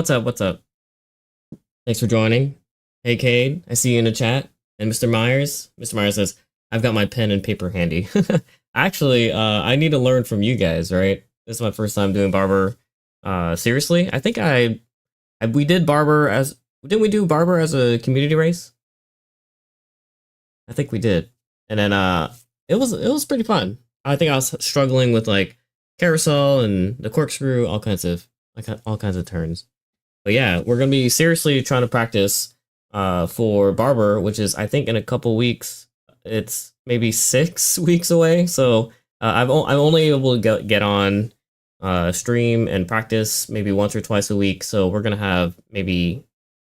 what's up? What's up? Thanks for joining. Hey, Cade, I see you in the chat. And Mr. Myers. Mr. Myers says, I've got my pen and paper handy. Actually, I need to learn from you guys, right? This is my first time doing Barber. Seriously, I think we did Barber as, didn't we do Barber as a community race? I think we did. And then it was pretty fun. I think I was struggling with like carousel and the corkscrew, all kinds of turns. But yeah, we're gonna be seriously trying to practice for Barber, which is I think in a couple weeks. It's maybe 6 weeks away. So I'm only able to get on stream and practice maybe once or twice a week. So we're gonna have maybe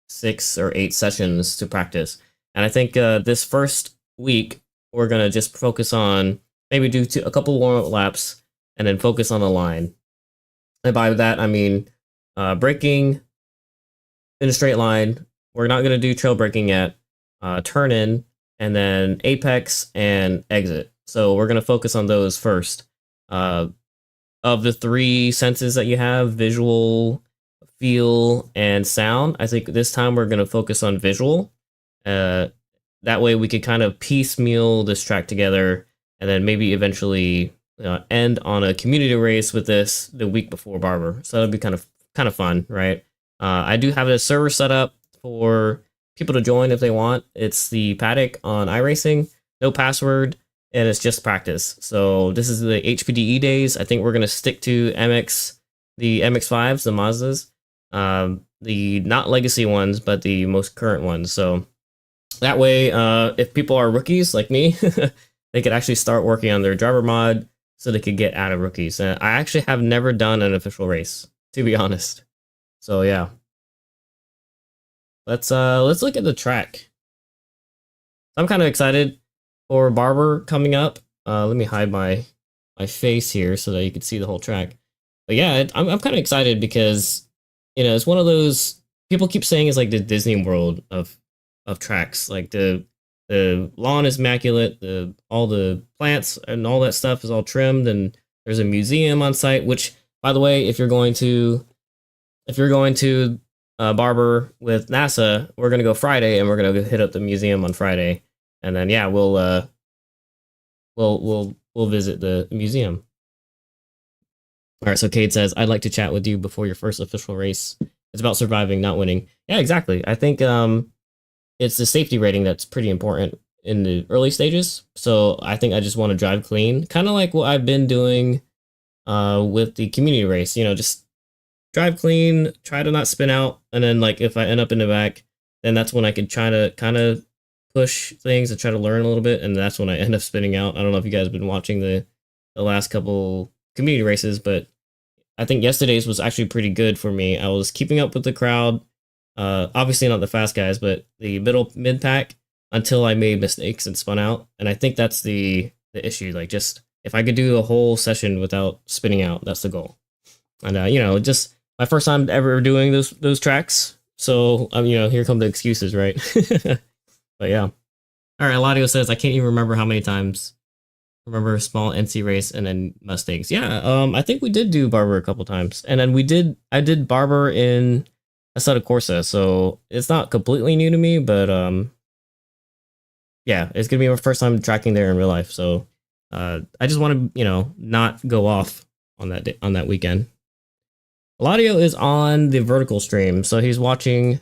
6 or 8 sessions to practice. And I think this first week we're gonna just focus on maybe do a couple warm-up laps and then focus on the line. And by that I mean braking in a straight line. We're not gonna do trail braking yet. Turn in, and then apex and exit. So we're gonna focus on those first. Of the 3 senses that you have, visual, feel, and sound, I think this time we're gonna focus on visual. That way we could kind of piecemeal this track together, and then maybe eventually end on a community race with this the week before Barber. So that'd be kind of fun, right? I do have a server set up for people to join if they want. It's the Paddock on iRacing, no password, and it's just practice. So this is the HPDE days. I think we're gonna stick to the MX-5s, the Mazdas, the not legacy ones, but the most current ones. So that way, if people are rookies like me, they could actually start working on their driver mod, so they could get out of rookies. And I actually have never done an official race, to be honest. So yeah. Let's look at the track. I'm kind of excited for Barber coming up. Let me hide my face here so that you can see the whole track. But yeah, I'm kind of excited because it's one of those people keep saying it's like the Disney World of tracks. Like the lawn is immaculate, all the plants and all that stuff is all trimmed, and there's a museum on site. Which, by the way, if you're going to Barber with NASA, we're gonna go Friday, and we're gonna go hit up the museum on Friday, and then yeah, we'll visit the museum. All right, so Cade says, I'd like to chat with you before your first official race. It's about surviving, not winning. Yeah, exactly. I think it's the safety rating that's pretty important in the early stages. So I think I just want to drive clean, kind of like what I've been doing with the community race. Just drive clean, try to not spin out, and then like if I end up in the back, then that's when I can try to kind of push things and try to learn a little bit, and that's when I end up spinning out. I don't know if you guys have been watching the last couple community races, but I think yesterday's was actually pretty good for me. I was keeping up with the crowd, obviously not the fast guys, but the mid pack, until I made mistakes and spun out. And I think that's the issue. Like, just if I could do a whole session without spinning out, that's the goal. And just my first time ever doing those tracks, so here come the excuses, right? But yeah. All right, Eladio says, I can't even remember how many times. Remember a small NC race and then Mustangs. Yeah, I think we did do Barber a couple times, and then I did Barber in Assetto Corsa, so it's not completely new to me, but yeah, it's gonna be my first time tracking there in real life. So I just want to not go off on that day, on that weekend. Eladio is on the vertical stream, so he's watching.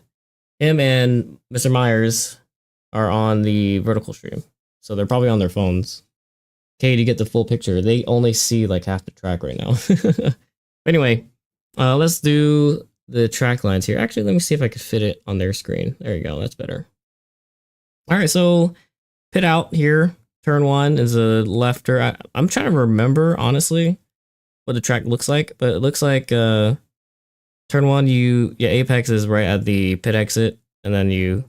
Him and Mr. Myers are on the vertical stream, so they're probably on their phones. Okay, to get the full picture, they only see like half the track right now. Anyway, let's do the track lines here. Actually, let me see if I could fit it on their screen. There you go, that's better. All right, so pit out here. Turn 1 is a lefter. I'm trying to remember honestly what the track looks like, but it looks like turn 1, apex is right at the pit exit, and then you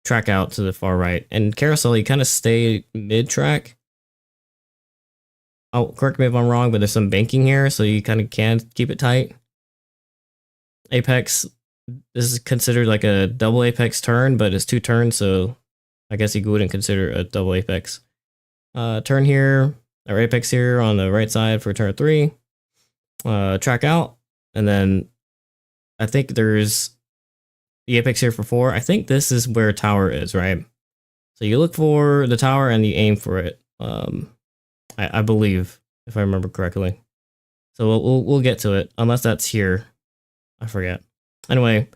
track out to the far right. And carousel, you kind of stay mid track. Oh, correct me if I'm wrong, but there's some banking here, so you kind of can keep it tight. Apex, this is considered like a double apex turn, but it's 2 turns, so I guess you wouldn't consider a double apex. Turn here, or apex here on the right side for turn 3. Track out, and then I think there's the apex here for 4. I think this is where tower is, right? So you look for the tower and you aim for it. I believe, if I remember correctly. So we'll get to it, unless that's here. I forget. Anyway,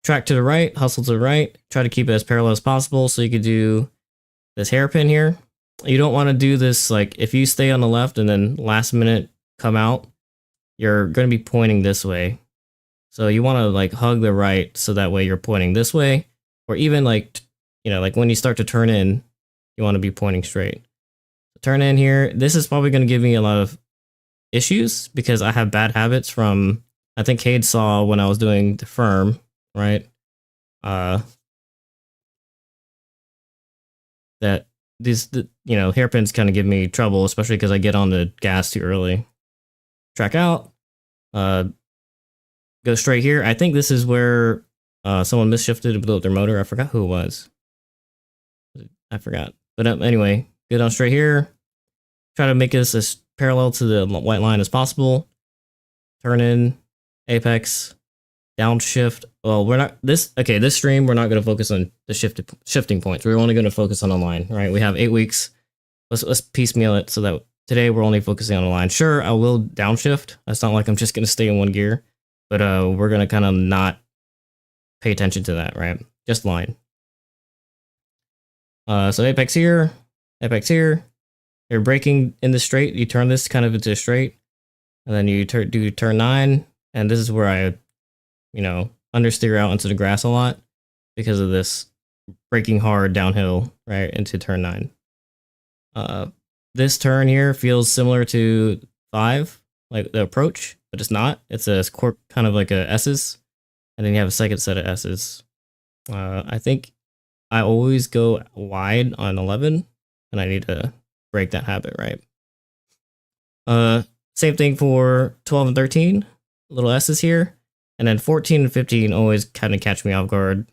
track to the right, hustle to the right. Try to keep it as parallel as possible so you could do this hairpin here. You don't want to do this, like, if you stay on the left and then last minute come out, you're going to be pointing this way. So you want to, like, hug the right so that way you're pointing this way. Or even, like, you know, like when you start to turn in, you want to be pointing straight. Turn in here. This is probably going to give me a lot of issues because I have bad habits from, I think Cade saw when I was doing the firm, right? That these, you know, hairpins kind of give me trouble, especially because I get on the gas too early. Track out. Go straight here. I think this is where someone misshifted to blew up their motor. I forgot who it was. I forgot. But anyway, go down straight here. Try to make this as parallel to the white line as possible. Turn in, apex, downshift. Well, we're not this stream. We're not going to focus on the shifting points. We're only going to focus on the line, right? We have 8 weeks. Let's piecemeal it so that today we're only focusing on the line. Sure, I will downshift. It's not like I'm just going to stay in one gear, but we're going to kind of not pay attention to that, right? Just line. So apex here, apex here. You're braking in the straight. You turn this kind of into a straight, and then you do turn 9. And this is where I, you know, understeer out into the grass a lot because of this braking hard downhill right into turn 9. This turn here feels similar to 5, like the approach, but it's not. It's a kind of like a S's, and then you have a second set of S's. I think I always go wide on 11, and I need to break that habit, right? Same thing for 12 and 13, little S's here, and then 14 and 15 always kind of catch me off guard.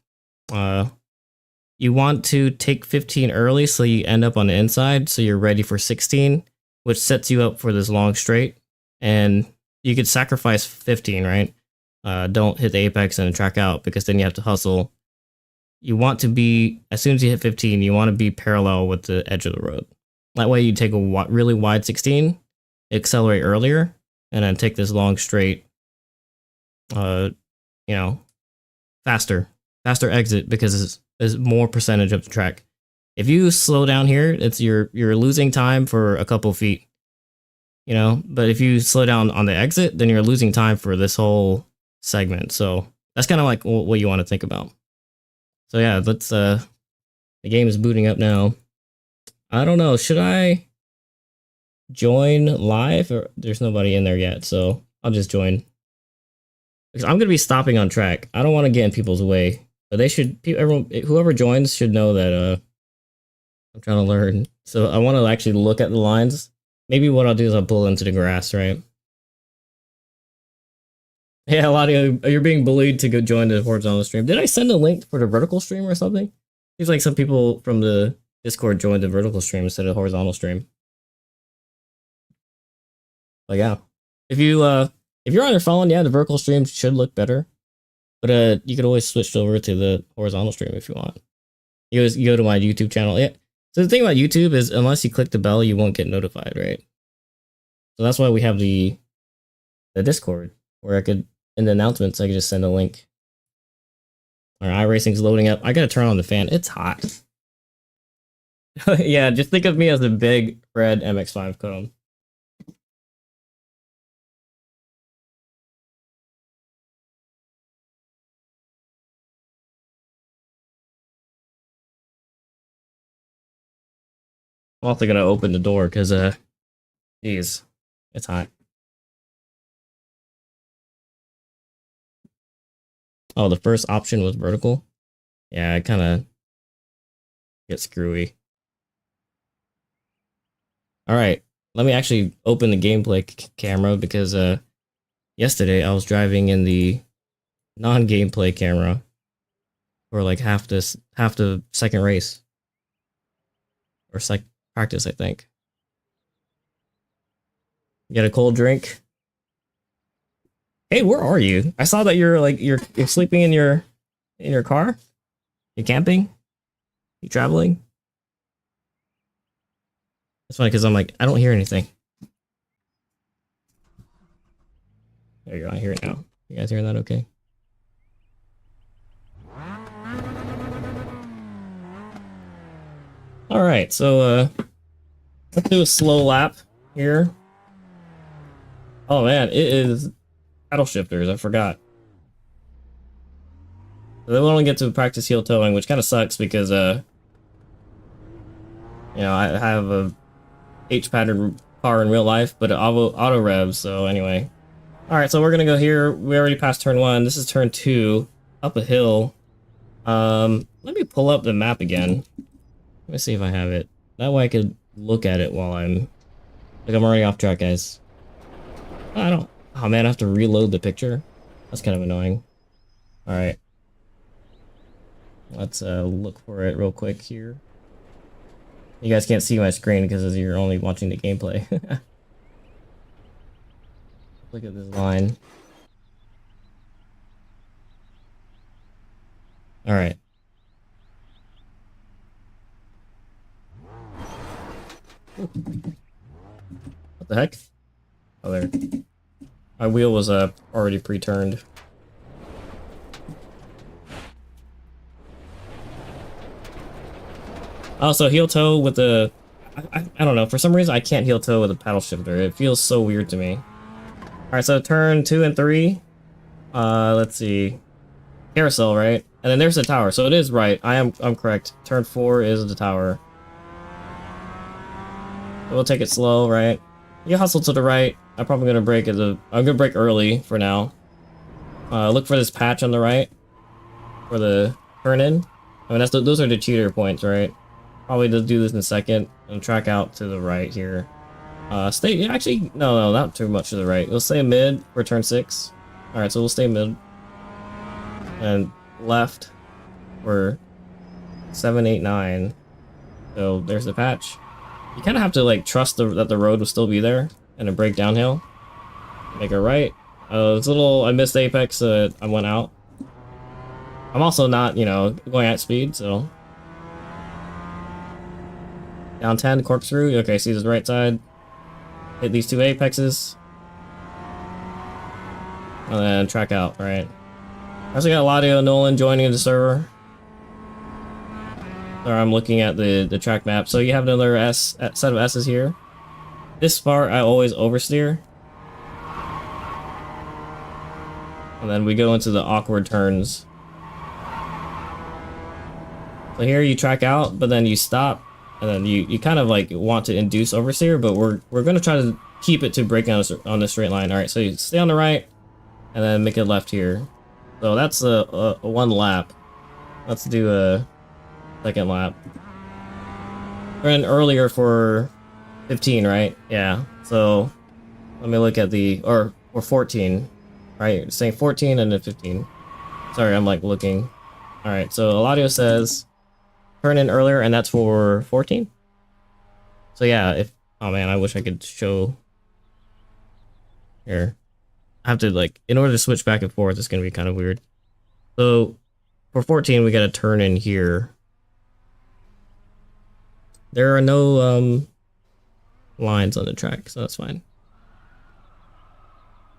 You want to take 15 early so you end up on the inside, so you're ready for 16, which sets you up for this long straight, and you could sacrifice 15, right? Don't hit the apex and track out, because then you have to hustle. You want to be, as soon as you hit 15, you want to be parallel with the edge of the road. That way you take a really wide 16, accelerate earlier, and then take this long straight, you know, faster exit, because it's more percentage of the track. If you slow down here, it's you're losing time for a couple feet, you know, but if you slow down on the exit, then you're losing time for this whole segment. So that's kind of like what you want to think about. So yeah, let's, the game is booting up now. I don't know, should I join live? Or there's nobody in there yet, so I'll just join. Because I'm going to be stopping on track. I don't want to get in people's way. But they should, everyone, whoever joins should know that I'm trying to learn. So I want to actually look at the lines. Maybe what I'll do is I'll pull into the grass, right? Yeah, a lot of you're being bullied to go join the horizontal stream. Did I send a link for the vertical stream or something? Seems like some people from the Discord joined the vertical stream instead of the horizontal stream. But yeah, if you're on your phone, yeah, the vertical stream should look better. But you could always switch over to the horizontal stream if you want. You go to my YouTube channel. Yeah. So the thing about YouTube is, unless you click the bell, you won't get notified, right? So that's why we have the Discord, where I could, in the announcements, I could just send a link. All right, iRacing's loading up. I gotta turn on the fan. It's hot. Yeah, just think of me as a big red MX-5 cone. I'm also gonna open the door because, geez, it's hot. Oh, the first option was vertical. Yeah, I kind of get screwy. All right, let me actually open the gameplay camera, because yesterday I was driving in the non-gameplay camera for like half the second race, or practice, I think. Get a cold drink. Hey, where are you? I saw that you're like you're sleeping in your car. You camping? You traveling? It's funny because I'm like I don't hear anything. There you go. I hear it now. You guys hearing that? Okay. All right, so let's do a slow lap here. Oh man, it is paddle shifters. I forgot. So then we only get to practice heel towing, which kind of sucks because you know, I have a H pattern car in real life, but auto revs. So anyway, all right, so we're gonna go here. We already passed turn 1. This is turn 2, up a hill. Let me pull up the map again. Let me see if I have it. That way I could look at it while I'm already off track, guys. I don't. Oh man, I have to reload the picture. That's kind of annoying. All right. Let's look for it real quick here. You guys can't see my screen because you're only watching the gameplay. Look at this line. All right. What the heck? Oh, there. My wheel was already pre-turned. Also, heel toe with the... I don't know, for some reason I can't heel toe with a paddle shifter. It feels so weird to me. Alright, so turn 2 and 3. Let's see. Carousel, right? And then there's the tower, so it is right. I'm correct. Turn 4 is the tower. We'll take it slow, right? You hustle to the right. I'm probably gonna brake I'm gonna brake early for now. Look for this patch on the right for the turn in. I mean, those are the cheater points, right? Probably just do this in a second and track out to the right here. Stay actually no, not too much to the right. We'll stay mid for turn 6. All right, so we'll stay mid and left for 7, 8, 9. So there's the patch. You kind of have to like trust that the road will still be there and then brake downhill. Make a right. It's a little, I missed apex, I went out. I'm also not, you know, going at speed, so. Down 10, corkscrew. Okay, see this right side. Hit these 2 apexes. And then track out, right. I also got Ladio Nolan joining the server. Sorry, I'm looking at the track map. So you have another set of S's here. This part I always oversteer. And then we go into the awkward turns. So here you track out, but then you stop, and then you kind of like want to induce oversteer, but we're gonna try to keep it to brake on the straight line. All right, so you stay on the right, and then make it left here. So that's a 1 lap. Let's do a second lap. Ran earlier for 15, right? Yeah. So let me look at or 14, right? Saying 14 and then 15. Sorry, I'm like looking. All right. So Eladio says turn in earlier, and that's for 14. So yeah, oh man, I wish I could show here. I have to like, in order to switch back and forth, it's gonna be kind of weird. So for 14, we got to turn in here. There are no lines on the track, so that's fine.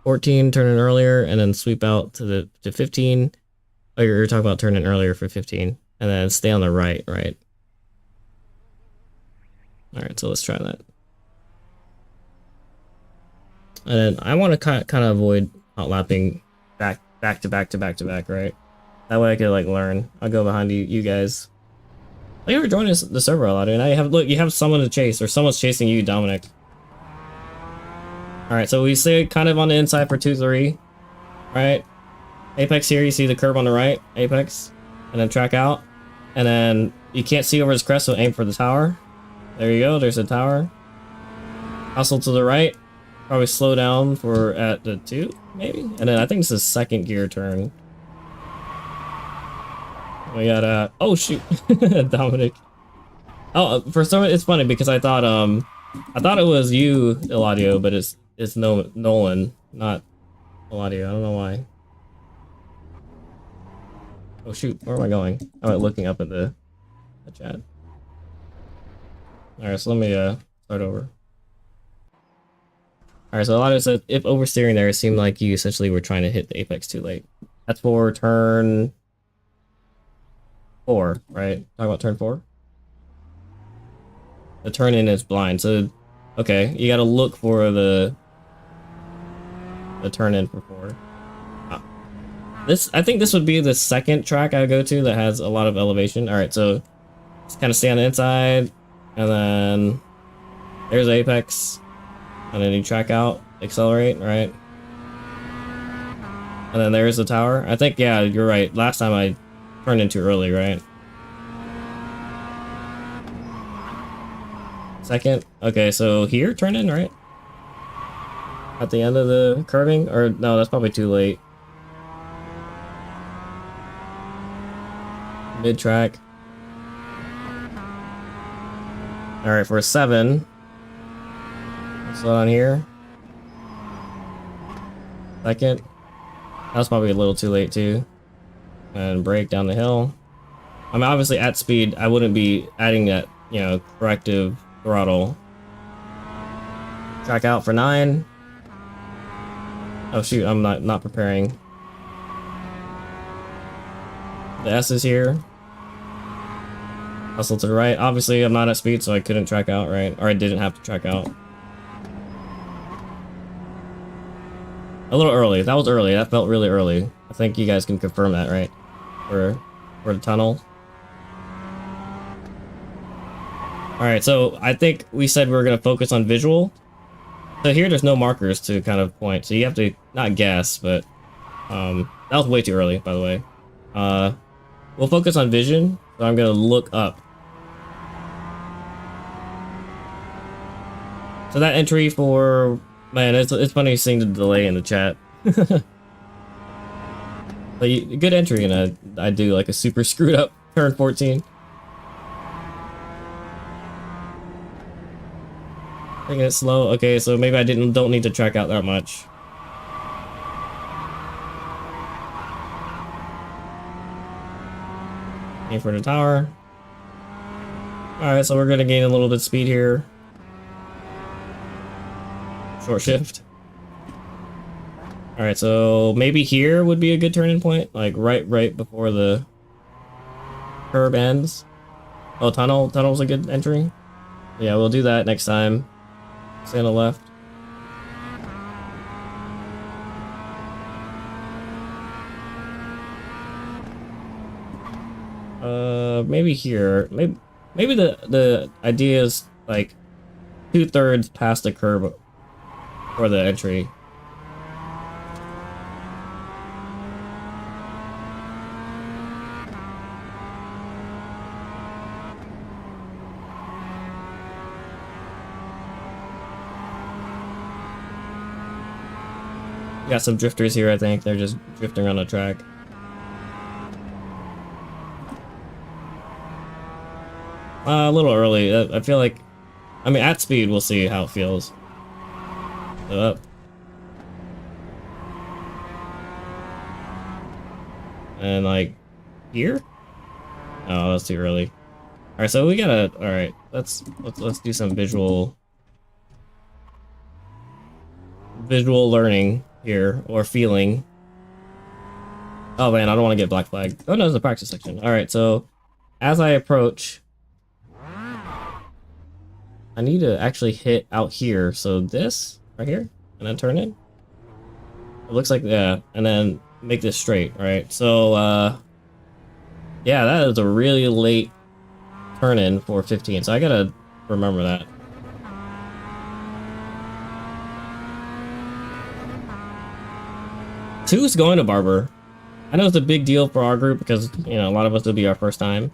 14, turn in earlier, and then sweep out to 15. Oh, you're talking about turning earlier for 15, and then stay on the right, right? All right, so let's try that. And then I want to kind of avoid hot lapping back to back, right? That way I could like learn. I'll go behind you guys. Thank you for joining the server a lot, and you have someone to chase, or someone's chasing you, Dominic. All right, so we stay kind of on the inside for 2, 3, right? Apex here, you see the curve on the right, apex, and then track out, and then you can't see over his crest, so aim for the tower. There you go, there's the tower. Hustle to the right, probably slow down at the 2, maybe, and then I think this is second gear turn. We got oh shoot, Dominic. Oh, for some, it's funny because I thought it was you, Eladio, but it's Nolan, not full audio. I don't know why. Oh shoot, where am I going? I'm looking up at the chat. Alright, so let me start over. Alright, so a lot of it said if oversteering there, it seemed like you essentially were trying to hit the apex too late. That's for turn 4, right? Talk about turn 4? The turn in is blind, so okay, you gotta look for the turn in for 4. I think this would be the second track I would go to that has a lot of elevation. Alright, so just kind of stay on the inside, and then there's apex, and then you track out, accelerate, right? And then there's the tower. I think, yeah, you're right. Last time I turned in too early, right? Second. Okay, so here, turn in, right? At the end of the curving? Or, no, that's probably too late. Mid-track. Alright, for a 7. Slow down here. Second. That was probably a little too late too. And brake down the hill. I mean, obviously at speed, I wouldn't be adding that, you know, corrective throttle. Track out for 9. Oh shoot, I'm not preparing. The S is here. Hustle to the right. Obviously, I'm not at speed, so I couldn't track out, right? Or I didn't have to track out. A little early. That was early. That felt really early. I think you guys can confirm that, right? For the tunnel. Alright, so I think we said we were going to focus on visual. So here there's no markers to kind of point. So you have to, not guess, but... that was way too early, by the way. We'll focus on vision. So I'm going to look up. So that entry for... Man, it's funny seeing the delay in the chat. But good entry, and I do like a super screwed up turn 14. Taking it slow. Okay, so maybe I don't need to track out that much. Aim for the tower. Alright, so we're gonna gain a little bit of speed here. Short shift. Alright, so maybe here would be a good turning point, like right before the curb ends. Oh, tunnel's a good entry. Yeah, we'll do that next time. Stay on the left. Maybe here. Maybe the idea is like 2/3 past the curb for the entry. Got some drifters here, I think. They're just drifting on the track. A little early. I feel like... I mean, at speed, we'll see how it feels. So up. And, like, here? Oh, that's too early. Alright, so we gotta... Alright, let's do some visual learning here, or feeling. Oh man, I don't want to get black flag. Oh no, it's the practice section. Alright, so as I approach, I need to actually hit out here. So this right here, and then turn in. It looks like, yeah, and then make this straight, right? So yeah, that is a really late turn in for 15, so I gotta remember that. Who's going to Barber? I know it's a big deal for our group because, you know, a lot of us will be our first time.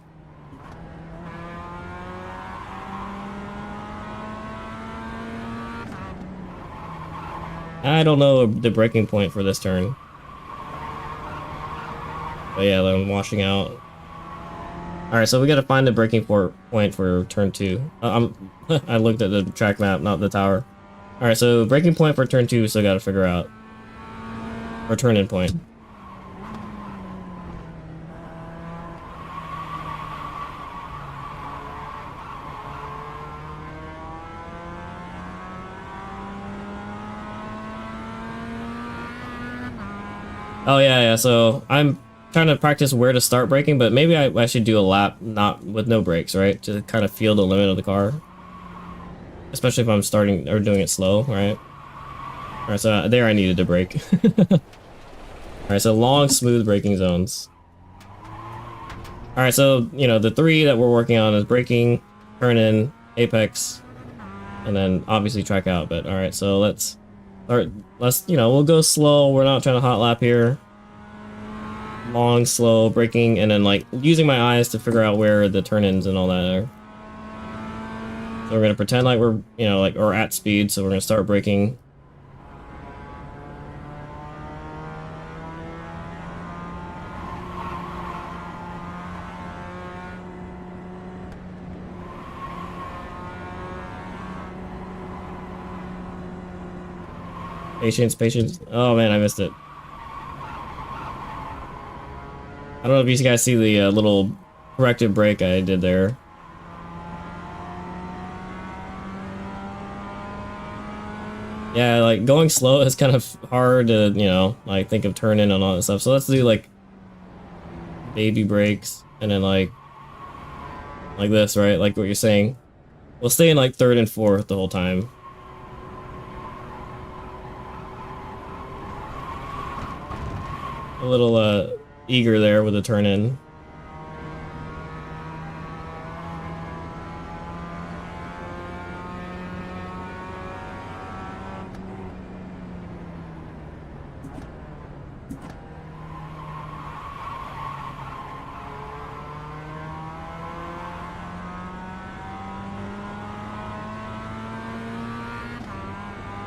I don't know the breaking point for this turn. But yeah, I'm washing out. Alright, so we gotta find the breaking point for turn 2. I looked at the track map, not the tower. Alright, so breaking point for turn 2, so gotta figure out. or turn-in point. Oh yeah, so I'm trying to practice where to start braking, but maybe I should do a lap not with no brakes, right? To kind of feel the limit of the car. Especially if I'm starting or doing it slow, right? Alright, so there I needed to brake. Alright, so long, smooth braking zones. Alright, so, you know, the 3 that we're working on is braking, turn in, apex, and then obviously track out. But alright, so let's start. You know, we'll go slow. We're not trying to hot lap here. Long, slow, braking, and then like using my eyes to figure out where the turn-ins and all that are. So we're gonna pretend like we're, you know, like, or at speed, so we're gonna start braking. Patience, patience. Oh man, I missed it. I don't know if you guys see the little corrective brake I did there. Yeah, like going slow is kind of hard to, you know, like think of turn in and all that stuff. So let's do like baby brakes and then like this, right? Like what you're saying. We'll stay in like 3rd and 4th the whole time. A little eager there with the turn in.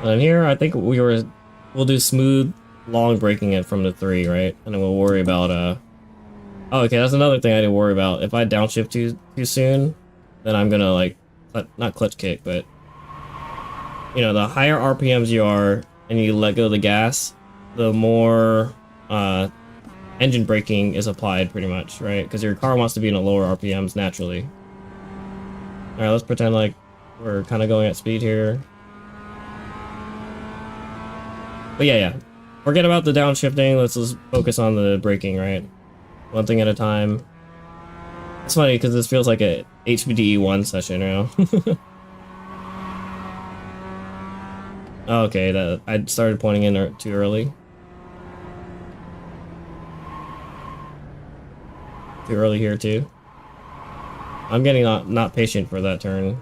And here I think we'll do smooth long braking it from the 3, right? And then we'll worry about oh, okay, that's another thing I didn't worry about. If I downshift too soon, then I'm gonna like not clutch kick, but you know, the higher RPMs you are and you let go of the gas, the more engine braking is applied pretty much, right? Because your car wants to be in the lower RPMs naturally. Alright, let's pretend like we're kind of going at speed here. But yeah. Forget about the downshifting, let's just focus on the braking, right? One thing at a time. It's funny because this feels like a HBDE1 session, you know? Oh, okay, that I started pointing in too early. Too early here too. I'm getting not patient for that turn.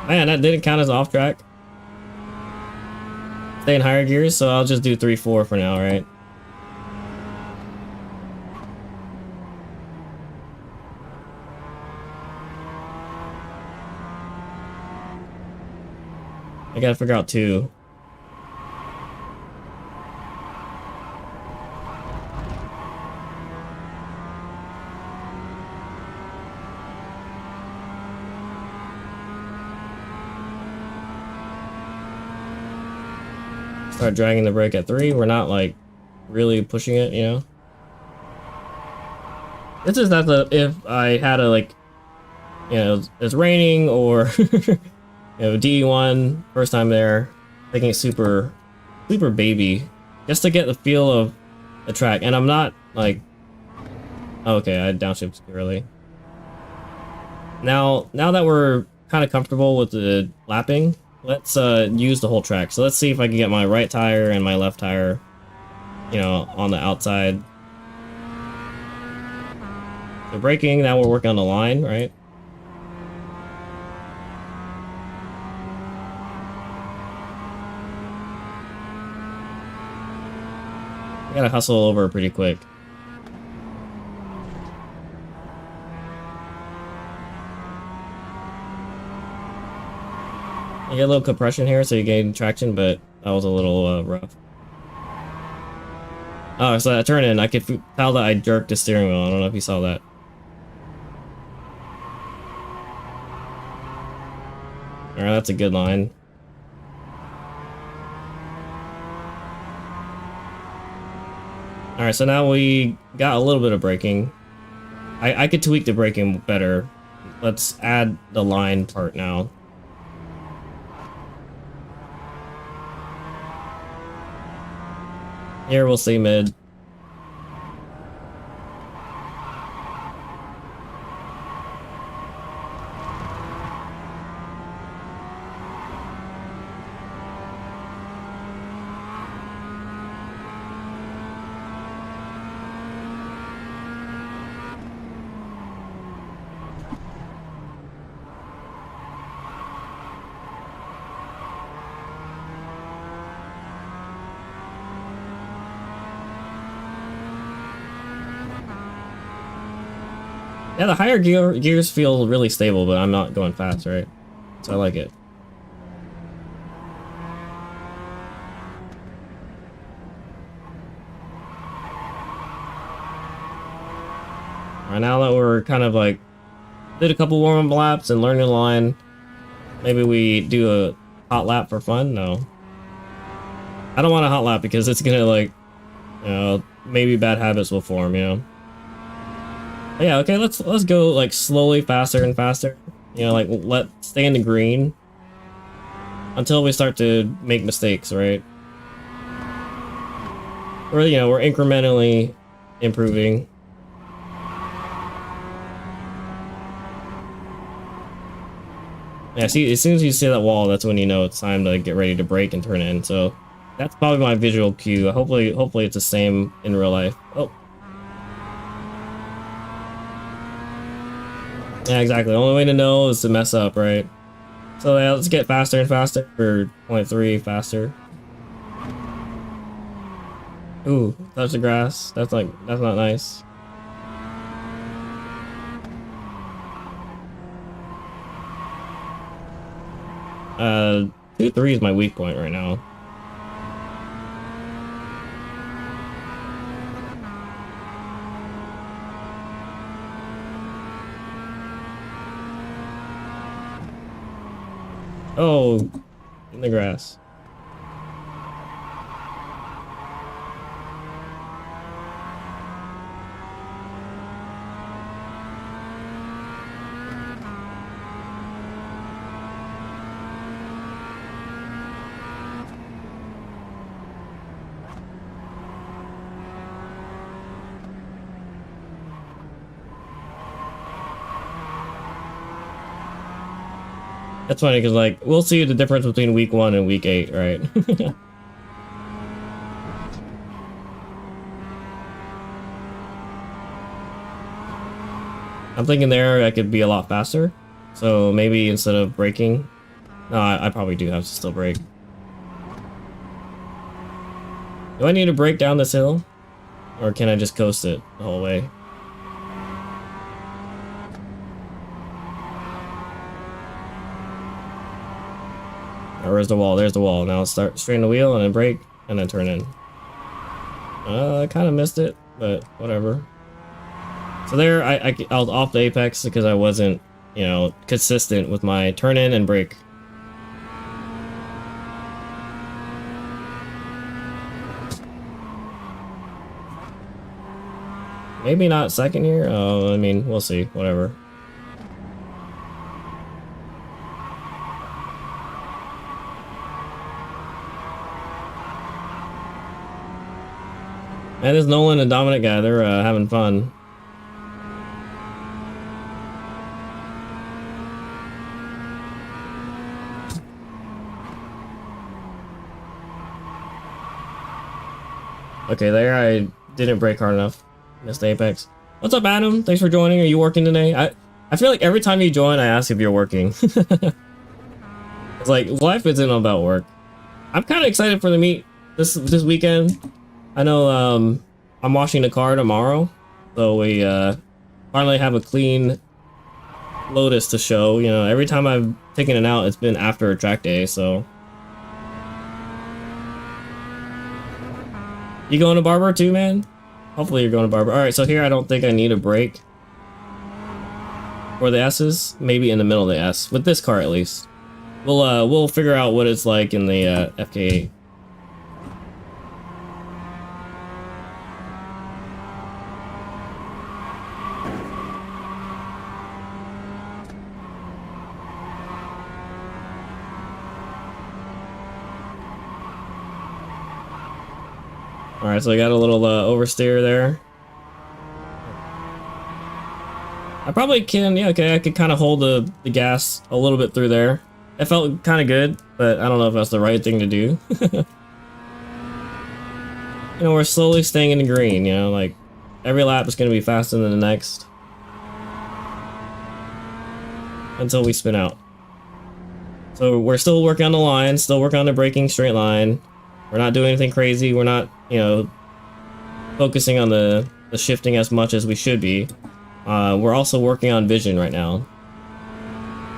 Man, that didn't count as off track. Stay in higher gears, so I'll just do 3-4 for now, right? I gotta figure out 2. Start dragging the brake at 3. We're not like really pushing it, you know. It's just that if I had a like, you know, it's raining or you know, DE1 first time there, taking it super baby, just to get the feel of the track. And I'm not like, oh, okay, I downshifted too early. Now that we're kind of comfortable with the lapping, let's use the whole track. So let's see if I can get my right tire and my left tire, you know, on the outside. So braking, now we're working on the line, right? I gotta hustle over pretty quick. You get a little compression here, so you gain traction, but that was a little rough. Oh, so that turn in, I could tell that I jerked the steering wheel. I don't know if you saw that. Alright, that's a good line. Alright, so now we got a little bit of braking. I could tweak the braking better. Let's add the line part now. Here we'll see mid. Yeah, the higher gears feel really stable, but I'm not going fast, right? So I like it. Alright, now that we're kind of like did a couple warm-up laps and learning the line, maybe we do a hot lap for fun? No. I don't want a hot lap because it's gonna like, you know, maybe bad habits will form, you know? But yeah, okay, let's go like slowly faster and faster. You know, like stay in the green until we start to make mistakes, right? Or, you know, we're incrementally improving. Yeah, see, as soon as you see that wall, that's when you know it's time to get ready to brake and turn in. So that's probably my visual cue. Hopefully it's the same in real life. Oh. Yeah, exactly. The only way to know is to mess up, right? So yeah, let's get faster and faster, or 0.3 faster. Ooh, touch the grass. That's not nice. Uh, 2.3 is my weak point right now. Oh, in the grass. That's funny because, like, we'll see the difference between week 1 and week 8, right? I'm thinking there I could be a lot faster. So maybe instead of braking... No, I probably do have to still brake. Do I need to brake down this hill? Or can I just coast it the whole way? Where's the wall? There's the wall. Now let's start straighten the wheel and then brake and then turn in. I kind of missed it, but whatever. So there, I was off the apex because I wasn't, you know, consistent with my turn in and brake. Maybe not second here. Oh, I mean, we'll see. Whatever. Man, this Nolan and Dominic guy, they're having fun. Okay, there I didn't brake hard enough. Missed apex. What's up, Adam? Thanks for joining. Are you working today? I feel like every time you join, I ask if you're working. It's like, life isn't about work. I'm kind of excited for the meet this weekend. I know I'm washing the car tomorrow, so we finally have a clean Lotus to show. You know, every time I've taken it out, it's been after a track day, so. You going to Barber too, man? Hopefully you're going to Barber. Alright, so here I don't think I need a brake. For the S's, maybe in the middle of the S. With this car at least. We'll figure out what it's like in the FK8. Alright, so I got a little oversteer there. I probably can, yeah, okay, I could kind of hold the gas a little bit through there. It felt kind of good, but I don't know if that's the right thing to do. You know, we're slowly staying in the green, you know, like every lap is going to be faster than the next. Until we spin out. So we're still working on the line, still working on the braking straight line. We're not doing anything crazy, we're not, you know, focusing on the shifting as much as we should be. We're also working on vision right now.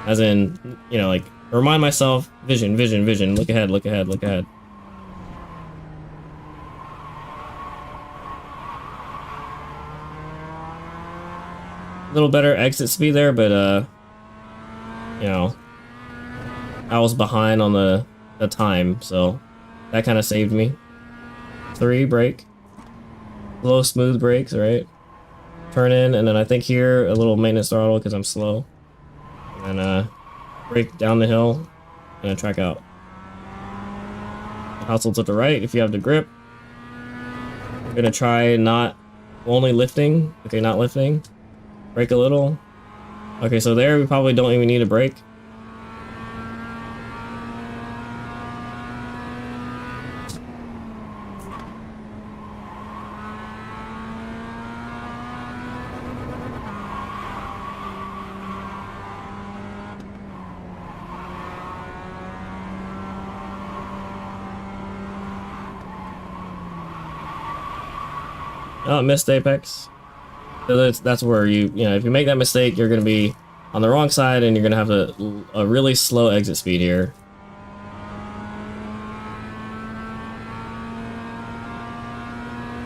As in, you know, like, remind myself, vision, vision, vision, look ahead, look ahead, look ahead. A little better exit speed there, but, you know, I was behind on the time, so that kind of saved me. 3, brake. Low, smooth brakes, right? Turn in, and then I think here, a little maintenance throttle because I'm slow. And then, brake down the hill, and then track out. Hustle to the right if you have the grip. I'm gonna try not only lifting. Okay, not lifting. Brake a little. Okay, so there we probably don't even need a brake. Oh, missed apex. So that's where you know, if you make that mistake, you're going to be on the wrong side and you're going to have a really slow exit speed here.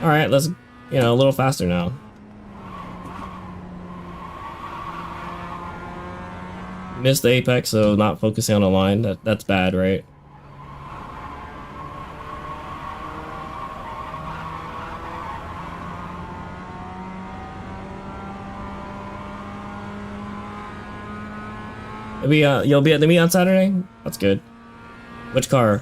Alright, let's, you know, a little faster now. Missed the apex, so not focusing on the line. That's bad, right? You'll be at the meet on Saturday? That's good. Which car?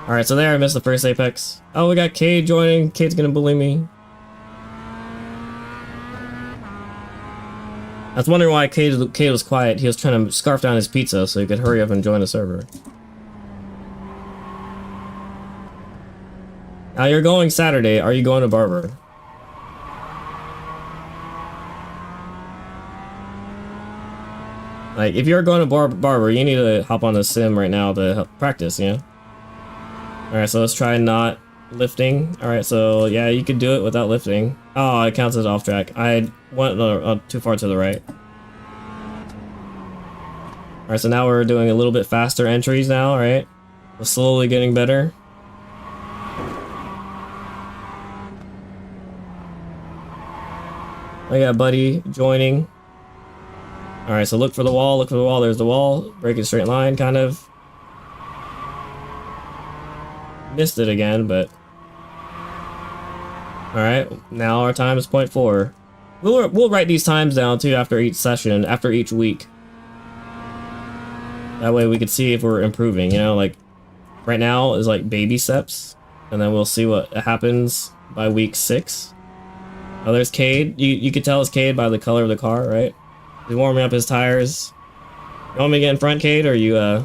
Alright, so there I missed the first apex. Oh, we got Cade joining. Cade's gonna bully me. I was wondering why Cade was quiet. He was trying to scarf down his pizza so he could hurry up and join the server. Now you're going Saturday. Are you going to Barber? Like, if you're going to Barber, you need to hop on the sim right now to help practice, you know? Alright, so let's try not lifting. Alright, so yeah, you could do it without lifting. Oh, it counts as off track. I went too far to the right. Alright, so now we're doing a little bit faster entries now, right? We're slowly getting better. I got Buddy joining. Alright, so look for the wall, look for the wall, there's the wall. Break a straight line, kind of. Missed it again, but... Alright, now our time is 0.4. We'll write these times down too after each session, after each week. That way we can see if we're improving, you know, like... Right now is like baby steps, and then we'll see what happens by week 6. Oh, there's Cade. You could tell it's Cade by the color of the car, right? He's warming up his tires. You want me to get in front, Cade, or you'll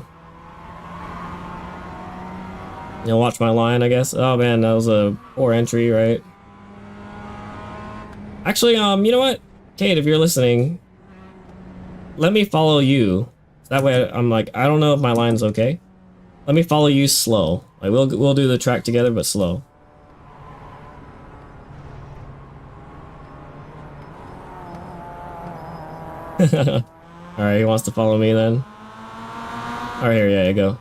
watch my line, I guess? Oh man, that was a poor entry, right? Actually, you know what? Cade, if you're listening, let me follow you. That way I'm like, I don't know if my line's okay. Let me follow you slow. Like we'll do the track together, but slow. Alright, he wants to follow me then. Alright, here, yeah, you go.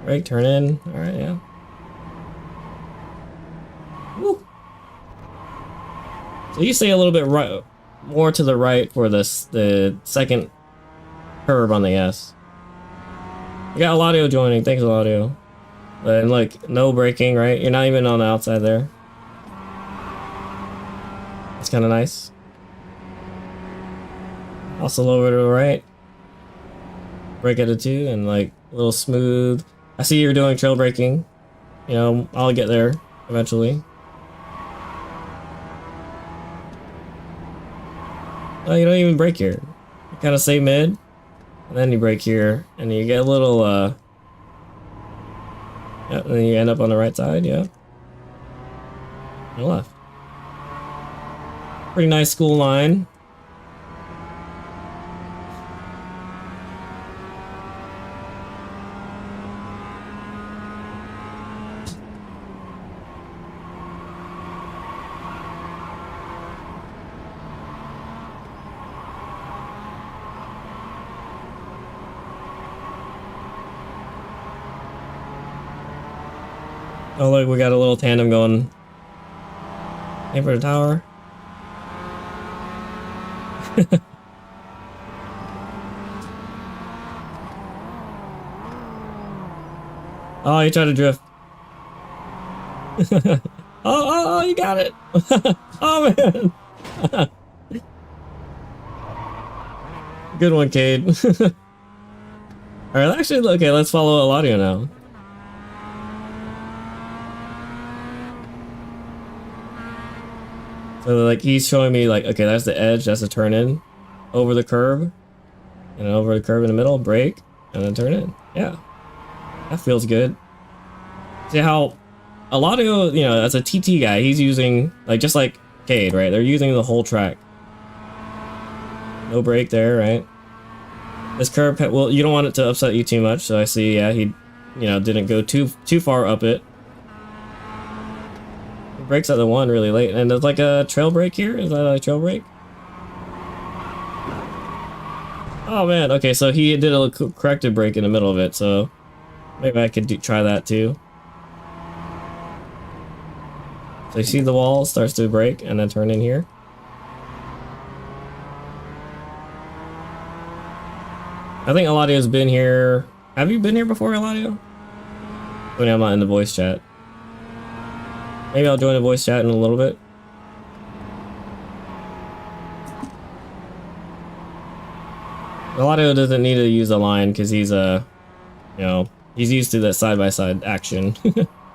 Brake, turn in. Alright, yeah. Woo. So you stay a little bit right, more to the right for this, the second curve on the S. You got Eladio joining. Thanks, Eladio. And like, no braking, right? You're not even on the outside there. That's kind of nice. Also over to the right. Brake at a 2 and like a little smooth. I see you're doing trail braking. You know, I'll get there eventually. Oh, you don't even brake here. You kind of stay mid, and then you brake here, and you get a little, yeah, and then you end up on the right side, yeah. And left. Pretty nice school line. Oh look, we got a little tandem going. Aim for the tower. Oh, you tried to drift. Oh, you got it. Oh man. Good one, Cade. Alright, actually, okay, let's follow Eladio now. So like he's showing me like, okay, that's the edge, that's the turn in, over the curb, and then over the curb in the middle, brake, and then turn in. Yeah, that feels good. See how Eladio, you know, as a TT guy, he's using like just like Cade, right? They're using the whole track. No brake there, right? This curb, well, you don't want it to upset you too much, so I see, yeah, he, you know, didn't go too far up it. Brakes at the 1 really late, and there's like a trail brake here. Is that a trail brake? Oh man, okay, so he did a corrected brake in the middle of it, so maybe I could try that too. So you see the wall starts to brake and then turn in here. I think Eladio's been here. Have you been here before, Eladio? Oh, yeah, I'm not in the voice chat. Maybe I'll join the voice chat in a little bit. Eladio doesn't need to use the line because he's you know, he's used to that side-by-side action.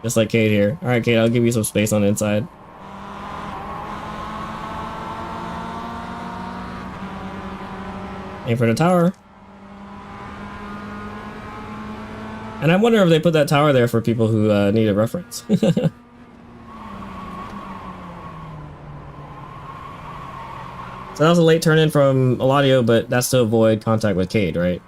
Just like Cade here. Alright, Cade, I'll give you some space on the inside. Aim for the tower. And I wonder if they put that tower there for people who need a reference. So that was a late turn in from Eladio, but that's to avoid contact with Cade, right?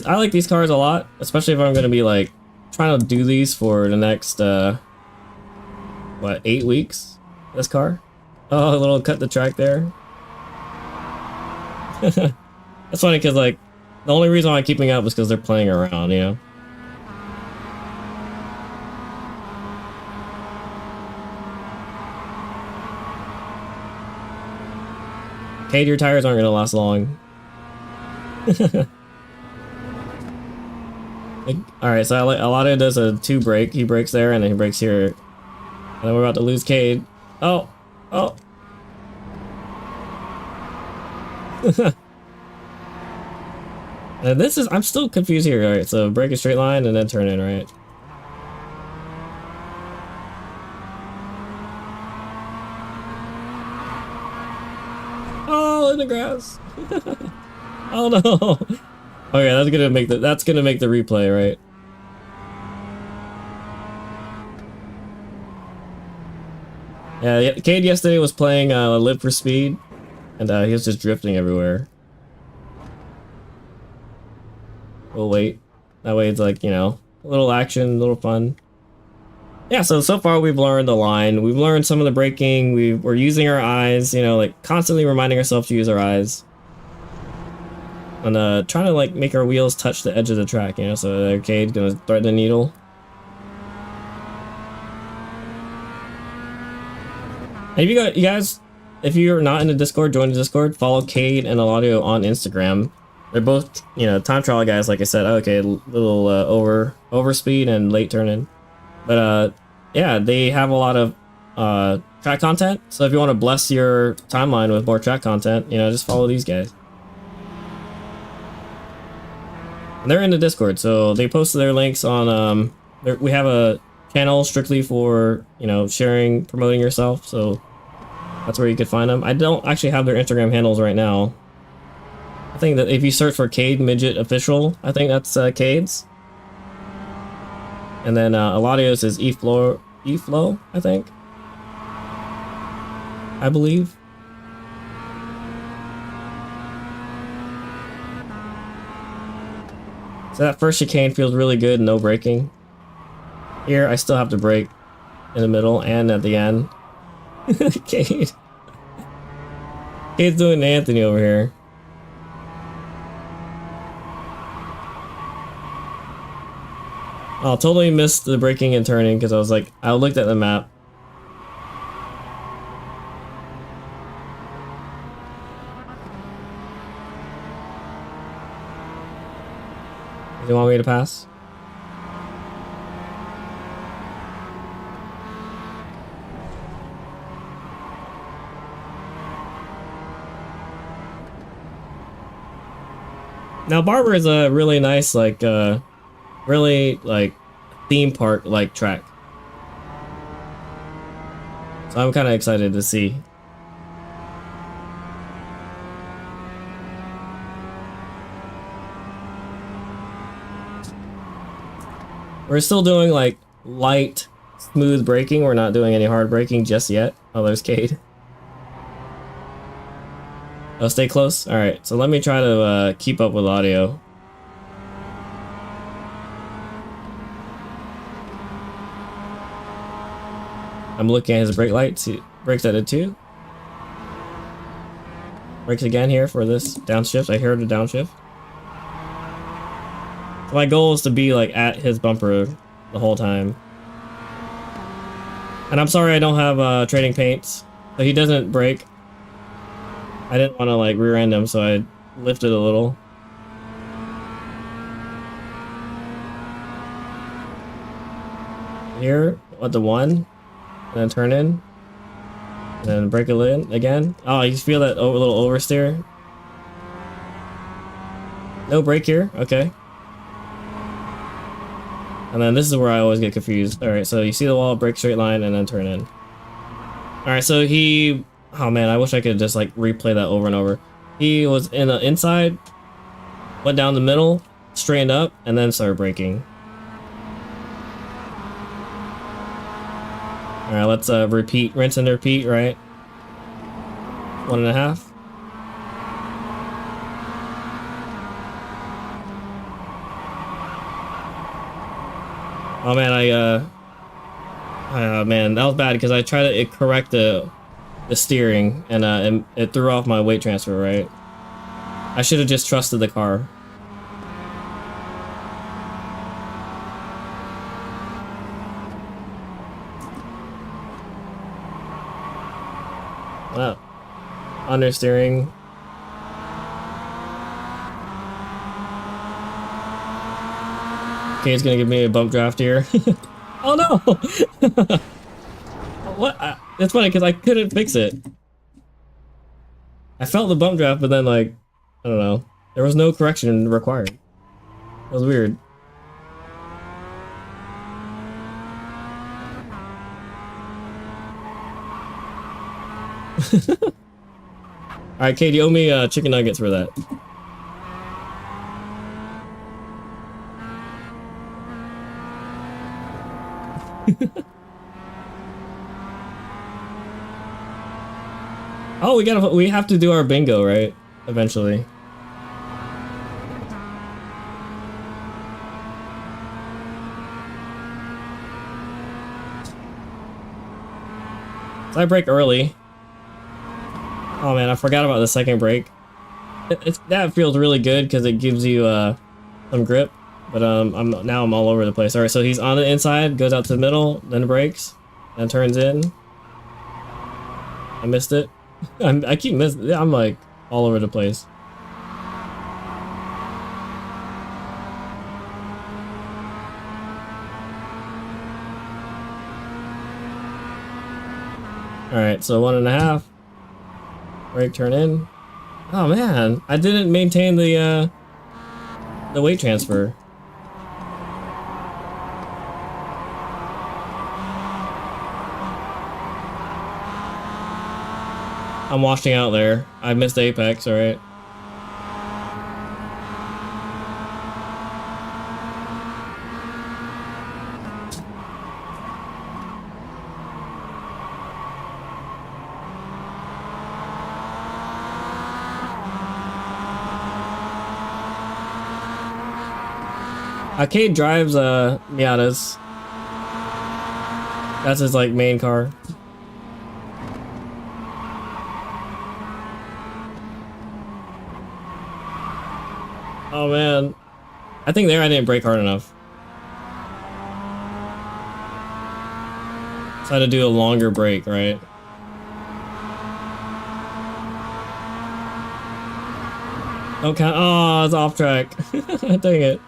I like these cars a lot, especially if I'm going to be like trying to do these for the next what, 8 weeks? This car? Oh, a little cut the track there. That's funny because like the only reason why I'm keeping up is because they're playing around, you know. Cade, your tires aren't gonna last long. Alright, so Eladio does a 2 brake. He brakes there and then he brakes here. And then we're about to lose Cade. Oh! Oh! And this is, I'm still confused here. Alright, so brake a straight line and then turn in, right? Oh, in the grass. Oh no. Okay, that's gonna make the replay, right? Yeah, Cade yesterday was playing Live for Speed, and he was just drifting everywhere. We'll wait. That way it's like, you know, a little action, a little fun. Yeah, so far we've learned the line. We've learned some of the braking. We're using our eyes, you know, like constantly reminding ourselves to use our eyes. And trying to like make our wheels touch the edge of the track, you know, so the arcade gonna thread the needle. Have you guys if you're not in the Discord, join the Discord. Follow Cade and Eladio on Instagram. They're both, you know, time trial guys, like I said. Okay, little overspeed and late turn-in. But yeah, they have a lot of track content. So if you want to bless your timeline with more track content, you know, just follow these guys. And they're in the Discord, so they posted their links on. We have a channel strictly for, you know, sharing, promoting yourself. So that's where you could find them. I don't actually have their Instagram handles right now. I think that if you search for Cade Midget Official, I think that's Cade's. And then Eladio's is eFlow, I think. I believe. So that first chicane feels really good, no braking. Here, I still have to brake in the middle and at the end. Cade. Cade's doing Anthony over here. Oh, totally missed the braking and turning because I was like, I looked at the map. Do you want me to pass? Now Barber is a really nice, like, really, like, theme park like track. So I'm kind of excited to see. We're still doing like light, smooth braking. We're not doing any hard braking just yet. Oh, there's Cade. Oh, stay close. All right, so let me try to keep up with audio. I'm looking at his brake lights. He brakes at it too. Brakes again here for this downshift. I heard the downshift. My goal is to be like at his bumper the whole time. And I'm sorry I don't have trading paints, so he doesn't brake. I didn't want to like rear end him, so I lifted a little. Here, at the one, and then turn in, and then brake it in again. Oh, you feel that little oversteer? No brake here. Okay. And then this is where I always get confused. Alright, so you see the wall, brake straight line, and then turn in. Alright, so he... Oh man, I wish I could just like replay that over and over. He was in the inside, went down the middle, straightened up, and then started braking. Alright, let's repeat, rinse and repeat, right? 1.5. Oh man, man, that was bad because I tried to correct the steering and it threw off my weight transfer, right? I should have just trusted the car. Wow. Understeering. Okay, it's gonna give me a bump draft here. Oh no! What? It's funny because I couldn't fix it. I felt the bump draft, but then like, I don't know. There was no correction required. That was weird. Alright, Kate, you owe me chicken nuggets for that. Oh, we have to do our bingo, right? Eventually. So I brake early. Oh man, I forgot about the second brake. That feels really good because it gives you some grip. But I'm all over the place. All right, so he's on the inside, goes out to the middle, then brakes, and turns in. I missed it. I keep missing. I'm like all over the place. All right, so 1.5. Brake, turn in. Oh man, I didn't maintain the weight transfer. I'm washing out there. I missed the apex, alright. Cade drives Miatas. That's his like main car. Oh man, I think there I didn't brake hard enough. So I had to do a longer brake, right? Don't count. Oh, it's off track. Dang it.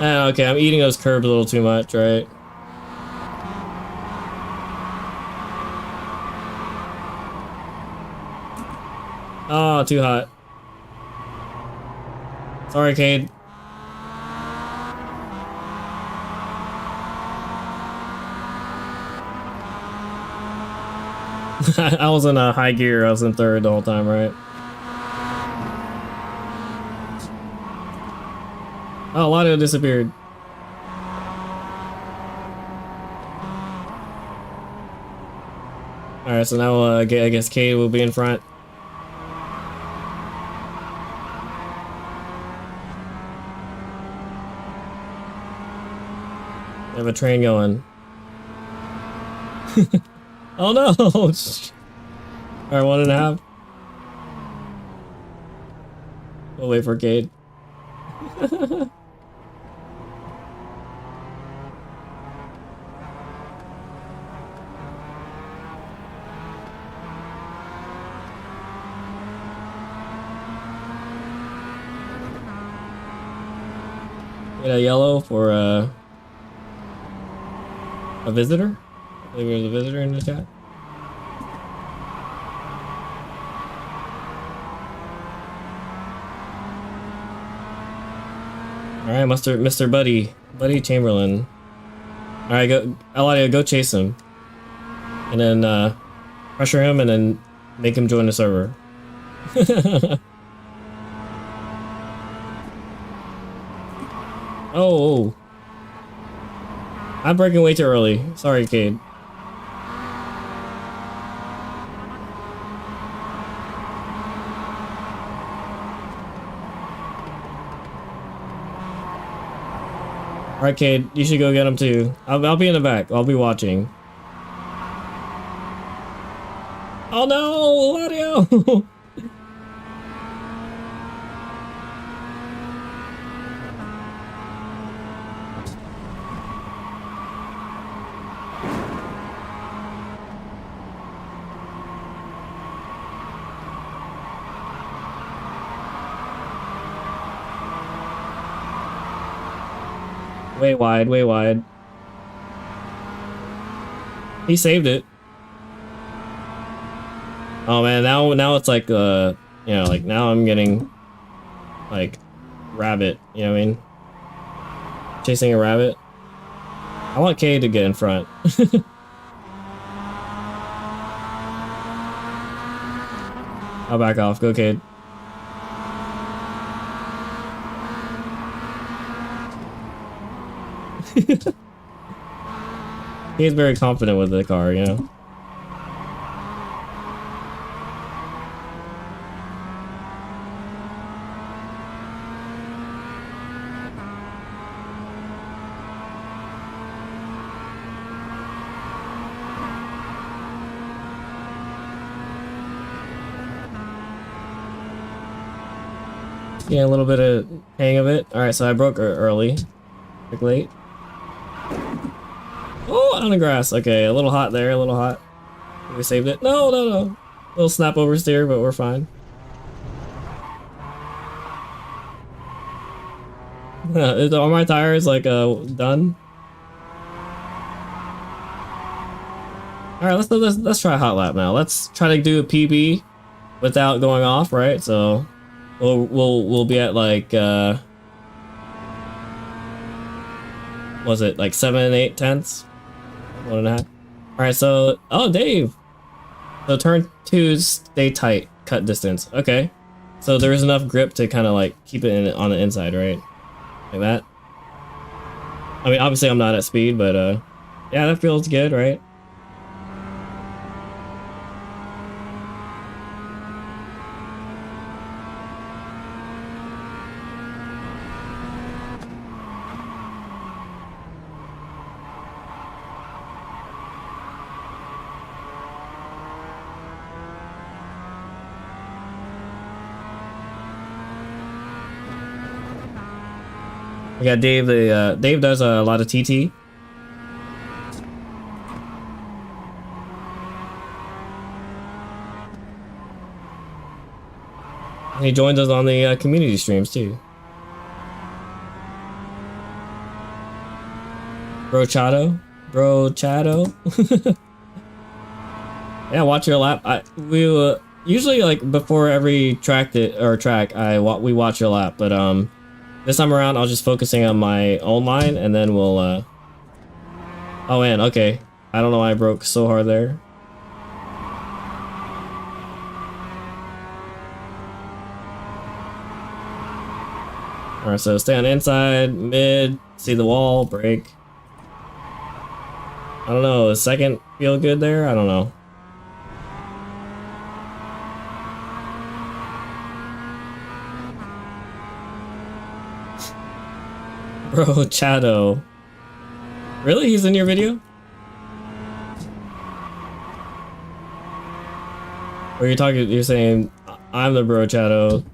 Okay, I'm eating those curbs a little too much, right? Oh, too hot. Sorry, Cade. I was in a high gear. I was in third the whole time, right? Oh, Ladio disappeared. Alright, so now I guess Cade will be in front. I have a train going. Oh no! Alright, 1.5. We'll wait for Cade. Get a yellow for a visitor? I believe there's a visitor in the chat. Alright, Mr. Buddy Chamberlain. Alright, go Eladio, go chase him. And then pressure him and then make him join the server. Oh, I'm braking way too early. Sorry, Cade. Alright, Cade, you should go get him too. I'll be in the back. I'll be watching. Oh no, Ladio! Way wide, way wide. He saved it. Oh man, now it's like you know, like now I'm getting like rabbit, you know what I mean? Chasing a rabbit. I want Kay to get in front. I'll back off. Go, Cade. He's very confident with the car, you know. getting a little bit of hang of it. All right, so I broke early, like late. Oh, on the grass. Okay, a little hot there, a little hot. We saved it. No, no, no. A little snap oversteer, but we're fine. Are my tires like done? All right, let's try a hot lap now. Let's try to do a PB without going off, right? So we'll be at like was it like 7, 8 tenths? 1.5. All right, so oh Dave. So turn 2, stay tight, cut distance. Okay, so there is enough grip to kind of like keep it on the inside, right? Like that. I mean, obviously I'm not at speed, but yeah, that feels good, right? We got Dave. Dave does a lot of TT. He joins us on the community streams too. Bro Chato. Yeah, watch your lap. We usually like before every track we watch your lap, but this time around I'll just focusing on my own line and then we'll oh man, okay. I don't know why I broke so hard there. Alright, so stay on the inside, mid, see the wall, brake. I don't know, the second feel good there? I don't know. Bro, Chato. Really? He's in your video? Or you're saying, I'm the bro Chato.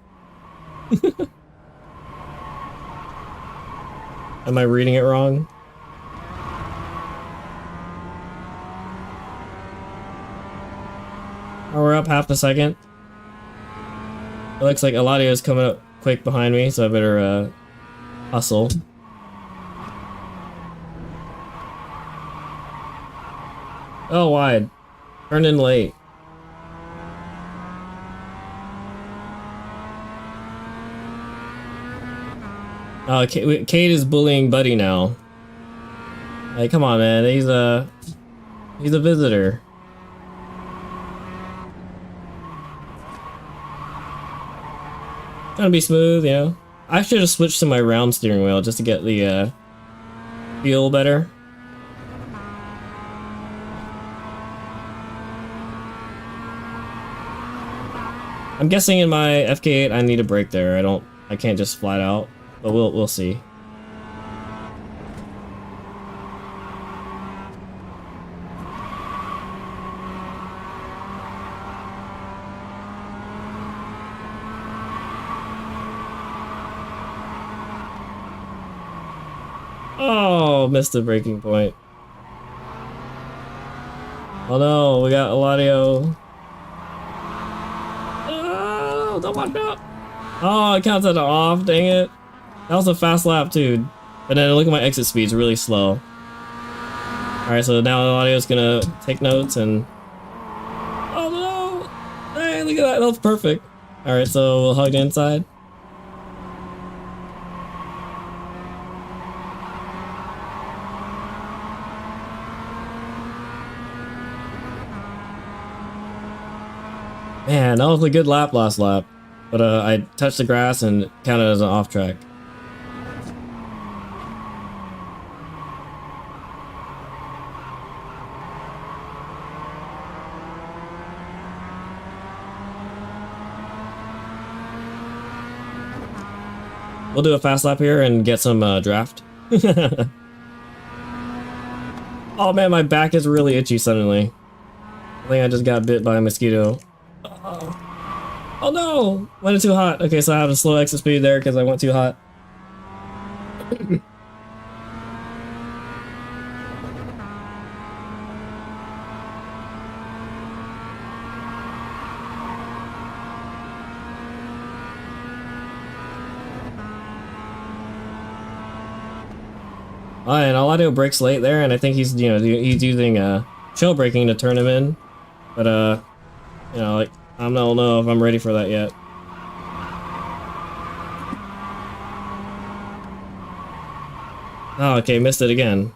Am I reading it wrong? Oh, we're up half a second. It looks like Eladio's coming up quick behind me, so I better hustle. Oh, wide. Turned in late. Oh, Cade is bullying Buddy now. Like, come on, man. He's a visitor. Trying to be smooth, you know. I should have switched to my round steering wheel just to get the feel better. I'm guessing in my FK8 I need a brake there. I can't just flat out, but we'll see. Oh, missed the braking point. Oh no, we got Eladio. Oh, don't watch out. Oh, it counts as an off, dang it. That was a fast lap too. But then look at my exit speed, it's really slow. Alright, so now Eladio's gonna take notes and... Oh no! Hey, look at that, that was perfect. Alright, so we'll hug inside. Man, that was a good lap last lap, but I touched the grass and counted as an off track. We'll do a fast lap here and get some draft. Oh man, my back is really itchy suddenly. I think I just got bit by a mosquito. Uh-oh. Oh no! Went too hot. Okay, so I have a slow exit speed there because I went too hot. Oh, and Aladio brakes late there, and I think he's, he's using chill braking to turn him in. But like, I don't know if I'm ready for that yet. Oh, okay, missed it again.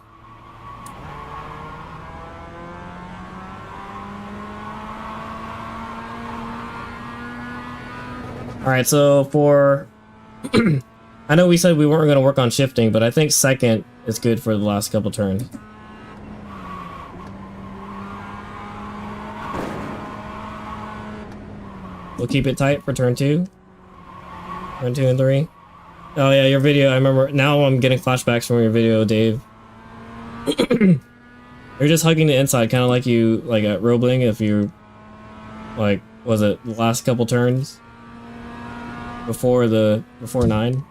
Alright, so for... I know we said we weren't going to work on shifting, but I think second is good for the last couple turns. We'll keep it tight for turn 2. Turn 2 and 3. Oh yeah, your video, I remember. Now I'm getting flashbacks from your video, Dave. You're just hugging the inside, kind of like you, like at Roebling, if you, like, was it the last couple turns? Before 9?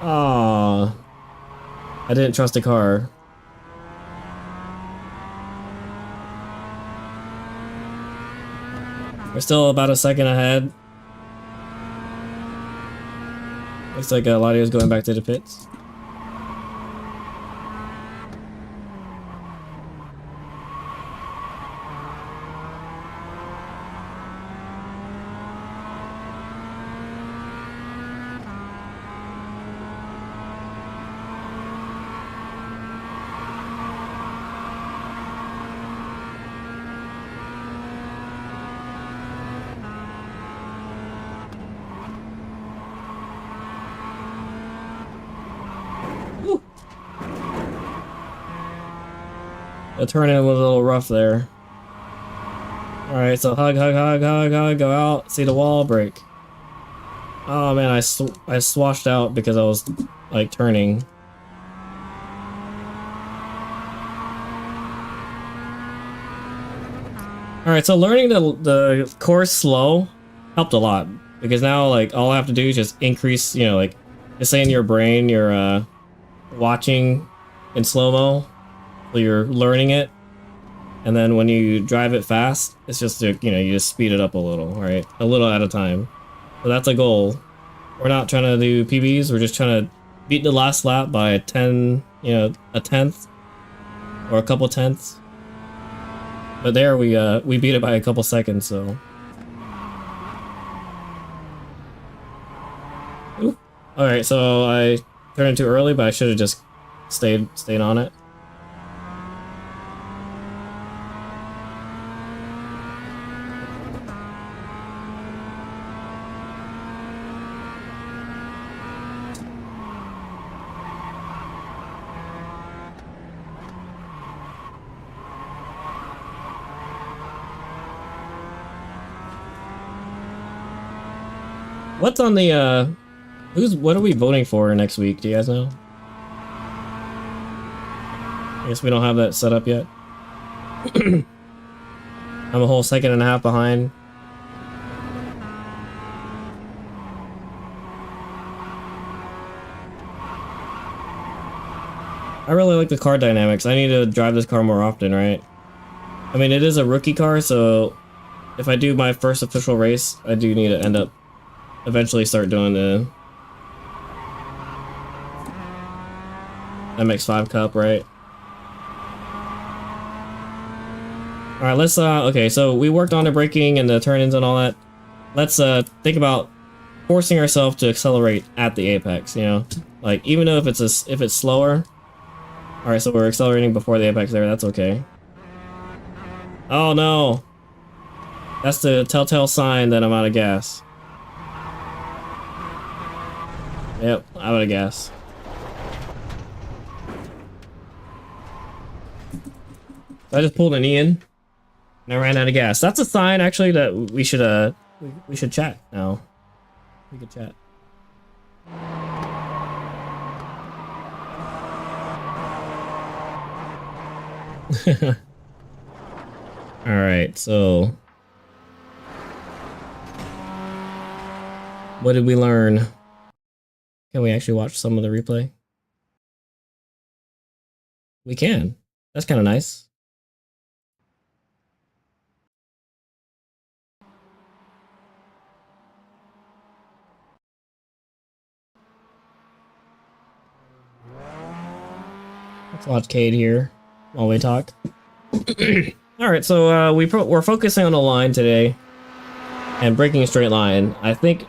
Aww. I didn't trust the car. We're still about a second ahead. Looks like Ladio's going back to the pits. The turn-in was a little rough there. Alright, so hug, go out, see the wall, brake. Oh man, I swashed out because I was, like, turning. Alright, so learning the course slow helped a lot. Because now, like, all I have to do is just increase, like, just say in your brain you're, watching in slow-mo. So you're learning it, and then when you drive it fast, it's just, you just speed it up a little, right? A little at a time. So that's a goal. We're not trying to do PBs, we're just trying to beat the last lap by a 10th, or a couple tenths. But there we beat it by a couple seconds, so. Ooh. Alright, so I turned too early, but I should have just stayed on it. What's on the, what are we voting for next week? Do you guys know? I guess we don't have that set up yet. I'm a whole second and a half behind. I really like the car dynamics. I need to drive this car more often, right? I mean, it is a rookie car, so if I do my first official race, I do need to eventually start doing the MX-5 Cup, right? Alright, let's, okay, so we worked on the braking and the turn-ins and all that. Let's, think about forcing ourselves to accelerate at the apex, Like, even though if it's slower. Alright, so we're accelerating before the apex there, that's okay. Oh no! That's the telltale sign that I'm out of gas. Yep, I'm out of gas. I just pulled an Ian and I ran out of gas. That's a sign actually that we should chat now. We could chat. All right, so what did we learn? Can we actually watch some of the replay? We can. That's kind of nice. Let's watch Cade here while we talk. All right, so we're focusing on the line today and breaking a straight line. I think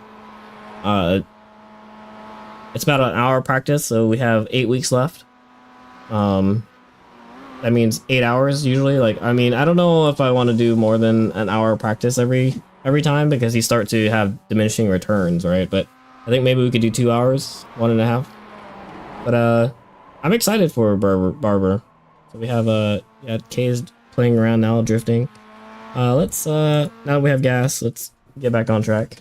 it's about an hour practice, so we have 8 weeks left. That means 8 hours usually. Like, I mean, I don't know if I want to do more than an hour practice every time, because you start to have diminishing returns, right? But I think maybe we could do 2 hours, 1.5. But I'm excited for Barber. So we have yeah, Kay's playing around now, drifting. Let's now that we have gas, let's get back on track.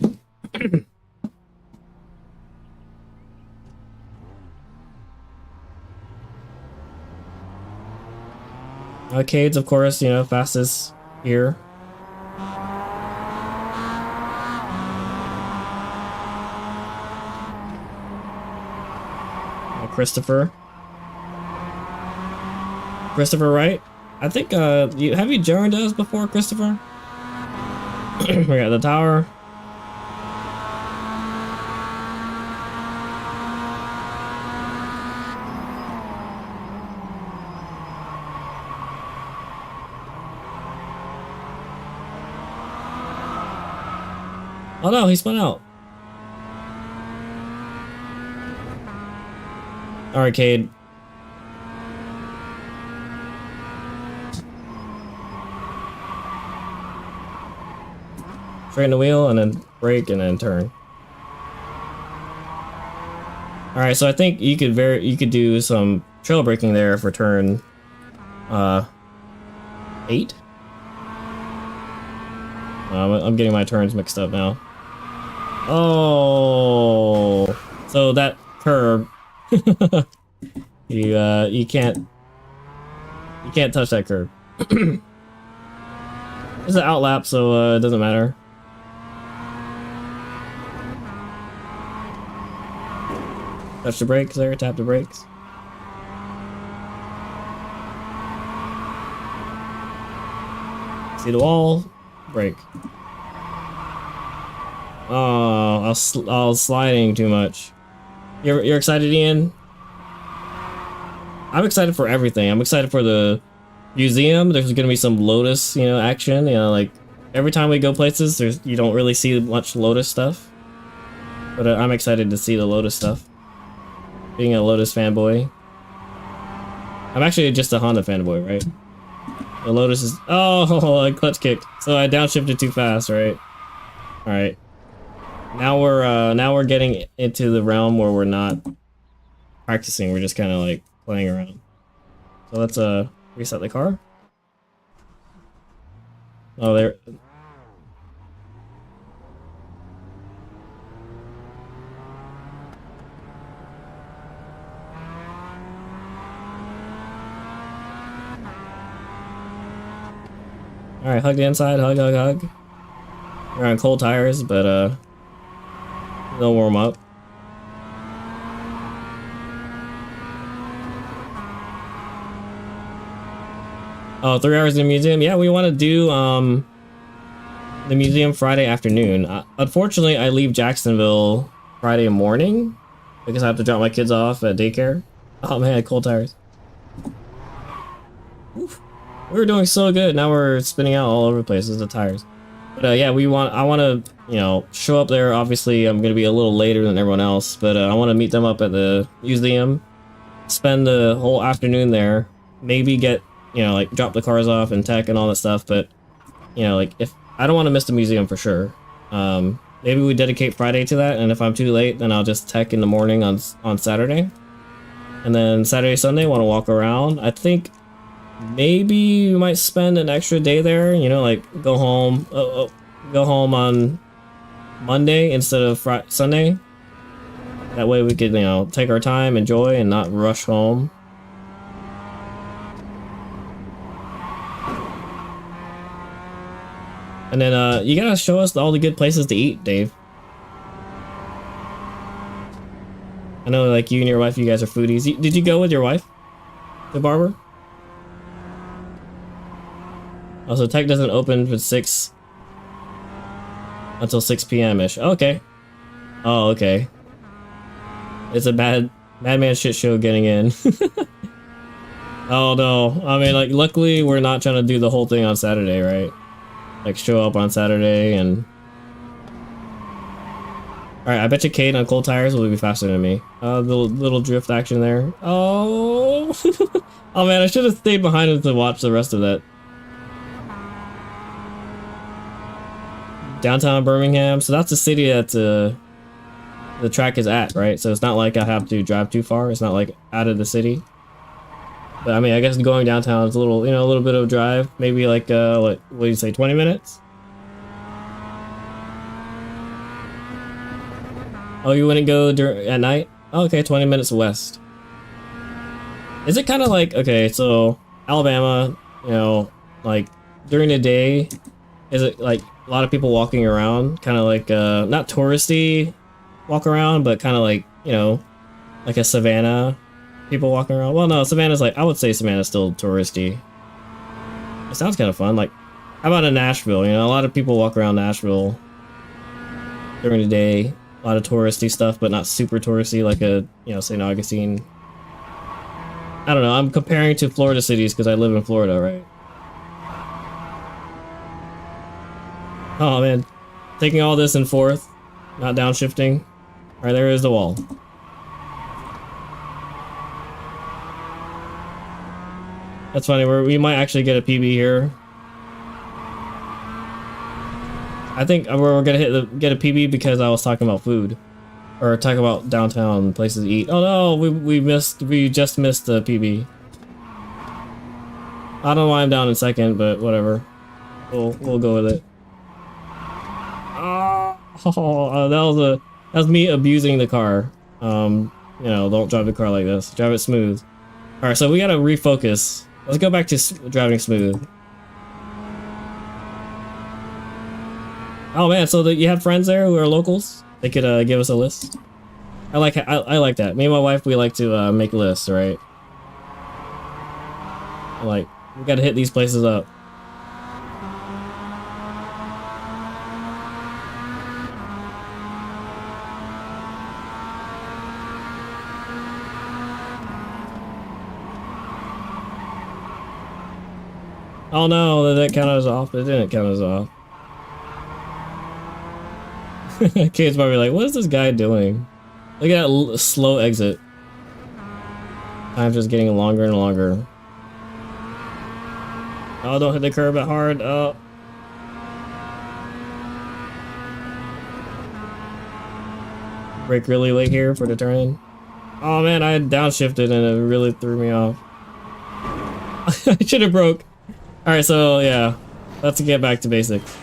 Cade's, of course, you know, fastest here. Christopher, right? I think have you joined us before, Christopher? We got the tower. Oh no, he spun out. Alright, Cade. Straighten the wheel and then brake and then turn. Alright, so I think you could do some trail braking there for turn 8. I'm getting my turns mixed up now. Oh, so that curb, you can't touch that curb. It's an outlap, so it doesn't matter. Touch the brakes there, tap the brakes. See the wall, brake. Oh, I was sliding too much. You're excited, Ian? I'm excited for everything. I'm excited for the museum. There's gonna be some Lotus, you know, action. You know, like every time we go places, you don't really see much Lotus stuff. But I'm excited to see the Lotus stuff. Being a Lotus fanboy. I'm actually just a Honda fanboy, right? The Lotus is... Oh, I clutch kicked. So I downshifted too fast, right? Alright. Now we're getting into the realm where we're not practicing. We're just kind of like playing around. So let's reset the car. Oh, there... Alright, hug the inside, hug. We're on cold tires, but they'll warm up. Oh, 3 hours in the museum? Yeah, we want to do the museum Friday afternoon. Unfortunately, I leave Jacksonville Friday morning because I have to drop my kids off at daycare. Oh man, cold tires. Oof. We were doing so good. Now we're spinning out all over the place with the tires. But yeah, I want to, you know, show up there. Obviously, I'm going to be a little later than everyone else, but I want to meet them up at the museum, spend the whole afternoon there, maybe get, you know, like drop the cars off and tech and all that stuff. But, you know, like if I don't want to miss the museum for sure. Maybe we dedicate Friday to that, and if I'm too late, then I'll just tech in the morning on Saturday. And then Saturday, Sunday, want to walk around. I think maybe we might spend an extra day there, you know, like go home on Monday instead of Sunday. That way we could, you know, take our time, enjoy, and not rush home. And then you gotta show us all the good places to eat, Dave. I know, like, you and your wife, you guys are foodies. Did you go with your wife to Barber? Also, Tack doesn't open for 6 until 6 p.m.-ish. Okay. Oh, okay. It's a madman shit show getting in. Oh no. I mean, like, luckily we're not trying to do the whole thing on Saturday, right? Like, show up on Saturday and... Alright, I bet you Kate on cold tires will be faster than me. The little drift action there. Oh! Oh man, I should have stayed behind him to watch the rest of that. Downtown Birmingham. So that's the city that the track is at, right? So it's not like I have to drive too far. It's not like out of the city. But I mean, I guess going downtown is a little, you know, a little bit of a drive. Maybe like, what do you say, 20 minutes? Oh, you wouldn't go at night? Oh, okay, 20 minutes west. Is it kind of like, okay, so Alabama, you know, like during the day, is it like a lot of people walking around, kind of like not touristy walk around, but kind of like, you know, like a Savannah people walking around? Well, no, Savannah's like, I would say Savannah's still touristy. It sounds kind of fun. Like, how about in Nashville? You know, a lot of people walk around Nashville during the day. A lot of touristy stuff, but not super touristy like a, you know, St. Augustine. I don't know, I'm comparing to Florida cities because I live in Florida, right? Oh man, taking all this in fourth, not downshifting. Alright, there is the wall. That's funny, we might actually get a PB here. I think we're gonna get a PB because I was talking about food, or talking about downtown places to eat. Oh no, we just missed the PB. I don't know why I'm down in second, but whatever. We'll go with it. Oh, that was me abusing the car. You know, don't drive the car like this. Drive it smooth. All right, so we gotta refocus. Let's go back to driving smooth. Oh man, so you have friends there who are locals? They could give us a list. I like that. Me and my wife, we like to make lists, right? Like, we gotta hit these places up. Oh no, that count us off. It didn't count us off. Kids probably like, what is this guy doing? Look at that slow exit. Time's just getting longer and longer. Oh, don't hit the curb that hard. Oh. Brake really late here for the turn. Oh man, I downshifted and it really threw me off. I should have broke. Alright, so yeah. Let's get back to basics.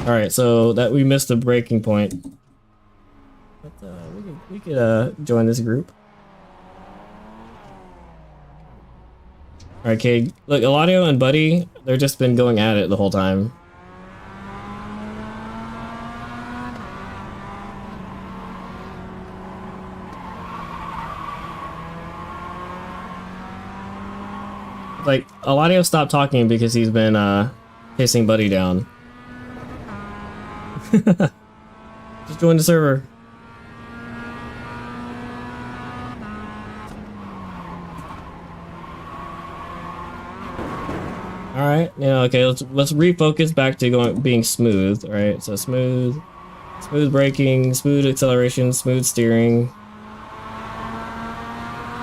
Alright, so that we missed a breaking point. But we could join this group. Alright, Cade. Look, Eladio and Buddy, they've just been going at it the whole time. Like, Eladio stopped talking because he's been chasing Buddy down. Just join the server. All right, yeah, okay. Let's refocus back to being smooth. All right, so smooth braking, smooth acceleration, smooth steering.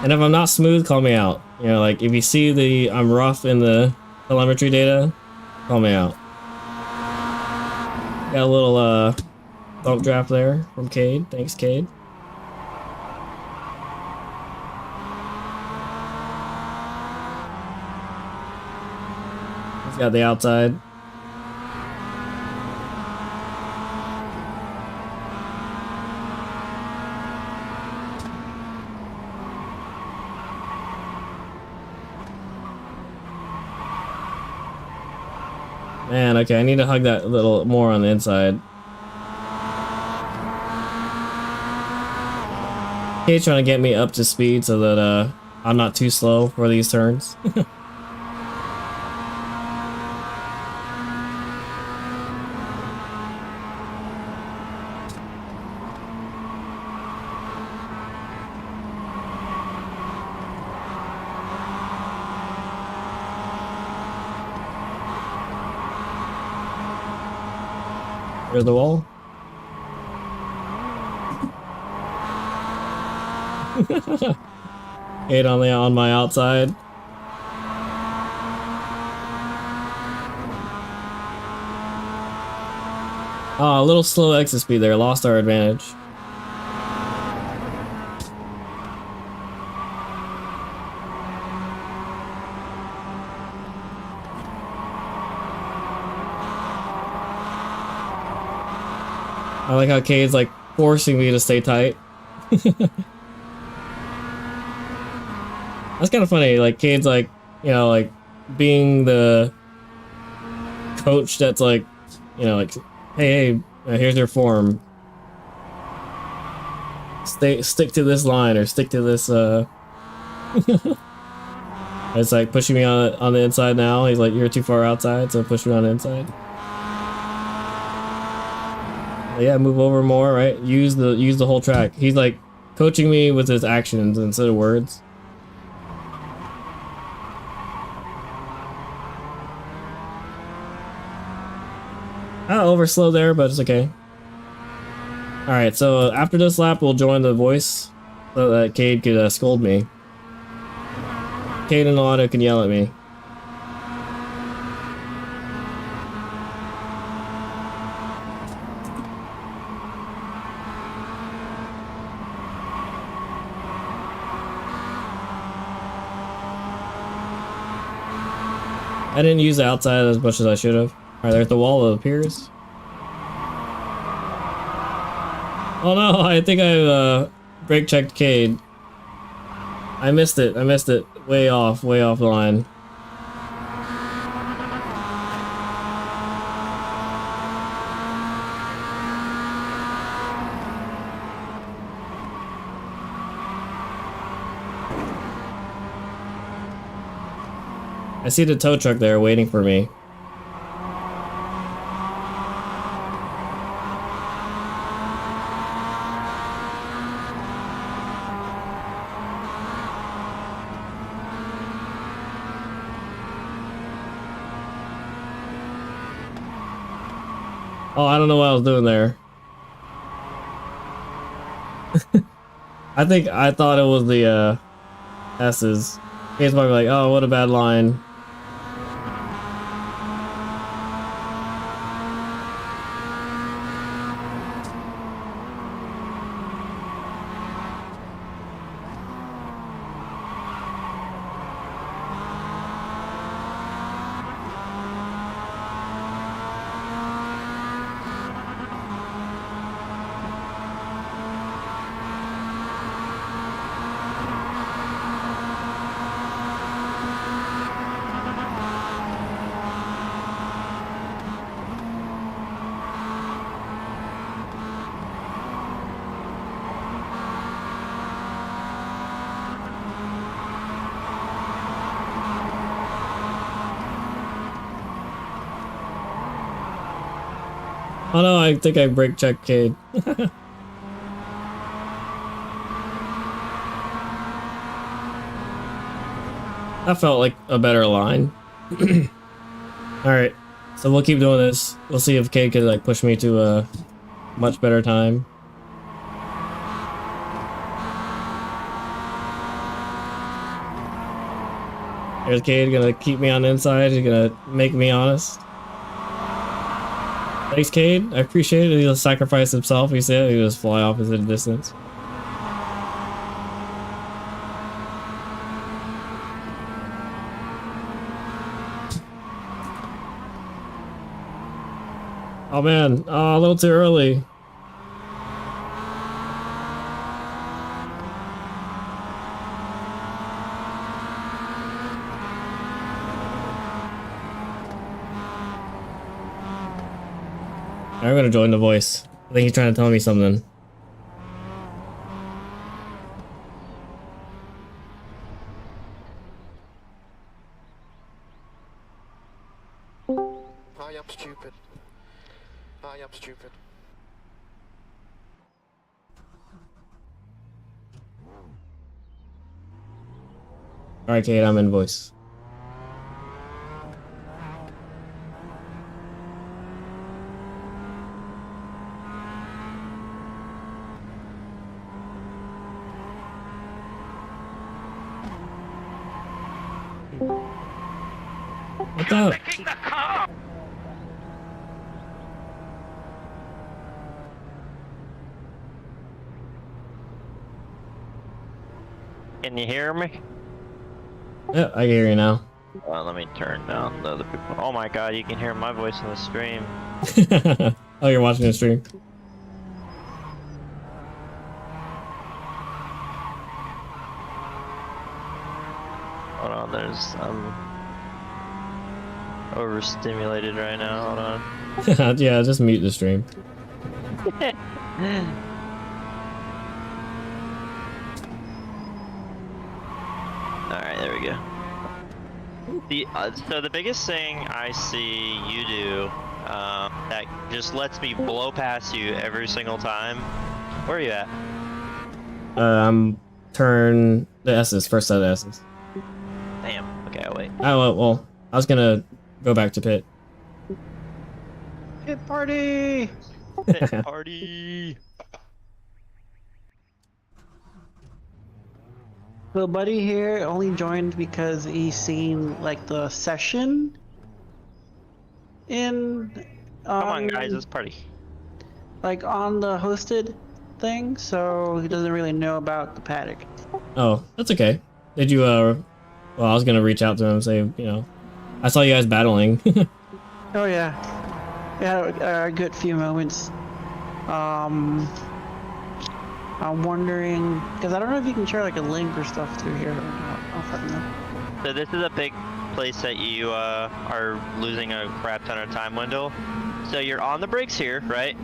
And if I'm not smooth, call me out. You know, like if you see I'm rough in the telemetry data, call me out. Got a little bump draft there from Cade. Thanks, Cade. He's got the outside. Man, okay, I need to hug that a little more on the inside. Kate's trying to get me up to speed so that I'm not too slow for these turns. There's the wall. Eight on my outside. Oh, a little slow exit speed there. Lost our advantage. I like how Cade's like forcing me to stay tight. That's kind of funny. Like Cade's like, you know, like being the coach that's like, you know, like, hey, here's your form. Stick to this line or stick to this. It's like pushing me on the inside now. He's like, you're too far outside, so push me on the inside. Yeah, move over more, right? Use the whole track. He's like coaching me with his actions instead of words. I overslow there, but it's okay. Alright, so after this lap, we'll join the voice so that Cade could scold me. Cade and Auto can yell at me. I didn't use the outside as much as I should have. Alright, there's the wall that appears. Oh no, I think I brake checked Cade. I missed it. Way off the line. I see the tow truck there waiting for me. Oh, I don't know what I was doing there. I thought it was the S's. He's probably like, oh, what a bad line. Oh no, I think I brake checked Cade. That felt like a better line. Alright, so we'll keep doing this. We'll see if Cade can like push me to a much better time. Here's Cade gonna keep me on the inside. He's gonna make me honest. Thanks, Cade. I appreciate it. He'll sacrifice himself. He said he'll just fly off into the distance. Oh man, oh, a little too early. I'm gonna join the voice. I think he's trying to tell me something. I am stupid. I am stupid. Alright, Kate, I'm in voice. What's up? Can you hear me? Yeah, I can hear you now. Let me turn down the other people. Oh my god, you can hear my voice in the stream. Oh, you're watching the stream? Hold on, I'm overstimulated right now. Hold on. Yeah, just mute the stream. Alright, there we go. So the biggest thing I see you do that just lets me blow past you every single time. Where are you at? I'm turn the S's, first set of S's. Damn. Okay, I'll wait. Oh, well, I was gonna go back to pit. Pit party! Pit party! So Buddy here only joined because he's seen like the session in Come on guys, let's party. like on the hosted thing, so he doesn't really know about the paddock. Oh, that's okay. Did you, well, I was gonna reach out to him and say, you know, I saw you guys battling. Oh yeah, we had a good few moments. I'm wondering, because I don't know if you can share like a link or stuff through here. I don't fucking know. So this is a big place that you are losing a crap ton of time, Wendell. So you're on the brakes here, right?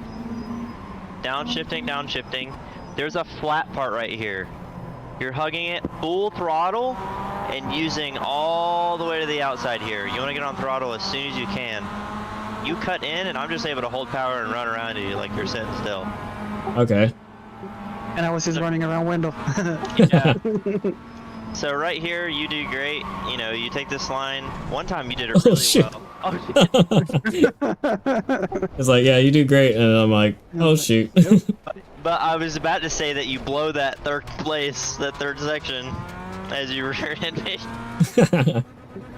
Downshifting, downshifting. There's a flat part right here. You're hugging it full throttle and using all the way to the outside here. You want to get on throttle as soon as you can. You cut in and I'm just able to hold power and run around you like you're sitting still. Okay. And I was just running around Wendell. Yeah. So right here, you do great. You know, you take this line. One time you did it really well. Oh, shit. It's like, yeah, you do great, and I'm like, oh shoot. But I was about to say that you blow that third place, that third section, as you were in me.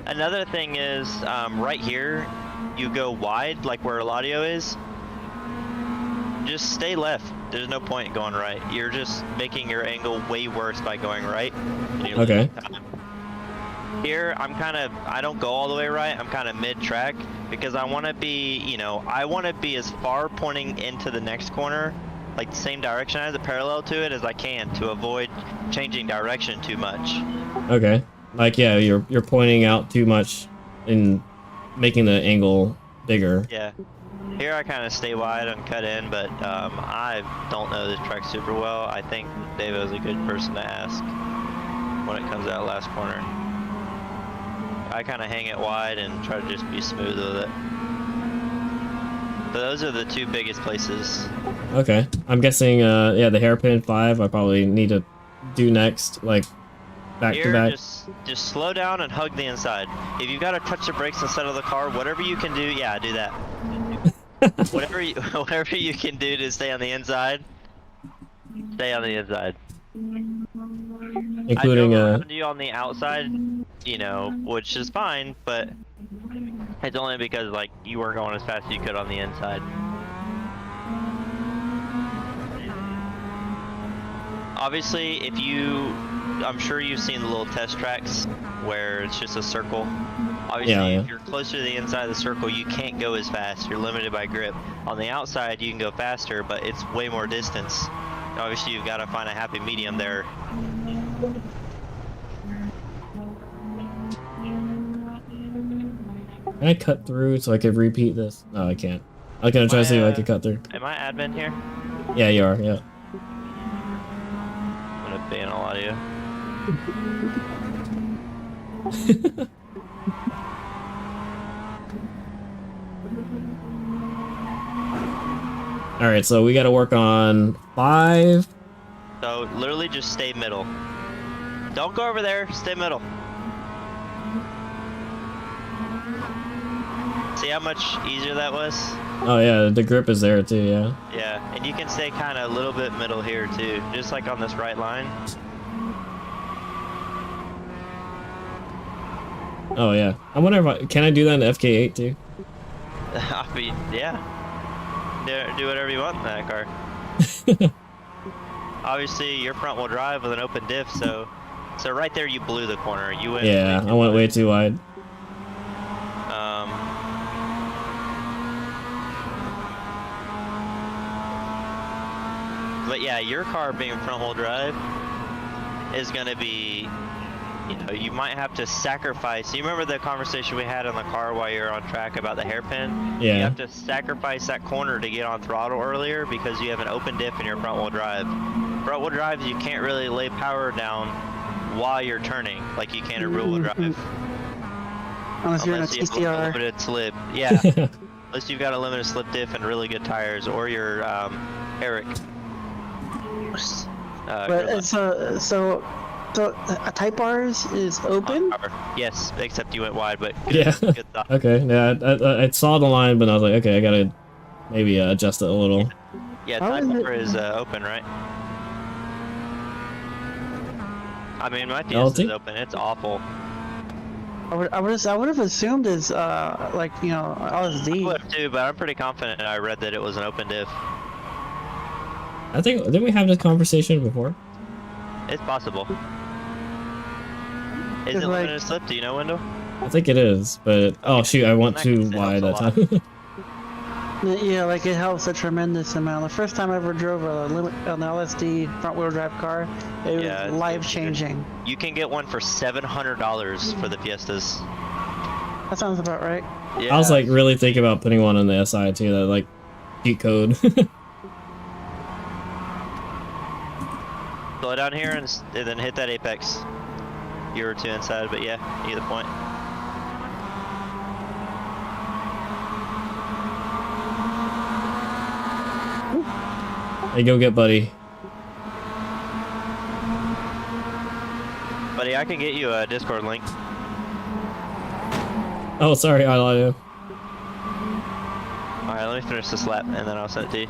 Another thing is, right here, you go wide, like where Eladio is. Just stay left. There's no point going right. You're just making your angle way worse by going right. Okay. Here, I don't go all the way right. I'm kind of mid-track because I want to be, you know, I want to be as far pointing into the next corner, like the same direction as it, parallel to it as I can, to avoid changing direction too much. Okay. Like, yeah, you're pointing out too much and making the angle bigger. Yeah. Here I kind of stay wide and cut in, but I don't know this track super well. I think David is a good person to ask when it comes to that last corner. I kind of hang it wide and try to just be smooth with it. But those are the two biggest places. Okay. I'm guessing, yeah, the hairpin 5 I probably need to do next, like, back Here, to back. just slow down and hug the inside. If you've got to touch the brakes instead of the car, whatever you can do, yeah, do that. whatever you can do to stay on the inside, stay on the inside. Including you on the outside, you know, which is fine, but it's only because like you weren't going as fast as you could on the inside. Obviously, I'm sure you've seen the little test tracks where it's just a circle. Obviously, yeah. If you're closer to the inside of the circle, you can't go as fast. You're limited by grip. On the outside, you can go faster, but it's way more distance. Obviously, you've got to find a happy medium there. Can I cut through so I could repeat this? No, I can't. I was gonna try to see if I could cut through. Am I admin here? Yeah, you are. Yeah. I'm gonna ban a lot of you. All right, so we got to work on 5. So literally just stay middle. Don't go over there, stay middle. See how much easier that was? Oh yeah, the grip is there too. Yeah. Yeah, and you can stay kind of a little bit middle here too, just like on this right line. Oh yeah. I wonder if can I do that in FK8 too? I mean, yeah. Do whatever you want in that car. Obviously, you're front wheel drive with an open diff, so right there you blew the corner. You went. Yeah, I went way too wide. But yeah, your car being front wheel drive is gonna be, you know, you might have to sacrifice. You remember the conversation we had in the car while you're on track about the hairpin? Yeah. You have to sacrifice that corner to get on throttle earlier because you have an open diff in your front wheel drive. Front wheel drive, you can't really lay power down while you're turning like you can in rear wheel drive. Unless you're in a you have TCR. limited slip. Yeah. Unless you've got a limited slip diff and really good tires, or your Eric. But so a Type R's is open? Yes, except you went wide, but Yeah. good thought. Okay. Yeah, I saw the line, but I was like, okay, I gotta maybe adjust it a little. Yeah, How Type is it- R is open, right? I mean, my PS LT? is open. It's awful. I would have assumed is like, you know, I LSD. would have too, but I'm pretty confident I read that it was an open diff. I think didn't we have this conversation before? It's possible. Is It's it like- limited slip? Do you know, Wendell? I think it is, but oh shoot, I went That too helps wide a that lot. time. Yeah, like it helps a tremendous amount. The first time I ever drove an LSD front wheel drive car, it Yeah, was it's life changing. You can get one for $700 for the Fiestas. That sounds about right. Yeah. I was like really thinking about putting one on the SI too, that like cheat code. slow down here and then hit that apex. Year or two inside, but yeah, you get the point. Hey, go get buddy. Buddy, I can get you a Discord link. Oh, sorry, I lied to you. Alright, let me finish this lap and then I'll send it to you.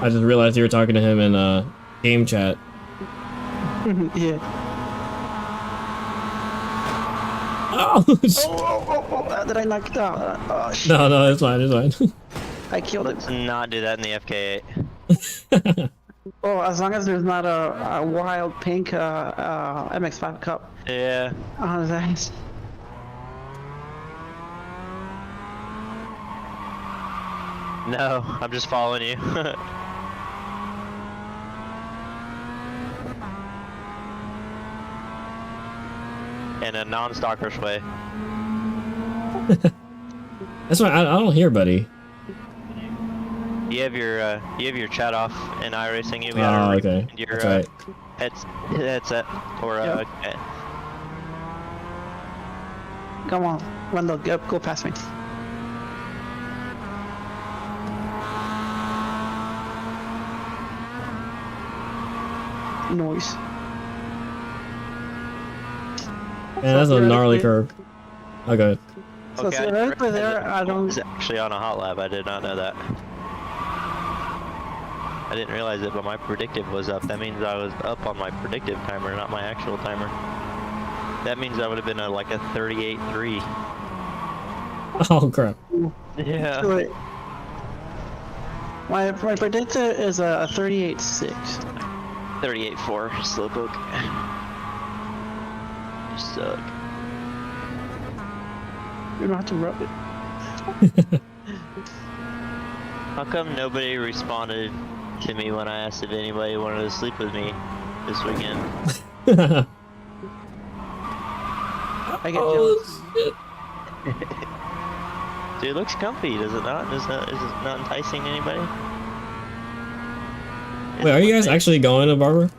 I just realized you were talking to him in game chat. Yeah. Oh, Did I knock it out? Oh shit! no, it's fine, it's fine. I killed it. Let's not do that in the FK8. Oh, as long as there's not a wild pink MX-5 Cup Yeah. on his ass. No, I'm just following you. In a non-stalkerish way. That's why I don't hear buddy. You have your chat off in iRacing. You Oh, got okay. your That's right. headset or Yep. Come on, Wendell, go past me. Noise. Man, that's a gnarly theoretically- curve. Okay. So theoretically there, I don't. It's actually on a hot lap. I did not know that. I didn't realize it, but my predictive was up. That means I was up on my predictive timer, not my actual timer. That means I would have been like a 38.3. Oh crap. Yeah. Wait. My predictor is a 38.6. 38.4 slowpoke. You suck. You don't have to rub it. How come nobody responded to me when I asked if anybody wanted to sleep with me this weekend? I get jealous. shit. Dude, it looks comfy, does it not? Is it not enticing to anybody? Wait, are you guys actually going to Barber?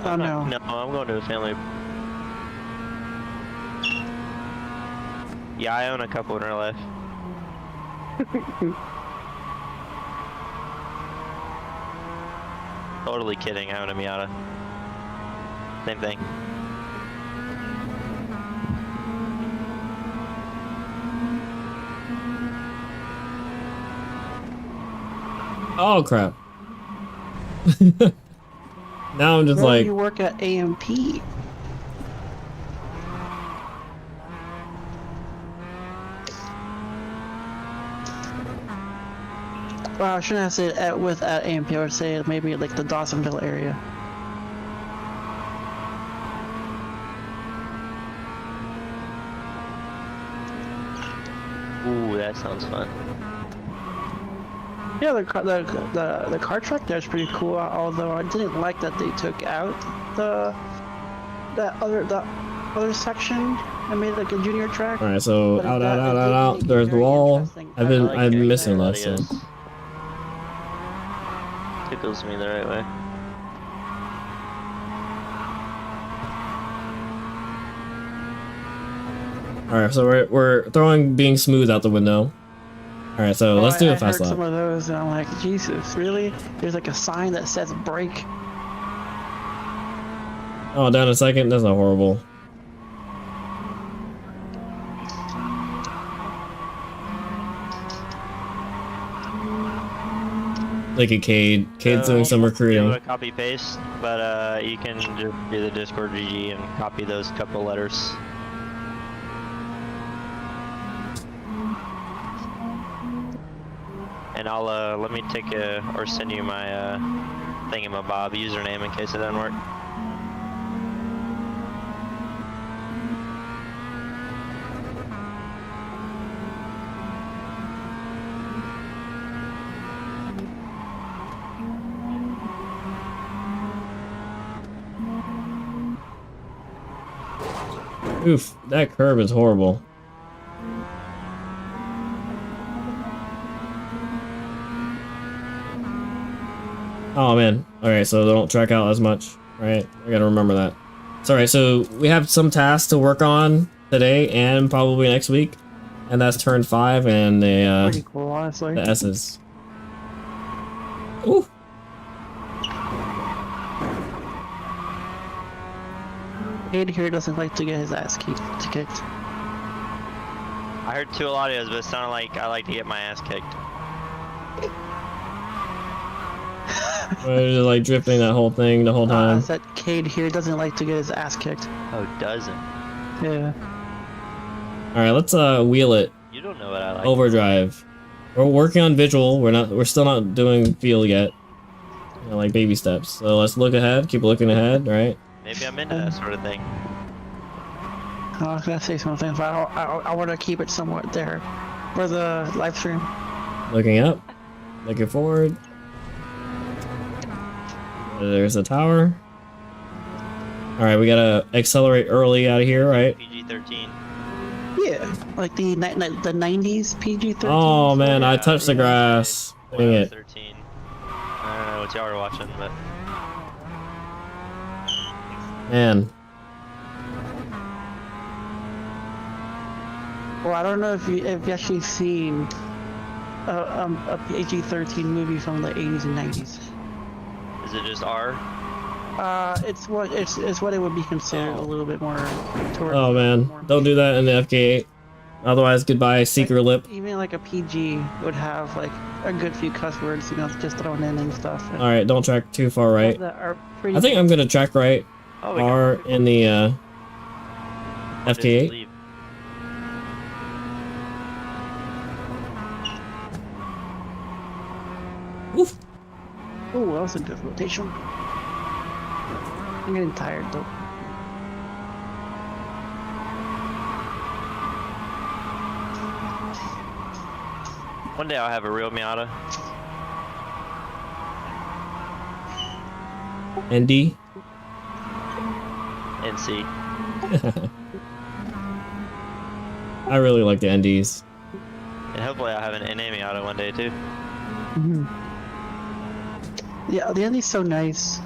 Oh no. No, I'm going to a family. Yeah, I own a couple in real life. Totally kidding, I own a Miata. Same thing. Oh crap. Now I'm just Where like, do you work at AMP? Well, I shouldn't have said at AMP. I would say maybe like the Dawsonville area. Ooh, that sounds fun. Yeah, the car track there is pretty cool. Although I didn't like that they took out the other section and made like a junior track. all right, so But out. it did There's make it the very wall. interesting. I've I been like getting missing better this. So. audios. Tickles me the right way. All right, so we're throwing being smooth out the window. All right, so let's do a fast I heard lap. some of those, and I'm like, Jesus, really? There's like a sign that says brake. Oh, down a second. That's not horrible. Look at Cade. Cade's doing some Be recruiting. able to copy paste, but you can just do the Discord GG and copy those couple letters. And I'll let me take or send you my thingamabob username in case it doesn't work. Oof, that curb is horrible. Oh man. Alright, so they don't track out as much. Right? I gotta remember that. It's alright, so we have some tasks to work on today and probably next week. And that's turn 5 and Pretty the cool, honestly. S's. Ooh. Cade here doesn't like to get his ass kicked. I heard two audios, but it sounded like I like to get my ass kicked. We're just like drifting that whole thing the whole I time. said Cade here doesn't like to get his ass kicked. Oh, doesn't? Yeah. Alright, let's wheel it. You don't know what I like. Overdrive. We're working on visual. We're still not doing feel yet. You know, like baby steps. So let's look ahead. Keep looking ahead, right? Maybe I'm into that sort of thing. I was gonna say something, but I want to keep it somewhat there for the live stream. Looking up. Looking forward. There's a tower. Alright, we gotta accelerate early out of here, right? PG-13. Yeah, like the 90s PG-13. Oh man, I touched the grass. Dang it. 13. I don't know what y'all are watching, but Man. Well, I don't know if you've actually seen a PG-13 movie from the 80s and 90s. is it just R? It's what it would be considered a little bit more. Oh man. Don't do that in the FK8. Otherwise, goodbye, secret lip. Even like a PG would have like a good few cuss words, you know, just thrown in and stuff. Alright, don't track too far right. That are pretty I think I'm gonna track right. Oh, we R got in the FK8. leave. Oof. Oh, that was a good rotation. I'm getting tired though. One day I'll have a real Miata. ND. NC. I really like the NDs. And hopefully I'll have an NA auto one day too. Yeah, the ND's so nice.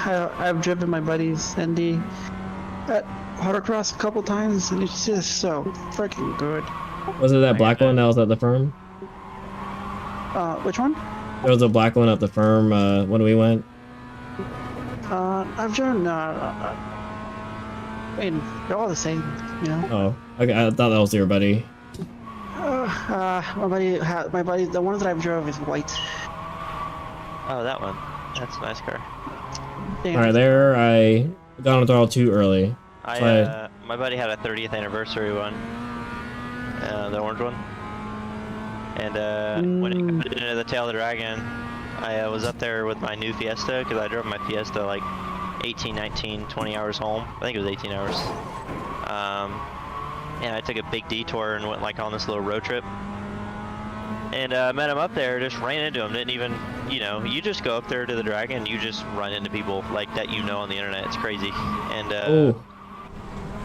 I've driven my buddy's ND at Autocross a couple times, and it's just so freaking good. Was it that black one that was at the firm? Which one? There was a black one at the firm when we went. I've driven. I mean, they're all the same, you know. Oh, okay. I thought that was your buddy. My buddy, the one that I've drove is white. Oh, that one. That's a nice car. Damn. All right, there I got on the throttle too early. My buddy had a 30th anniversary one, the orange one, and when he put it into the tail of the Dragon, I was up there with my new Fiesta because I drove my Fiesta like 18, 19, 20 hours home. I think it was 18 hours. And I took a big detour and went like on this little road trip. And met him up there, just ran into him, didn't even, you know, you just go up there to the Dragon, you just run into people like that you know on the internet, it's crazy. And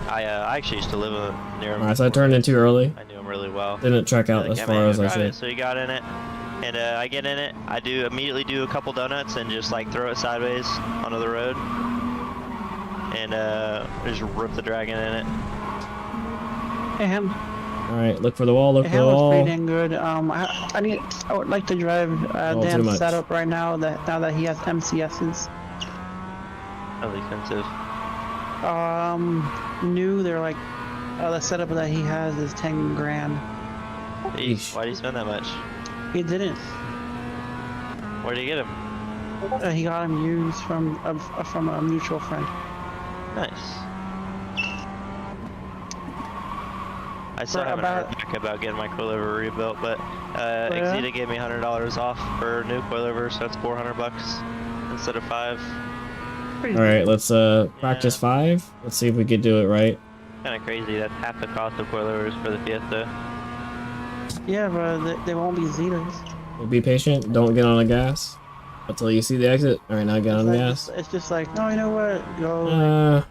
I actually used to live near him. Alright, so I turned in too early. I knew him really well. Didn't check out as far as I should. So he got in it, and I get in it, I immediately do a couple donuts and just like throw it sideways onto the road. And just rip the Dragon in it. And Alright, look for the wall, look for the was wall. pretty dang good. I would like to drive Dan's setup right now that he has MCSs. Really expensive. New, they're like, the setup that he has is 10 grand. Eesh. Why did he spend that much? He didn't. Where did you get him? He got him used from a mutual friend. Nice. I still haven't heard back about getting my coilover rebuilt, but Exita gave me $100 off for new coilover, so that's $400 instead of $5. Alright, let's practice 5. Let's see if we could do it right. Kind of crazy. That's half the cost of coilovers for the Fiesta. Yeah, but they won't be Zetas. Be patient. Don't get on the gas until you see the exit. Alright, now get on the gas. It's just like, no, you know what? Go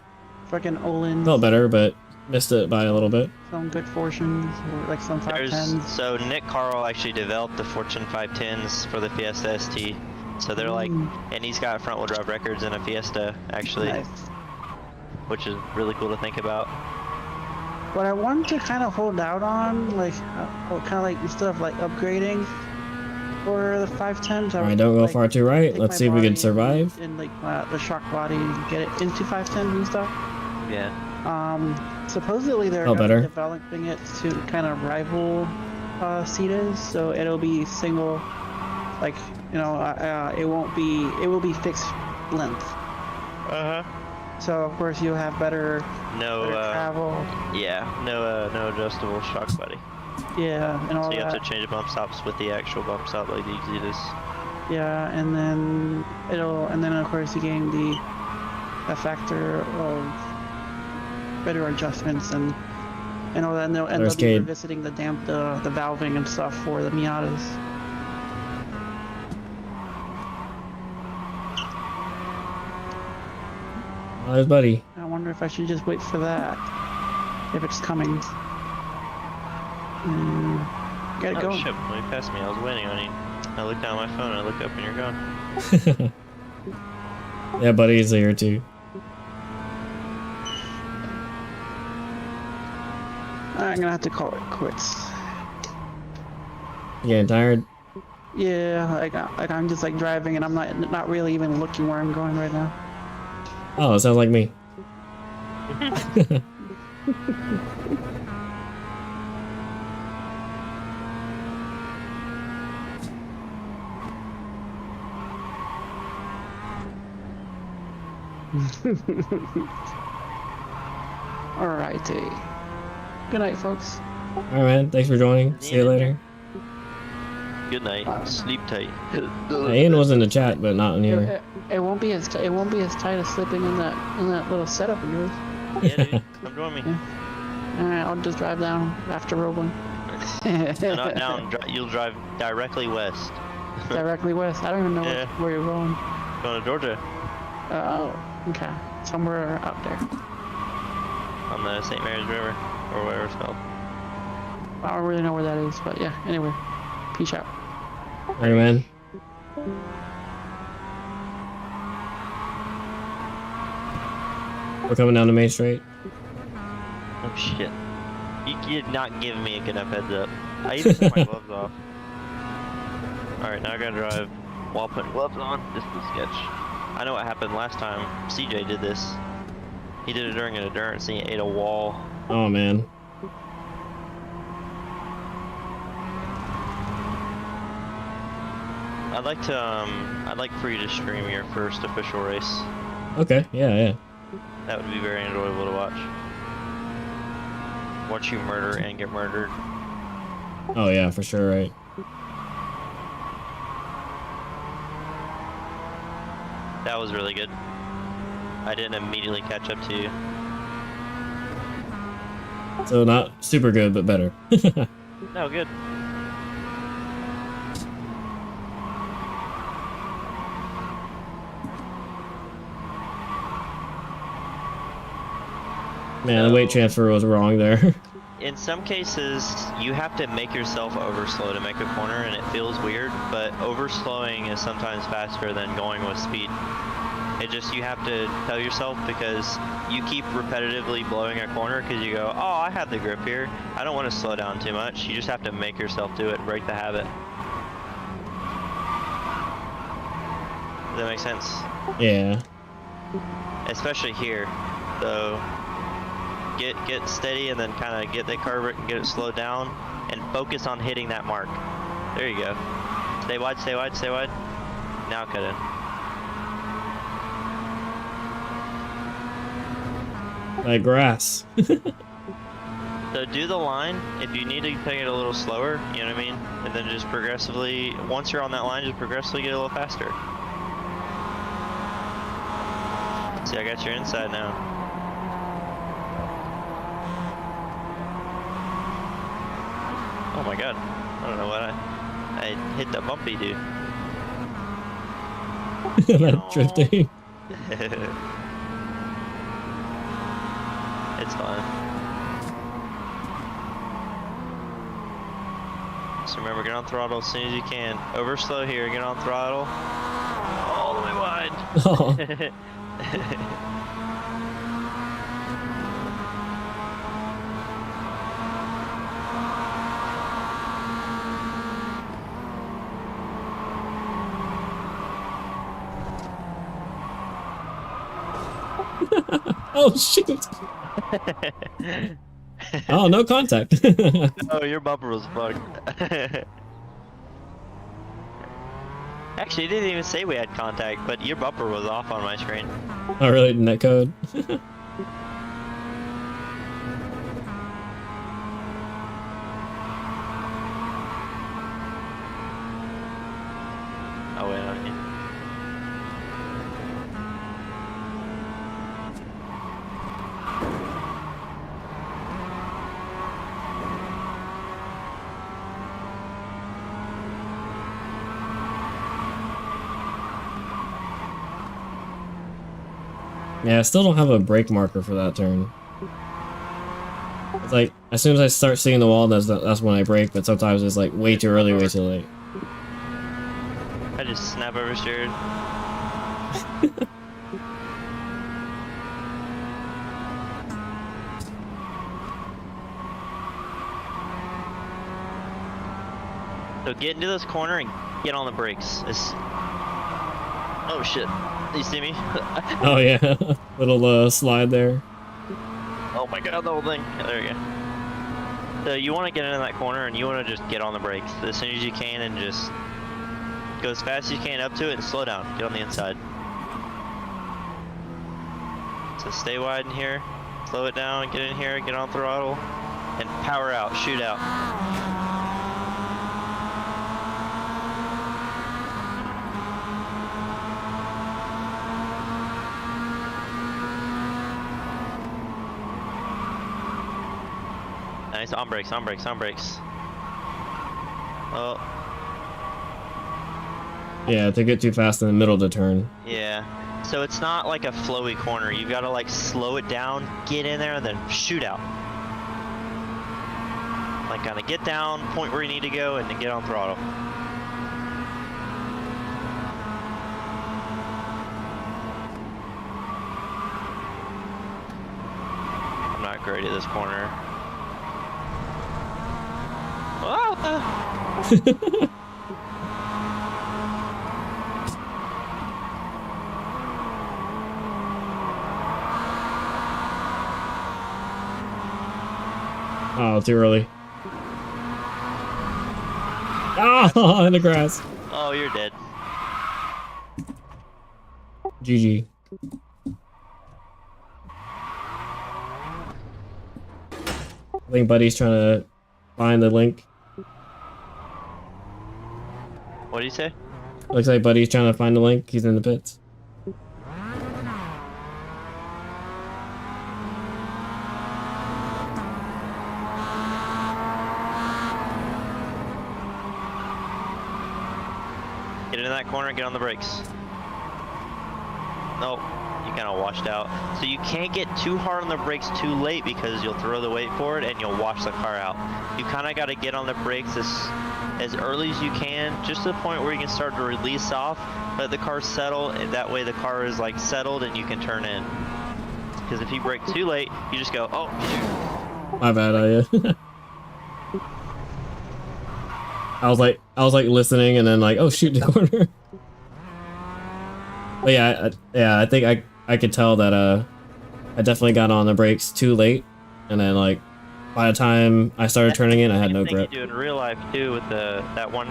fucking Olin. Felt better, but missed it by a little bit. Some good fortunes, or like some 510s. So Nick Carl actually developed the Fortune 510s for the Fiesta ST. So they're like, and he's got front wheel drive records in a Fiesta actually, Nice. which is really cool to think about. What I want to kind of hold out on, like, kind of like instead of like upgrading for the 510s. Alright, don't go far too right. Let's see if we can survive. And like the shock body, get it into 510s and stuff. Yeah. Supposedly they're developing it to kind of rival Cetas, so it'll be single, like, you know, it will be fixed length. So of course you'll have better travel. Yeah, no adjustable shock body. Yeah, and all so you that. have to change the bump stops with the actual bump stop like the Exitas. Yeah, and then of course you gain the factor of better adjustments and all that. And they'll end up revisiting the valving and stuff for the Miatas. Oh, there's Buddy. I wonder if I should just wait for that, if it's coming. Get it going. Shit, when you passed me, I was waiting on you. I looked down at my phone and I looked up and you're gone. Yeah, Buddy's here too. I'm gonna have to call it quits. You getting tired? Yeah, like I'm just like driving and I'm not really even looking where I'm going right now. Oh, it sounds like me. Alrighty. Good night, folks. Alright, man. Thanks for joining. See you later. Good night. Sleep tight. Ian was in the chat, but not in here. It won't be as tight as sleeping in that little setup of yours. Yeah, dude. Come join me. Yeah. Alright, I'll just drive down after Roblin. Not down. You'll drive directly west. Directly west. I don't even know where you're going. Going to Georgia. Oh, okay. Somewhere out there. on the St. Mary's River, or whatever it's called. I don't really know where that is, but yeah. Anyway, peace out. Alright, man. We're coming down the main straight. Oh shit! You did not give me a good enough heads up. I even took my gloves off. All right, now I gotta drive while putting gloves on. This is sketch. I know what happened last time. CJ did this. He did it during an endurance and he ate a wall. Oh man. I'd like for you to stream your first official race. Okay, yeah. That would be very enjoyable to watch. Watch you murder and get murdered. Oh yeah, for sure, right. That was really good. I didn't immediately catch up to you. So not super good, but better. No, good. Man, the weight transfer was wrong there. In some cases, you have to make yourself overslow to make a corner, and it feels weird, but overslowing is sometimes faster than going with speed. It just, you have to tell yourself, because you keep repetitively blowing a corner because you go, oh, I have the grip here. I don't want to slow down too much. You just have to make yourself do it, break the habit. Does that make sense? Yeah. Especially here. So get steady and then kind of get the carb and get it slowed down and focus on hitting that mark. There you go. Stay wide, stay wide, stay wide. Now cut in. Like grass. So do the line. If you need to take it a little slower, you know what I mean? And then just progressively, once you're on that line, just progressively get a little faster. See, I got your inside now. Oh my god. I don't know what I hit the bumpy dude. That drifting. It's fine. So remember, get on throttle as soon as you can. Overslow here, get on throttle. All the way wide. Oh. Oh shoot! Oh, no contact. Oh, your bumper was fucked. Actually, it didn't even say we had contact, but your bumper was off on my screen. Oh really? Net code. Oh wait, okay. Yeah, I still don't have a brake marker for that turn. It's like, as soon as I start seeing the wall, that's when I brake, but sometimes it's like way too early, way too late. I just snap oversteered. So get into this corner and get on the brakes. Oh shit. You see me? Oh yeah, little slide there. Oh my god, the whole thing. There we go. So you want to get into that corner and you want to just get on the brakes as soon as you can and just go as fast as you can up to it and slow down. Get on the inside. So stay wide in here, slow it down, get in here, get on throttle, and power out, shoot out. Nice, on brakes, on brakes, on brakes. Oh. Yeah, to get too fast in the middle of the turn. Yeah. So it's not like a flowy corner. You've got to like slow it down, get in there, and then shoot out. Like kind of get down, point where you need to go, and then get on throttle. I'm not great at this corner. Ah! Oh, too early. Oh, in the grass. Oh, you're dead. GG. I think Buddy's trying to find the link. What do you say? Looks like Buddy's trying to find the link. He's in the pits. Get into that corner and get on the brakes. Nope, you kind of washed out. So you can't get too hard on the brakes too late because you'll throw the weight forward and you'll wash the car out. You kind of got to get on the brakes as early as you can, just to the point where you can start to release off, let the car settle, and that way the car is like settled and you can turn in. Because if you brake too late, you just go, oh shoot. My bad, I was like listening, and then like, oh shoot, the corner. But yeah, I think I could tell that I definitely got on the brakes too late, and then like by the time I started turning in, I had no grip. You do in real life too with that one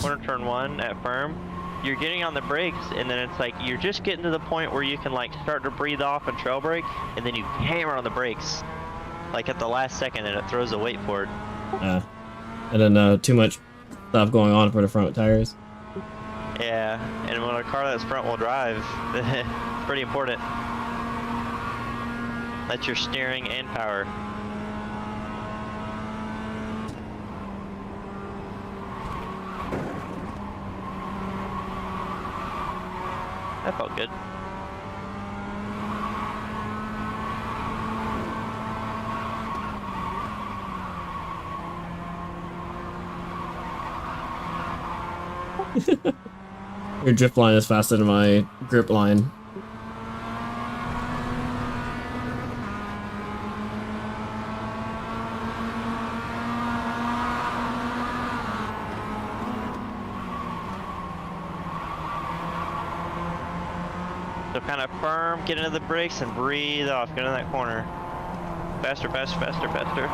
corner turn one at firm. You're getting on the brakes, and then it's like you're just getting to the point where you can like start to breathe off and trail brake, and then you hammer on the brakes, like at the last second, and it throws the weight forward. And then too much stuff going on for the front tires. Yeah, and when a car that's front wheel drive, it's pretty important. That's your steering and power. That felt good. Your drift line is faster than my grip line. So kind of firm, get into the brakes and breathe off, get in that corner. Faster, faster, faster, faster.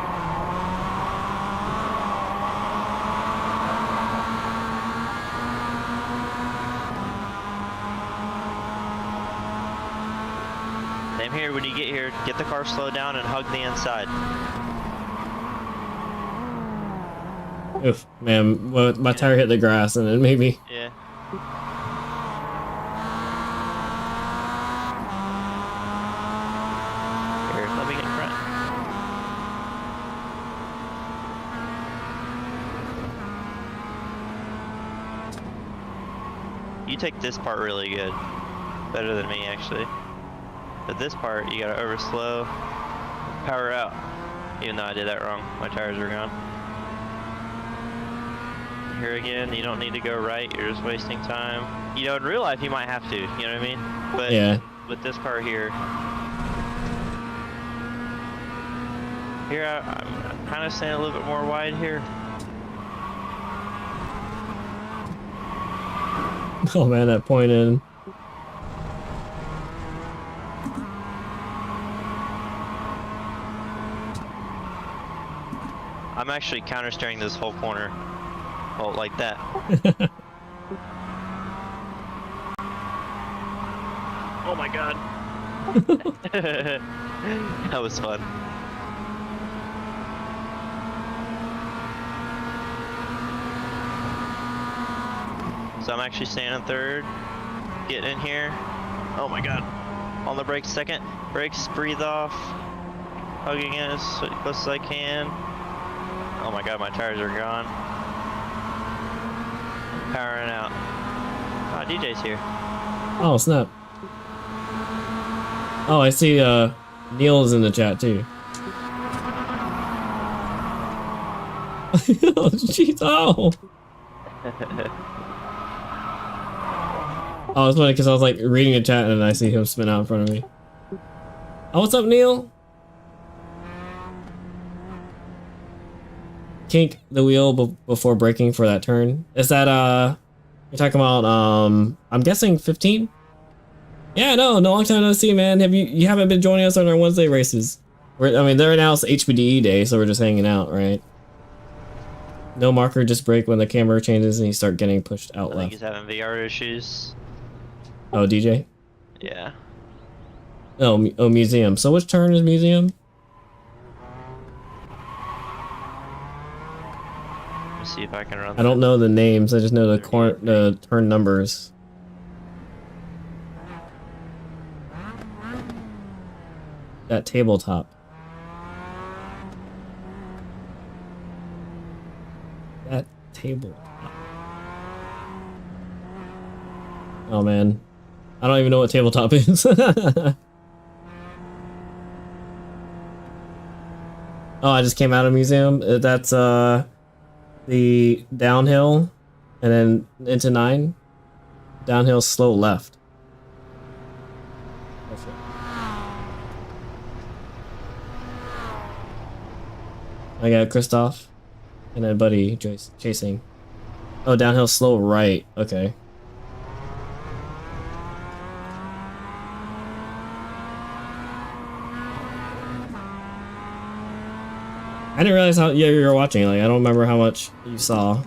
Same here, when you get here, get the car slowed down and hug the inside. Oof, man, well, my tire hit the grass and it made me... Yeah. Here, let me get in front. You take this part really good. Better than me, actually. But this part, you gotta overslow, power out. Even though I did that wrong, my tires are gone. Here again, you don't need to go right, you're just wasting time. You know, in real life, you might have to, you know what I mean? But yeah. With this car here, I'm kind of staying a little bit more wide here. Oh man, that point in. I'm actually counter steering this whole corner. Oh, like that. Oh my god. That was fun. So I'm actually staying in third. Getting in here. Oh my god. On the brakes second. Brakes, breathe off. Hugging it as close as I can. Oh my god, my tires are gone. Powering out. Oh, DJ's here. Oh, snap. Oh, I see Neil is in the chat too. Oh, jeez, oh! Oh, it's funny because I was like reading a chat and then I see him spin out in front of me. Oh, what's up, Neil? Kink the wheel before braking for that turn. Is that you're talking about I'm guessing 15? Yeah, no long time no see, man. You haven't been joining us on our Wednesday races? I mean, right now it's HPDE day, so we're just hanging out, right? No marker, just brake when the camera changes and you start getting pushed out left. I think he's having VR issues. Oh, DJ? Yeah. Oh, museum. So which turn is museum? Let me see if I can run. I don't know the names. I just know the turn numbers. That tabletop. That tabletop. Oh man, I don't even know what tabletop is. Oh, I just came out of museum. That's the downhill, and then into 9. Downhill, slow left. Perfect. I got Christoph, and then Buddy Joyce chasing. Oh, downhill, slow right. Okay. I didn't realize how you were watching. Like, I don't remember how much you saw.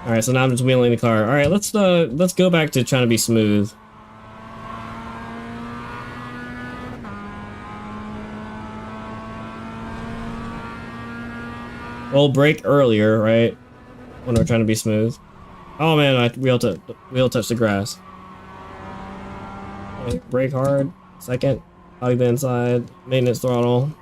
All right, so now I'm just wheeling the car. All right, let's go back to trying to be smooth. We'll brake earlier, right? When we're trying to be smooth. Oh man, I wheel touch the grass. Okay, brake hard. Second, hug the inside. Maintenance throttle.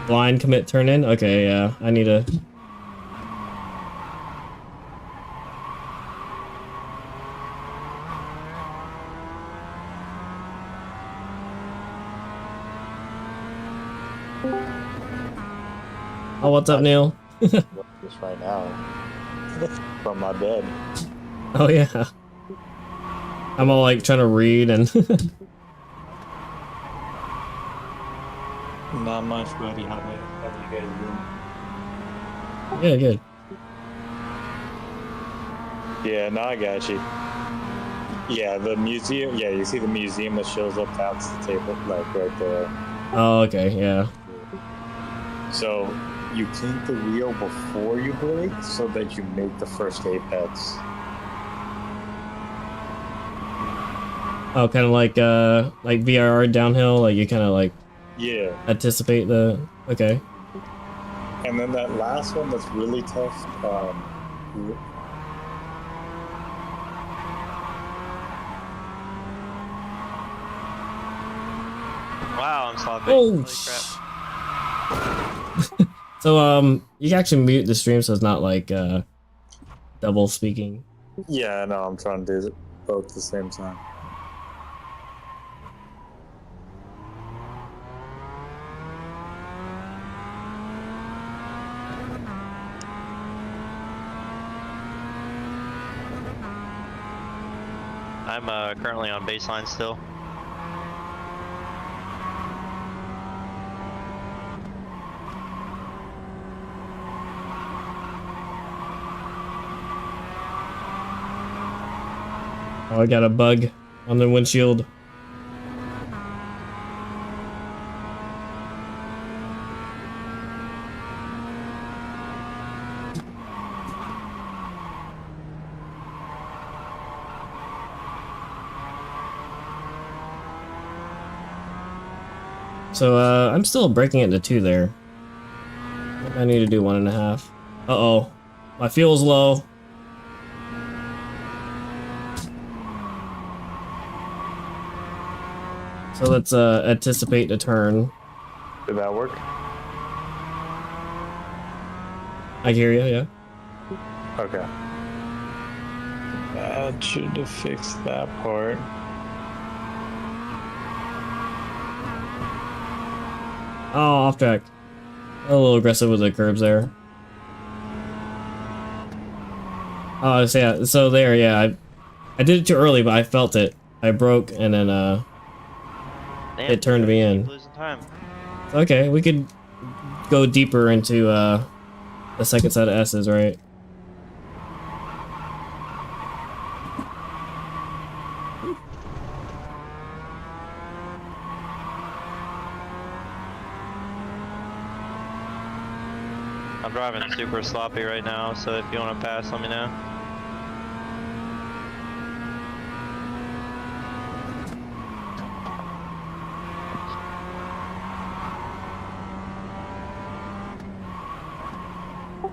Blind commit turn in. Okay, yeah, I need to. Oh, what's up, Neil? Just right now. From my bed. Oh, yeah. I'm all like trying to read and. Not much, buddy. How you guys doing? Yeah, good. Yeah, no, I got you. Yeah, the museum. Yeah, you see the museum that shows up. That's the table, like right there. Oh, okay, yeah. So you kink the wheel before you brake, so that you make the first apex. Oh, kind of like VRR downhill. Like you kind of like. Yeah. Anticipate the. Okay. And then that last one that's really tough. Wow, I'm sloppy. Oh, crap. So you can actually mute the stream so it's not like double speaking. Yeah, no, I'm trying to do it both at the same time. I'm currently on baseline still. Oh, I got a bug on the windshield. So, I'm still breaking it into 2 there. I need to do 1.5. Uh-oh. My fuel's low. So let's anticipate the turn. Did that work? I hear you, yeah. Okay. That should have fixed that part. Oh, off track. A little aggressive with the curbs there. Oh, so yeah, so there, yeah. I did it too early, but I felt it. I broke, and then Damn, it turned me in. losing time. Okay, we could go deeper into the second set of S's, right? I'm driving super sloppy right now, so if you want to pass, let me know.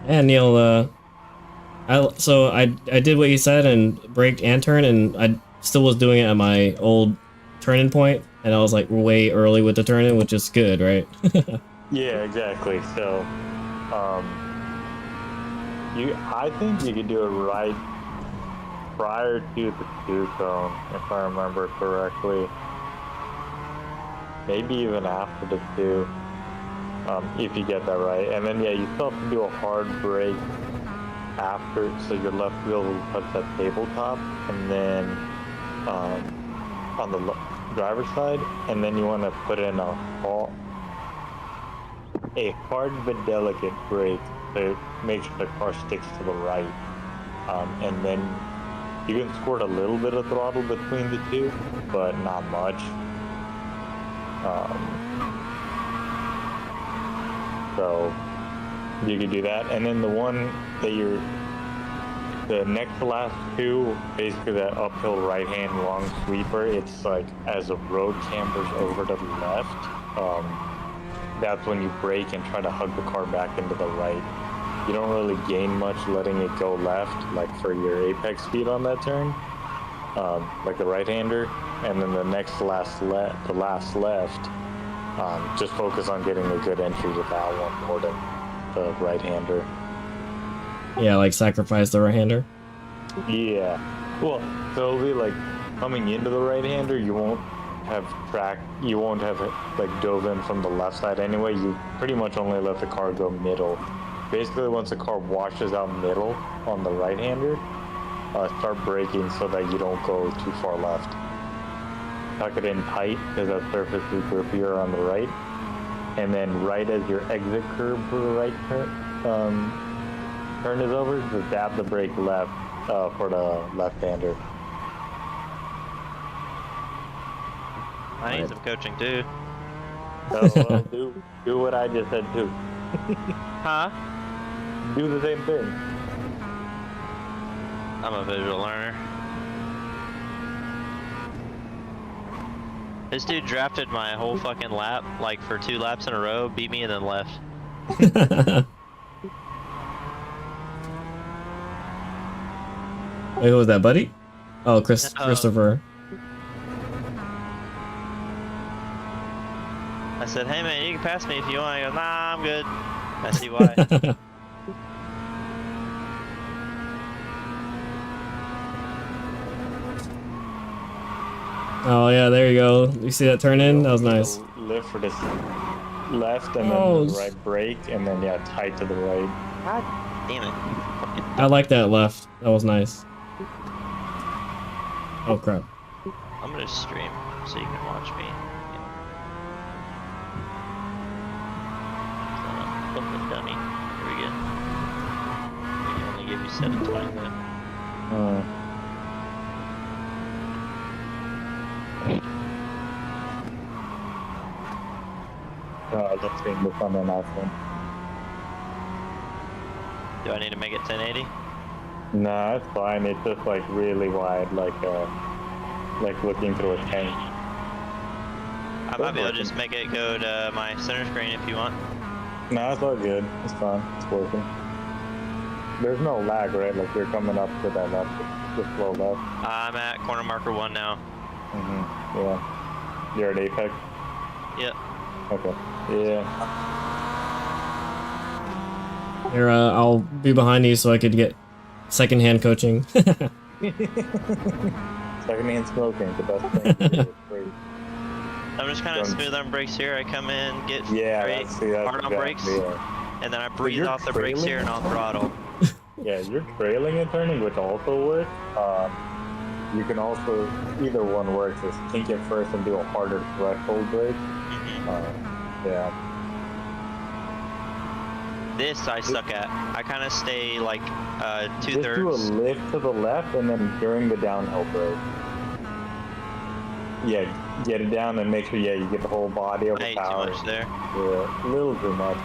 Yeah, Neil, I did what you said and braked and turned, and I still was doing it at my old turning point, and I was like way early with the turning, which is good, right? Yeah, exactly. So, I think you could do it right prior to the 2 cone, if I remember correctly. Maybe even after the 2. If you get that right. And then, yeah, you still have to do a hard brake after, so your left wheel will touch that tabletop, and then on the driver's side, and then you want to put in a hard but delicate brake to make sure the car sticks to the right. And then you can squirt a little bit of throttle between the 2, but not much. So you could do that, and then the one that the next to last 2, basically that uphill right hand long sweeper, it's like as the road cambers over to the left, that's when you brake and try to hug the car back into the right. You don't really gain much letting it go left, like for your apex speed on that turn, like the right-hander, and then the next to last the last left. Just focus on getting a good entry with that one more than the right-hander. Yeah, like sacrifice the right-hander? Yeah. Well, so it'll be like coming into the right-hander, you won't have like dove in from the left side anyway. You pretty much only let the car go middle. Basically, once the car washes out middle on the right-hander, start braking so that you don't go too far left. Tuck it in tight because that surface is grippier on the right, and then right as your exit curve for the right turn is over, just dab the brake left for the left-hander. I need some coaching too. So well, do what I just said too. Huh? Do the same thing. I'm a visual learner. This dude drafted my whole fucking lap, like for 2 laps in a row, beat me and then left. Wait, who was that, buddy? Oh, Christopher. I said, hey man, you can pass me if you want. He goes, nah, I'm good. I see why. Oh yeah, there you go. You see that turn in? That was nice. Lift for this left and then the right brake, and then yeah, tight to the right. God damn it. I like that left. That was nice. Oh crap. I'm gonna stream so you can watch me. Fucking dummy. Here we go. We only give you 720 though. Let's see this on the last one. Do I need to make it 1080? Nah, it's fine. It's just like really wide, like looking through a tank. I might be able to just make it go to my center screen if you want. Nah, it's all good. It's fine. It's working. There's no lag, right? Like you're coming up to that left, the slow left. I'm at corner marker 1 now. Yeah. You're at Apex? Yep. Okay. Yeah. Here, I'll be behind you so I could get secondhand coaching. Secondhand smoking, the best thing. I'm just kind of smooth on brakes here. I come in, get that's hard on brakes, and then I breathe off the brakes here and on throttle. Yeah, you're trailing and turning, which also works. You can also, either one works, is kink it first and do a harder threshold brake. Yeah. This I suck at. I kind of stay like 2/3. Just do a lift to the left and then during the downhill brake. Yeah, get it down and make sure, you get the whole body over power. Too much there. Yeah, a little too much.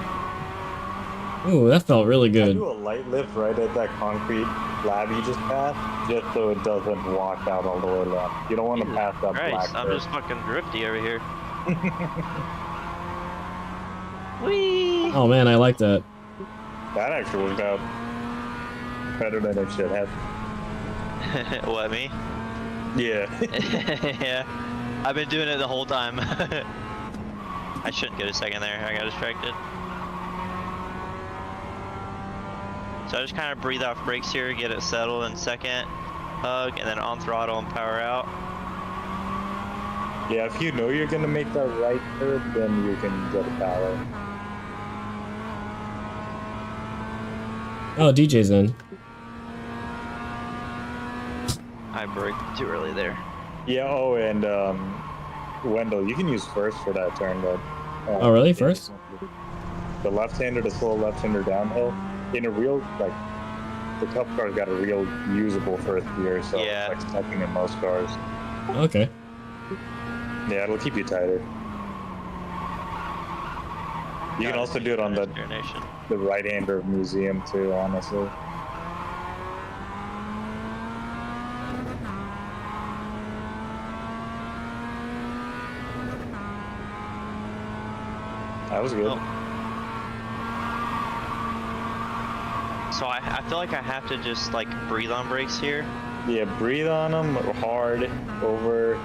Ooh, that felt really I good. do a light lift right at that concrete slab you just passed, just so it doesn't wash out all the way left. You don't want to pass that black I'm curve. just fucking drifty over here. Whee! Oh man, I like that. That actually worked out better than it should have. What, me? Yeah. Yeah. I've been doing it the whole time. I shouldn't get a second there. I got distracted. So I just kind of breathe off brakes here, get it settled in second, hug, and then on throttle and power out. Yeah, if you know you're gonna make that right curve, then you can get a power. Oh, DJ's in. I braked too early there. Yeah, oh, and Wendell, you can use first for that turn, but... Oh, really? First? The left-hander, the slow left-hander downhill. In a real, like, the Cup car's got a real usable first gear, so yeah. it's like second in most cars. Okay. Yeah, it'll keep you tighter. You can also do it on the right-hander museum too, honestly. That was good. Oh. So I feel like I have to just like breathe on brakes here. Yeah, breathe on them hard over.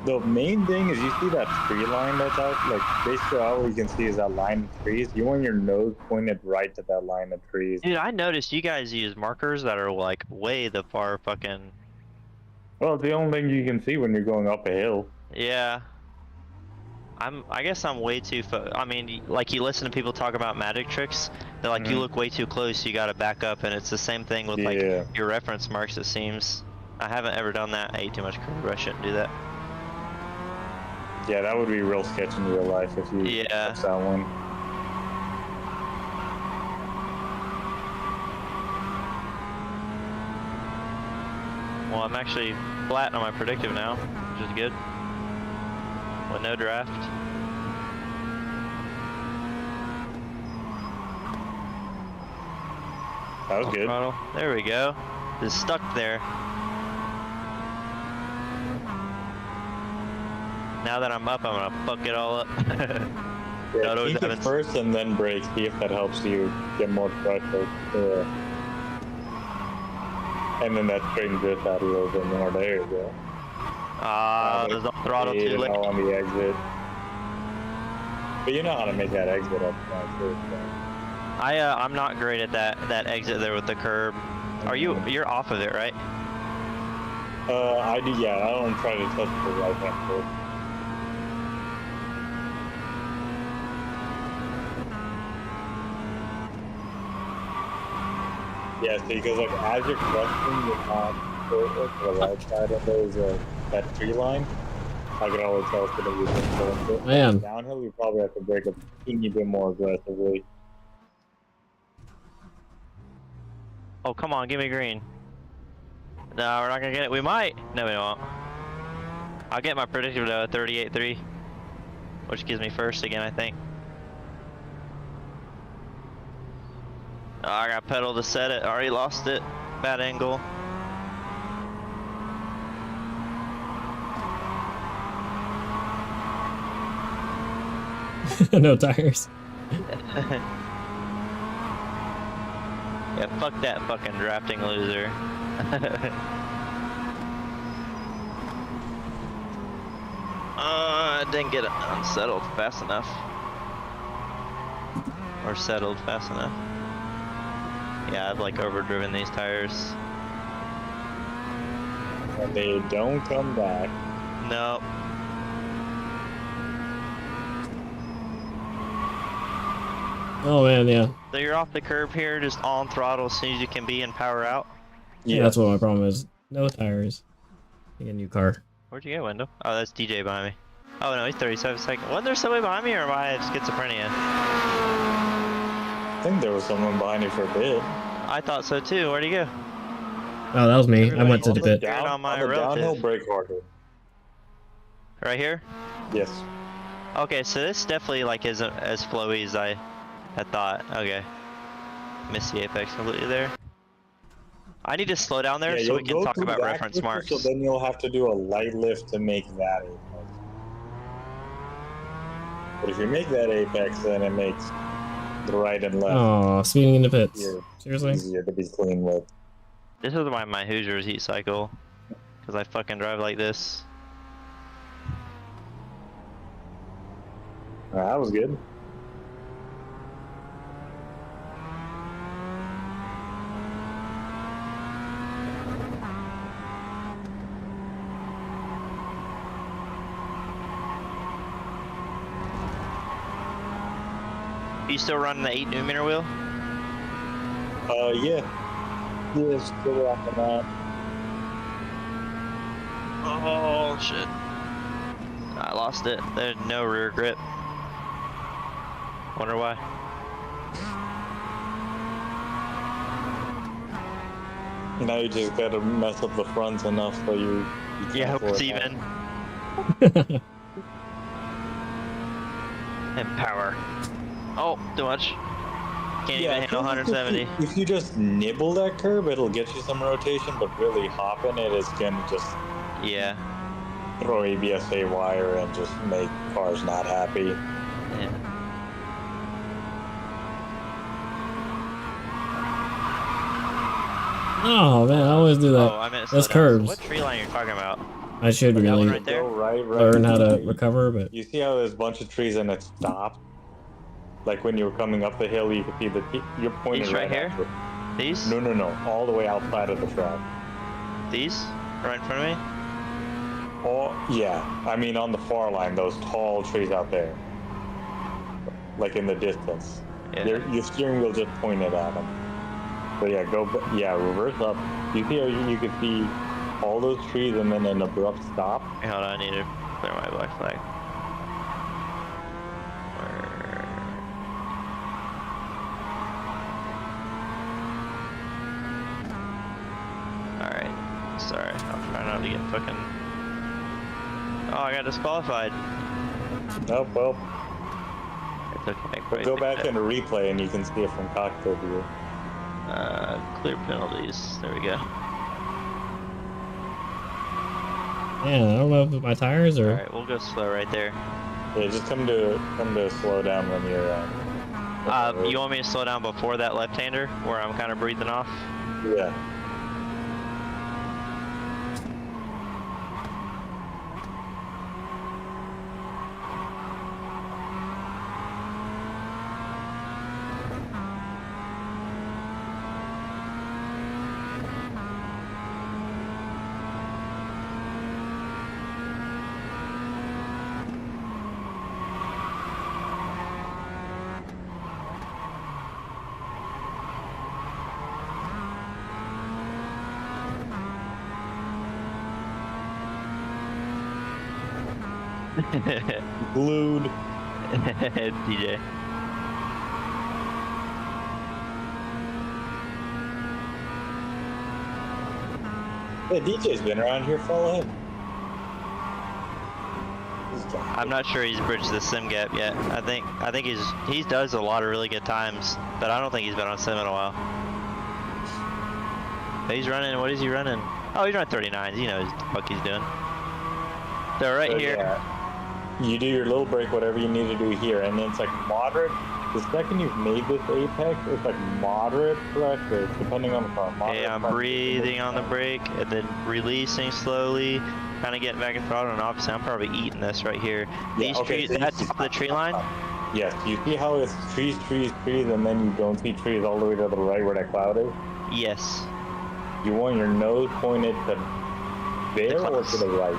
The main thing is you see that tree line that's out, like basically all you can see is that line of trees. You want your nose pointed right to that line of trees. Dude, I noticed you guys use markers that are like way the far fucking... Well, it's the only thing you can see when you're going up a hill. Yeah. I guess I'm way too I mean, like you listen to people talk about magic tricks, they're like, you look way too close, you gotta back up, and it's the same thing with like your reference marks, it seems. I haven't ever done that. I ate too much curve, I shouldn't do that. Yeah, that would be real sketch in real life if you touch that one. Well, I'm actually flat on my predictive now, which is good. With no draft. That was good. Throttle. There we go. It's stuck there. Now that I'm up, I'm gonna fuck it all up. Yeah, keep it first and then brake. See if that helps you get more pressure. And then that straightens this out a little bit more. There you go. There's a throttle too late. On the exit. But you know how to make that exit up front too. So. I'm not great at that exit there with the curb. You're off of it, right? I do. Yeah, I don't try to touch the right hand curb. Yeah, see, because like as you're cresting, you're on to the right side of those that tree line. I can always tell it's gonna be going Man. downhill. You probably have to brake a teeny bit more aggressively. Oh, come on, give me green. No, we're not gonna get it. We might. No, we won't. I'll get my predictive to 38.3, which gives me first again, I think. Oh, I got pedal to set it. Already lost it. Bad angle. No tires. Yeah, fuck that fucking drafting loser. Didn't get unsettled fast enough. Or settled fast enough. Yeah, I've like overdriven these tires. And they don't come back. Nope. Oh man, yeah. So you're off the curb here, just on throttle as soon as you can be and power out. Yeah, that's what my problem is. No tires. Get a new car. Where'd you go, Wendell? Oh, that's DJ behind me. Oh no, he's 37 seconds. Wasn't there somebody behind me, or am I schizophrenia? I think there was someone behind you for a bit. I thought so too. Where'd he go? Oh, that was me. I went to the pit. On my downhill brake harder. Right here? Yes. Okay, so this definitely like isn't as flowy as I had thought. Okay. Missed the apex completely there. I need to slow down there so we can talk about reference marks. So then you'll have to do a light lift to make that apex. But if you make that apex, then it makes the right and left. Oh, speeding in the pits. Seriously? Easier to be clean with. This is why my Hoosiers heat cycle. Because I fucking drive like this. That was good. You still running the 8mm wheel? Yeah. Yeah, still rocking that. Oh shit. I lost it. There's no rear grip. Wonder why. Now you just gotta mess up the fronts enough so you yeah, hope it's even. And power. Oh, too much. Can't even handle 170. If you just nibble that curb, it'll get you some rotation, but really hopping it is gonna just throw ABS haywire and just make cars not happy. Yeah. Oh man, I always do that. Oh, I meant That's curbs. What tree line are you talking about? I should really right there? learn how to recover, but you see how there's a bunch of trees and it stopped? Like when you were coming up the hill, you could see you're pointing These right here? These? No, all the way outside of the track. These? Right in front of me? Oh, yeah. I mean, on the far line, those tall trees out there. Like in the distance. Yeah. Your steering wheel just pointed at them. So yeah, reverse up. You see how you could see all those trees and then an abrupt stop? Hey, hold on, I need to clear my black flag. Alright. Sorry, I'm trying not to get fucking... Oh, I got disqualified. Nope, well. It's okay. Go back into replay and you can see it from cockpit view. Clear penalties. There we go. yeah, I don't know if my tires or. Alright, we'll go slow right there. Yeah, just come to slow down when you're. You want me to slow down before that left-hander, where I'm kind of breathing off? Yeah. Glued. DJ. Yeah, DJ's been around here. Follow him. I'm not sure he's bridged the sim gap yet. I think he does a lot of really good times, but I don't think he's been on sim in a while. But he's running. What is he running? Oh, he's running 39s. He knows what the fuck he's doing. So right here. Yeah, you do your little break, whatever you need to do here, and then it's like moderate the second you've made this apex, it's like moderate pressure, depending on the car. Okay, I'm breathing on the brake and then releasing slowly, kind of getting back in throttle, and obviously I'm probably eating this right here. These trees, that's the tree line? Yes, you see how it's trees, and then you don't see trees all the way to the right where that cloud is? Yes. You want your nose pointed to there or to the right?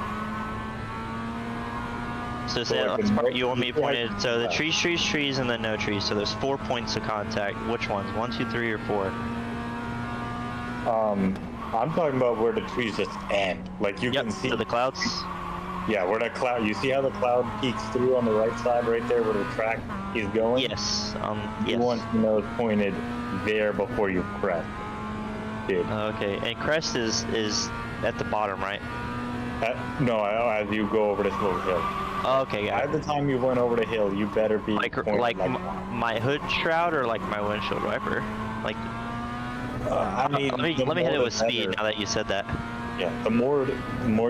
So say that last part, you want me pointed, so the trees, and then no trees. So there's 4 points of contact. Which ones? 1, 2, 3, or 4? I'm talking about where the trees just end. Like you can see. So the clouds? Yeah, where that cloud, you see how the cloud peeks through on the right side right there where the track is going? Yes. You want your nose pointed there before you crest. Dude. Okay, and crest is at the bottom, right? No, as you go over this little hill. Okay, got it. By the time you went over the hill, you better be like my hood shroud or like my windshield wiper? Like, I mean, let me hit it with speed now that you said that. Yeah, the more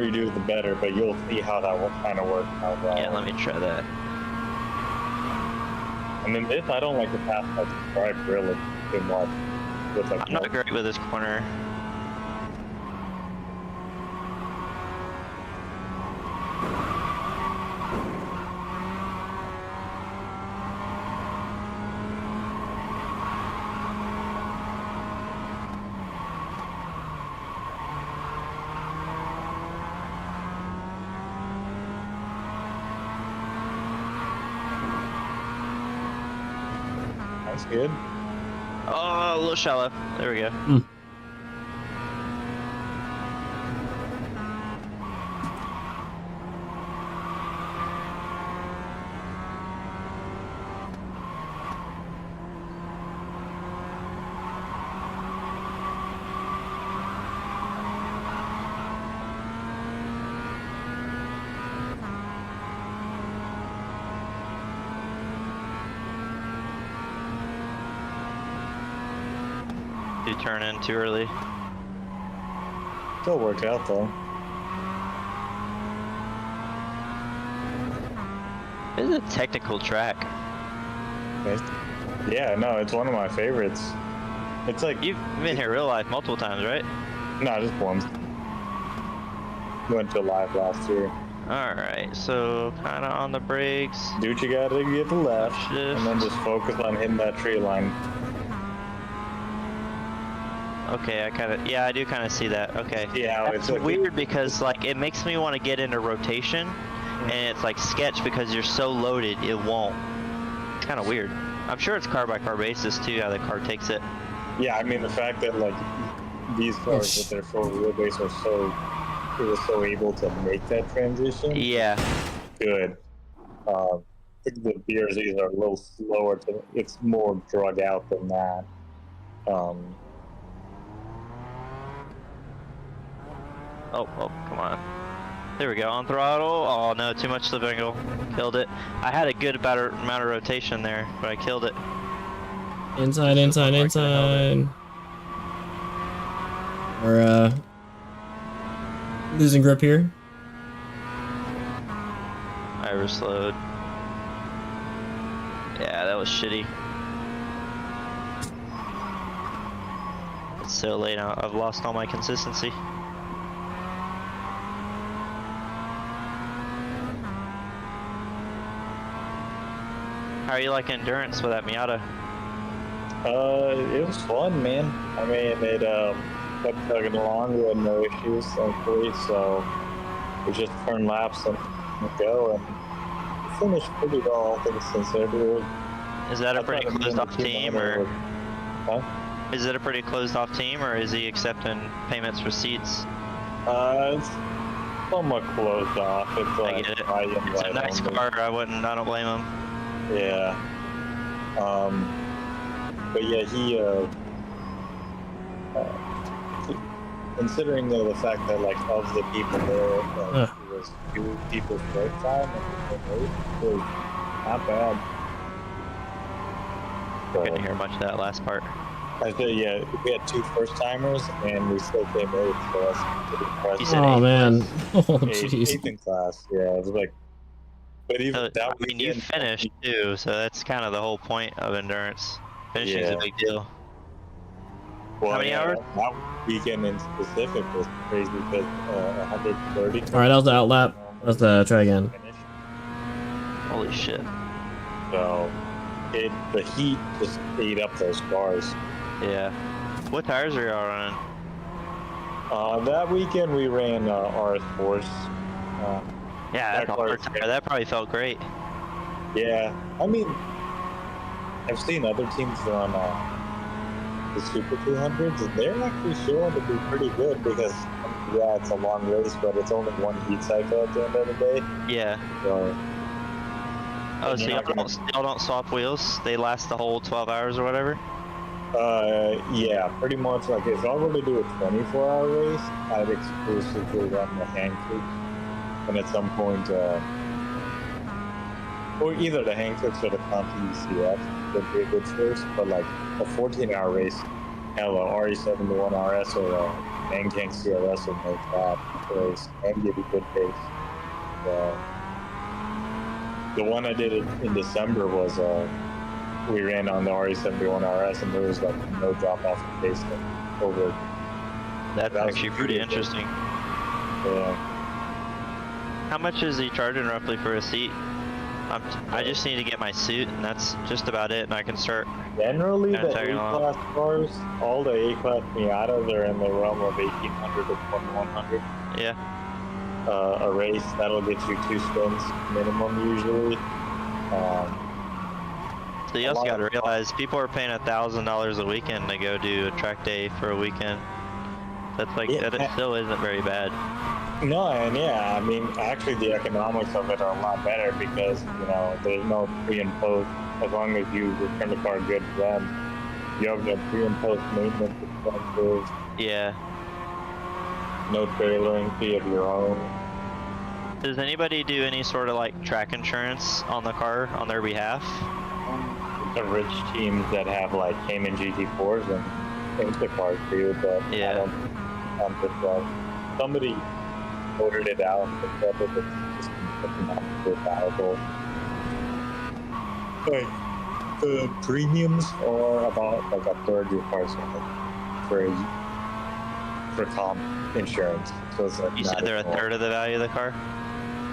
you do, the better. But you'll see how that will kind of work out. Yeah, let me try that. I mean, this I don't like to pass my stripe really too much. With like I'm not great with this corner. That's good. Oh, a little shallow. There we go. You turn in too early. Still worked out though. This is a technical track. Yeah, no, it's one of my favorites. It's like You've been here real life multiple times, right? no, just once. Went to live last year. Alright, so kinda on the brakes. Do what you gotta get the left, Shift. and then just focus on hitting that tree line. Okay, I do kinda see that. Okay. Yeah, That's weird because like it makes me want to get into rotation, and it's like sketch because you're so loaded it won't. It's kind of weird. I'm sure it's car by car basis too how the car takes it. Yeah, I mean the fact that like these cars with their full wheelbase it was so able to make that transition. Yeah. Good. I think the BRZs are a little slower. It's more drug out than that. Oh, come on. There we go, on throttle. Oh no, too much slip angle. Killed it. I had a good amount of rotation there, but I killed it. Inside. We're losing grip here. I overslowed. Yeah, that was shitty. It's so late now. I've lost all my consistency. How are you like endurance with that Miata? It was fun, man. I mean, it kept chugging along. We had no issues, thankfully. So we just turned laps and go, and we finished pretty well, all things considered. Is that a pretty closed off team, or? Huh? Is it a pretty closed off team, or is he accepting payments for seats? It's somewhat closed off. It's I get it. It's a nice car. I don't blame him. Yeah. But yeah, he considering the fact that like of the people there, it was 2 people's break time, and it was not bad. I couldn't hear much of that last part. I said, yeah, we had 2 first timers, and we still came 8th, so that's pretty impressive. You said Oh man. Oh Eighth jeez. in class, yeah, it was like But even So, that I mean, you weekend, finished too, so that's kind of the whole point of endurance. Finishing's a big deal. well, How many hours? That weekend in specific was crazy because 130. All right, that was the outlap. Let's try again. Finish. Holy shit. So the heat just ate up those cars. Yeah. What tires are y'all running? That weekend we ran RS4s. Yeah, that's a hard tire. That probably felt great. Yeah, I mean, I've seen other teams run the Super 200s, and they're actually showing to be pretty good because, yeah, it's a long race, but it's only one heat cycle at the end of the day. Yeah. So, oh, so y'all don't swap wheels? They last the whole 12 hours or whatever? Yeah, pretty much. Like, if I were to do a 24-hour race, I'd exclusively run the hand kicks. And at some point, or either the hand kicks or the Conti ECF would be a good choice. But like a 14-hour race, hell, a RE71 RS or a Nangang CRS would make that race and give you good pace. The one I did in December was we ran on the RE71 RS and there was like no drop off in pace over. That's actually pretty interesting. Yeah. How much is he charging roughly for a seat? I just need to get my suit, and that's just about it, and I can start. Generally, the A-Class cars, all the A-Class Miatas are in the realm of 1,800 to 2,100. Yeah. A race, that'll get you 2 spins minimum, usually. So you also got to realize, people are paying $1,000 a weekend to go do a track day for a weekend. That's like, that it still isn't very bad. No, and yeah, I mean, actually the economics of it are a lot better because, you know, there's no pre and post. As long as you return the car good to them, you have no pre and post maintenance expenses. Yeah. No trailering fee of your own. Does anybody do any sort of like track insurance on the car on their behalf? The rich teams that have like Cayman GT4s and the cars do, but yeah. I'm just somebody ordered it out and said that it's just economically valuable. Like, the premiums are about like a third of your car's for comp insurance. So it's like, you said they're a third of the value of the car?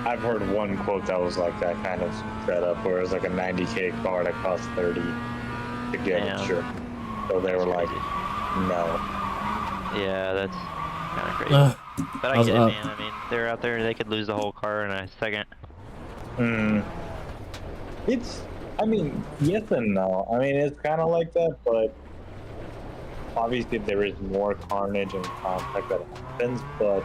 I've heard one quote that was like that kind of setup where it was like a 90K car that cost 30 to get insured. So they were like, no. Yeah, that's kind of crazy. But I get it, man. I mean, they're out there, they could lose the whole car in a second. It's, I mean, yes and no. I mean, it's kind of like that, but obviously there is more carnage and contact that happens, but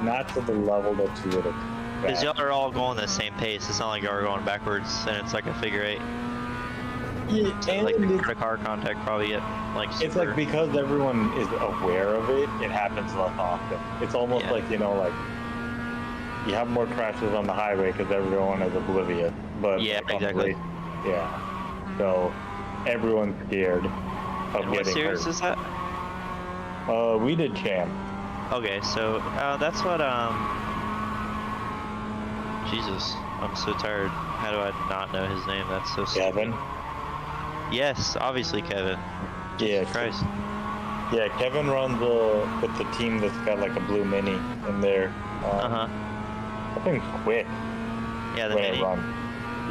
not to the level that you would expect. Because y'all are all going the same pace. It's not like y'all are going backwards, and it's like a figure 8. Yeah, so and like the car contact probably get like super... It's like because everyone is aware of it, it happens less often. It's almost like, you know, like you have more crashes on the highway because everyone is oblivious. But yeah, exactly. Yeah. So everyone's scared of getting hurt. What series is that? We did Champ. Okay, so that's what Jesus, I'm so tired. How do I not know his name? That's so stupid. Kevin? Yes, obviously Kevin. Yeah, Christ. Yeah, Kevin runs with the team that's got like a blue Mini in there. That thing's quick. Yeah, the Mini.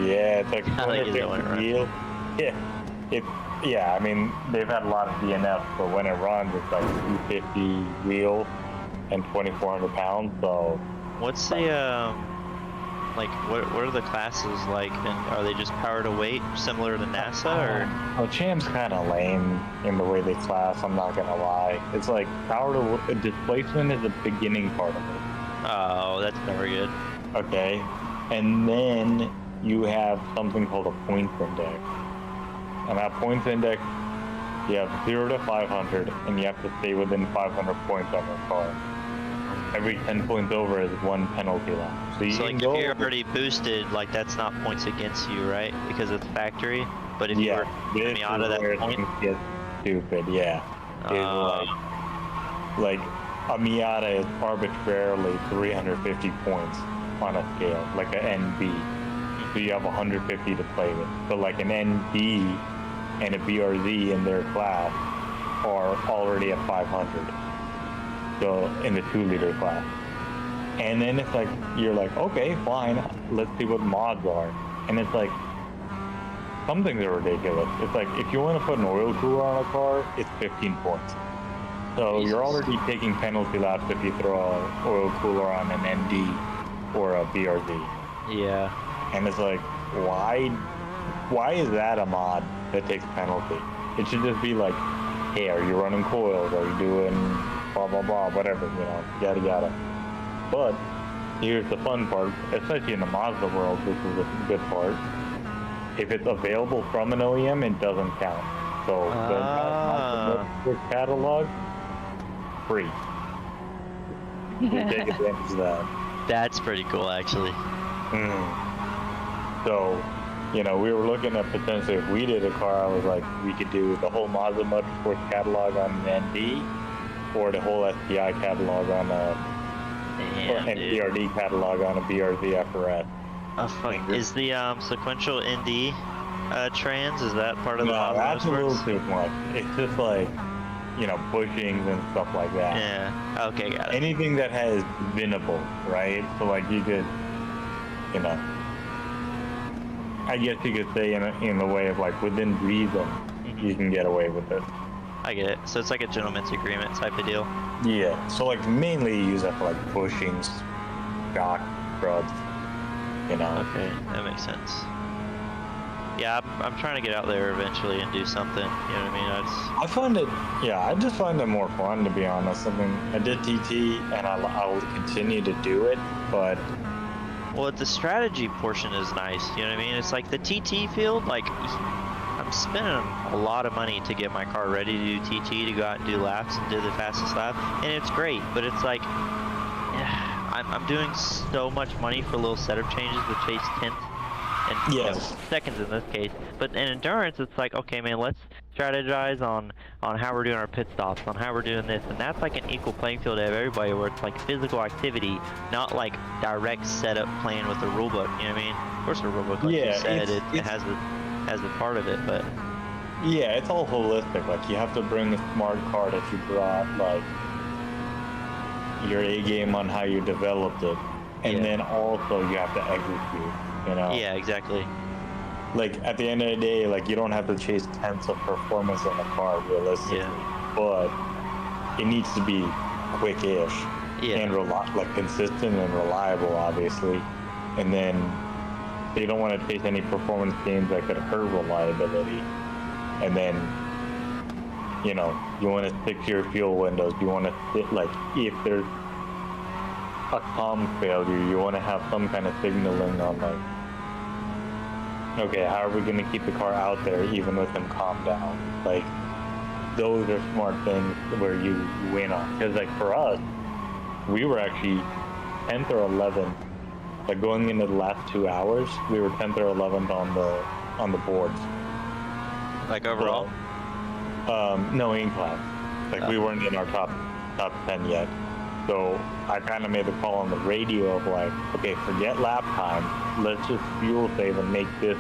Yeah, it's like 250 wheel. Yeah, I mean, they've had a lot of DNF, but when it runs, it's like 250 wheel and 2,400 pounds, so... What's the, like, what are the classes like, and are they just power to weight, similar to NASA, or? Oh, Cham's kind of lame in the way they class, I'm not gonna lie. It's like, power to displacement is the beginning part of it. Oh, that's never good. Okay, and then you have something called a points index. And that points index, you have 0 to 500, and you have to stay within 500 points on your car. Every 10 points over is 1 penalty lap. So like if you're already boosted, like that's not points against you, right? Because it's factory. But if you were coming out of that point, get stupid. Yeah. Like a Miata is arbitrarily 350 points on a scale, like a NB. so you have 150 to play with. But like an ND and a BRZ in their class are already at 500. So in the 2-liter class. And then it's like, you're like, okay, fine, let's see what mods are. And it's like, some things are ridiculous. It's like, if you want to put an oil cooler on a car, it's 15 points. So you're already taking penalty laps if you throw an oil cooler on an ND or a BRZ. Yeah. And it's like, why is that a mod that takes penalty? It should just be like, hey, are you running coils? Are you doing blah, blah, blah, whatever, you know, yada, yada. But here's the fun part, especially in the Mazda world, this is a good part. If it's available from an OEM, it doesn't count. So the Mazda Motorsports catalog, free. You take advantage of that. That's pretty cool, actually. So, you know, we were looking at potentially if we did a car, I was like, we could do the whole Mazda Motorsports catalog on an ND, or the whole STI catalog on a BRD catalog on a BRZ FRS. Oh fuck! Is the sequential ND trans? Is that part of the? No, that's a little too much. It's just like, you know, bushings and stuff like that. Yeah. Okay, got it. Anything that has winnable, right? So like you could, you know, I guess you could say in the way of like within reason, you can get away with it. I get it. So it's like a gentleman's agreement type of deal. Yeah. So like mainly you use that for like bushings, shock, scrubs, you know. Okay, that makes sense. Yeah, I'm trying to get out there eventually and do something. You know what I mean? I find it, yeah, I just find it more fun, to be honest. I mean, I did TT and I'll continue to do it, but. Well, the strategy portion is nice. You know what I mean? It's like the TT field, like. I'm spending a lot of money to get my car ready to do TT, to go out and do laps and do the fastest lap, and it's great, but it's like, I'm doing so much money for little setup changes to chase 10th and you know, seconds in this case. But in endurance, it's like, okay, man, let's strategize on how we're doing our pit stops, on how we're doing this, and that's like an equal playing field to have everybody, where it's like physical activity, not like direct setup playing with the rulebook. You know what I mean? Of course, the rulebook, like you said, it has a part of it, but yeah, it's all holistic. Like you have to bring a smart car that you brought, like your A game on how you developed it, and then also you have to execute. You know? Yeah, exactly. Like at the end of the day, like you don't have to chase tenths of performance on the car realistically, but it needs to be quick-ish and like consistent and reliable, obviously, and then. So you don't want to chase any performance gains that could hurt reliability. And then, you know, you want to stick to your fuel windows. You want to sit, like, if there's a comm failure, you want to have some kind of signaling on, like, okay, how are we going to keep the car out there even with them calm down? Like, those are smart things where you win on. Because, like, for us, we were actually 10th or 11th. Like going into the last 2 hours, we were 10th or 11th on the boards. Like overall? So, no, in class. Like we weren't in our top 10 yet. So I kind of made the call on the radio of like, okay, forget lap time. Let's just fuel save and make this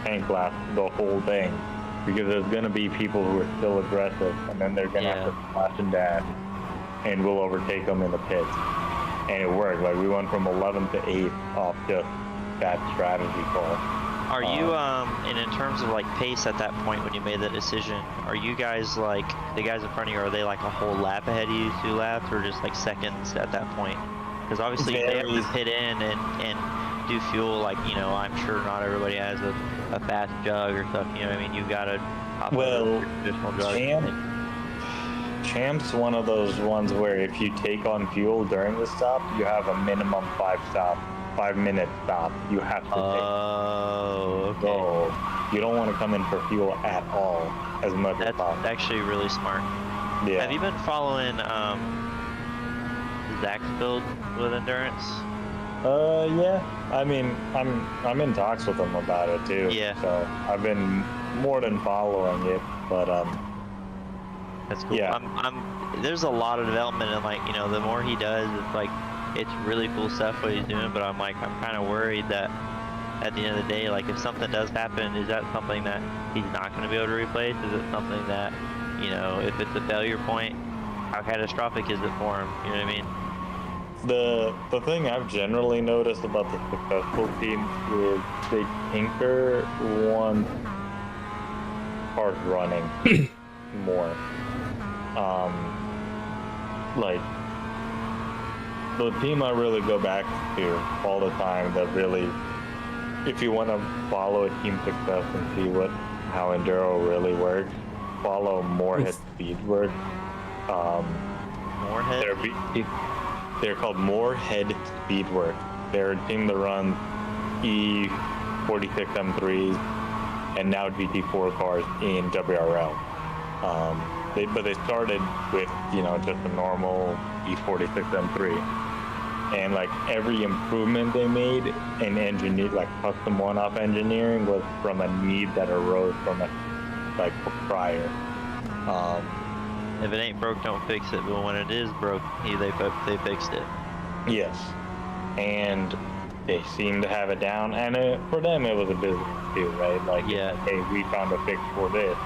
tank last the whole thing, because there's gonna be people who are still aggressive, and then they're gonna have to flash and dash, and we'll overtake them in the pits. And it worked. Like we went from 11th to 8th off just that strategy call. Are you and in terms of like pace at that point when you made that decision, are you guys like the guys in front of you? Are they like a whole lap ahead of you, 2 laps, or just like seconds at that point? Because obviously they have to hit in and do fuel. Like, you know, I'm sure not everybody has a fast jug or stuff. You know what I mean? You gotta traditional jug. Champ's one of those ones where if you take on fuel during the stop, you have a minimum 5-minute stop. You have to take. Oh, okay. So you don't want to come in for fuel at all as much as possible. That's actually really smart. Yeah. Have you been following Zach's build with endurance? Yeah. I mean, I'm in talks with him about it too. Yeah. So I've been more than following it, but that's cool. Yeah. There's a lot of development, and like, you know, the more he does, it's like, it's really cool stuff what he's doing, but I'm kind of worried that at the end of the day, like if something does happen, is that something that he's not going to be able to replace? Is it something that, you know, if it's a failure point, how catastrophic is it for him? You know what I mean? The thing I've generally noticed about the successful teams is they tinker once cars running more. Like the team I really go back to all the time that really, if you want to follow a team success and see how enduro really works, follow Moorhead Speedworks. Moorhead? They're called Moorhead Speedworks. They're a team that runs E46 M3s and now GT4 cars in WRL. But they started with, you know, just a normal E46 M3. And like every improvement they made in engineer, like custom one-off engineering, was from a need that arose from it, like prior. If it ain't broke, don't fix it. But when it is broke, they fixed it. Yes, and they seem to have it down. And for them, it was a business too, right? Like, yeah, hey, we found a fix for this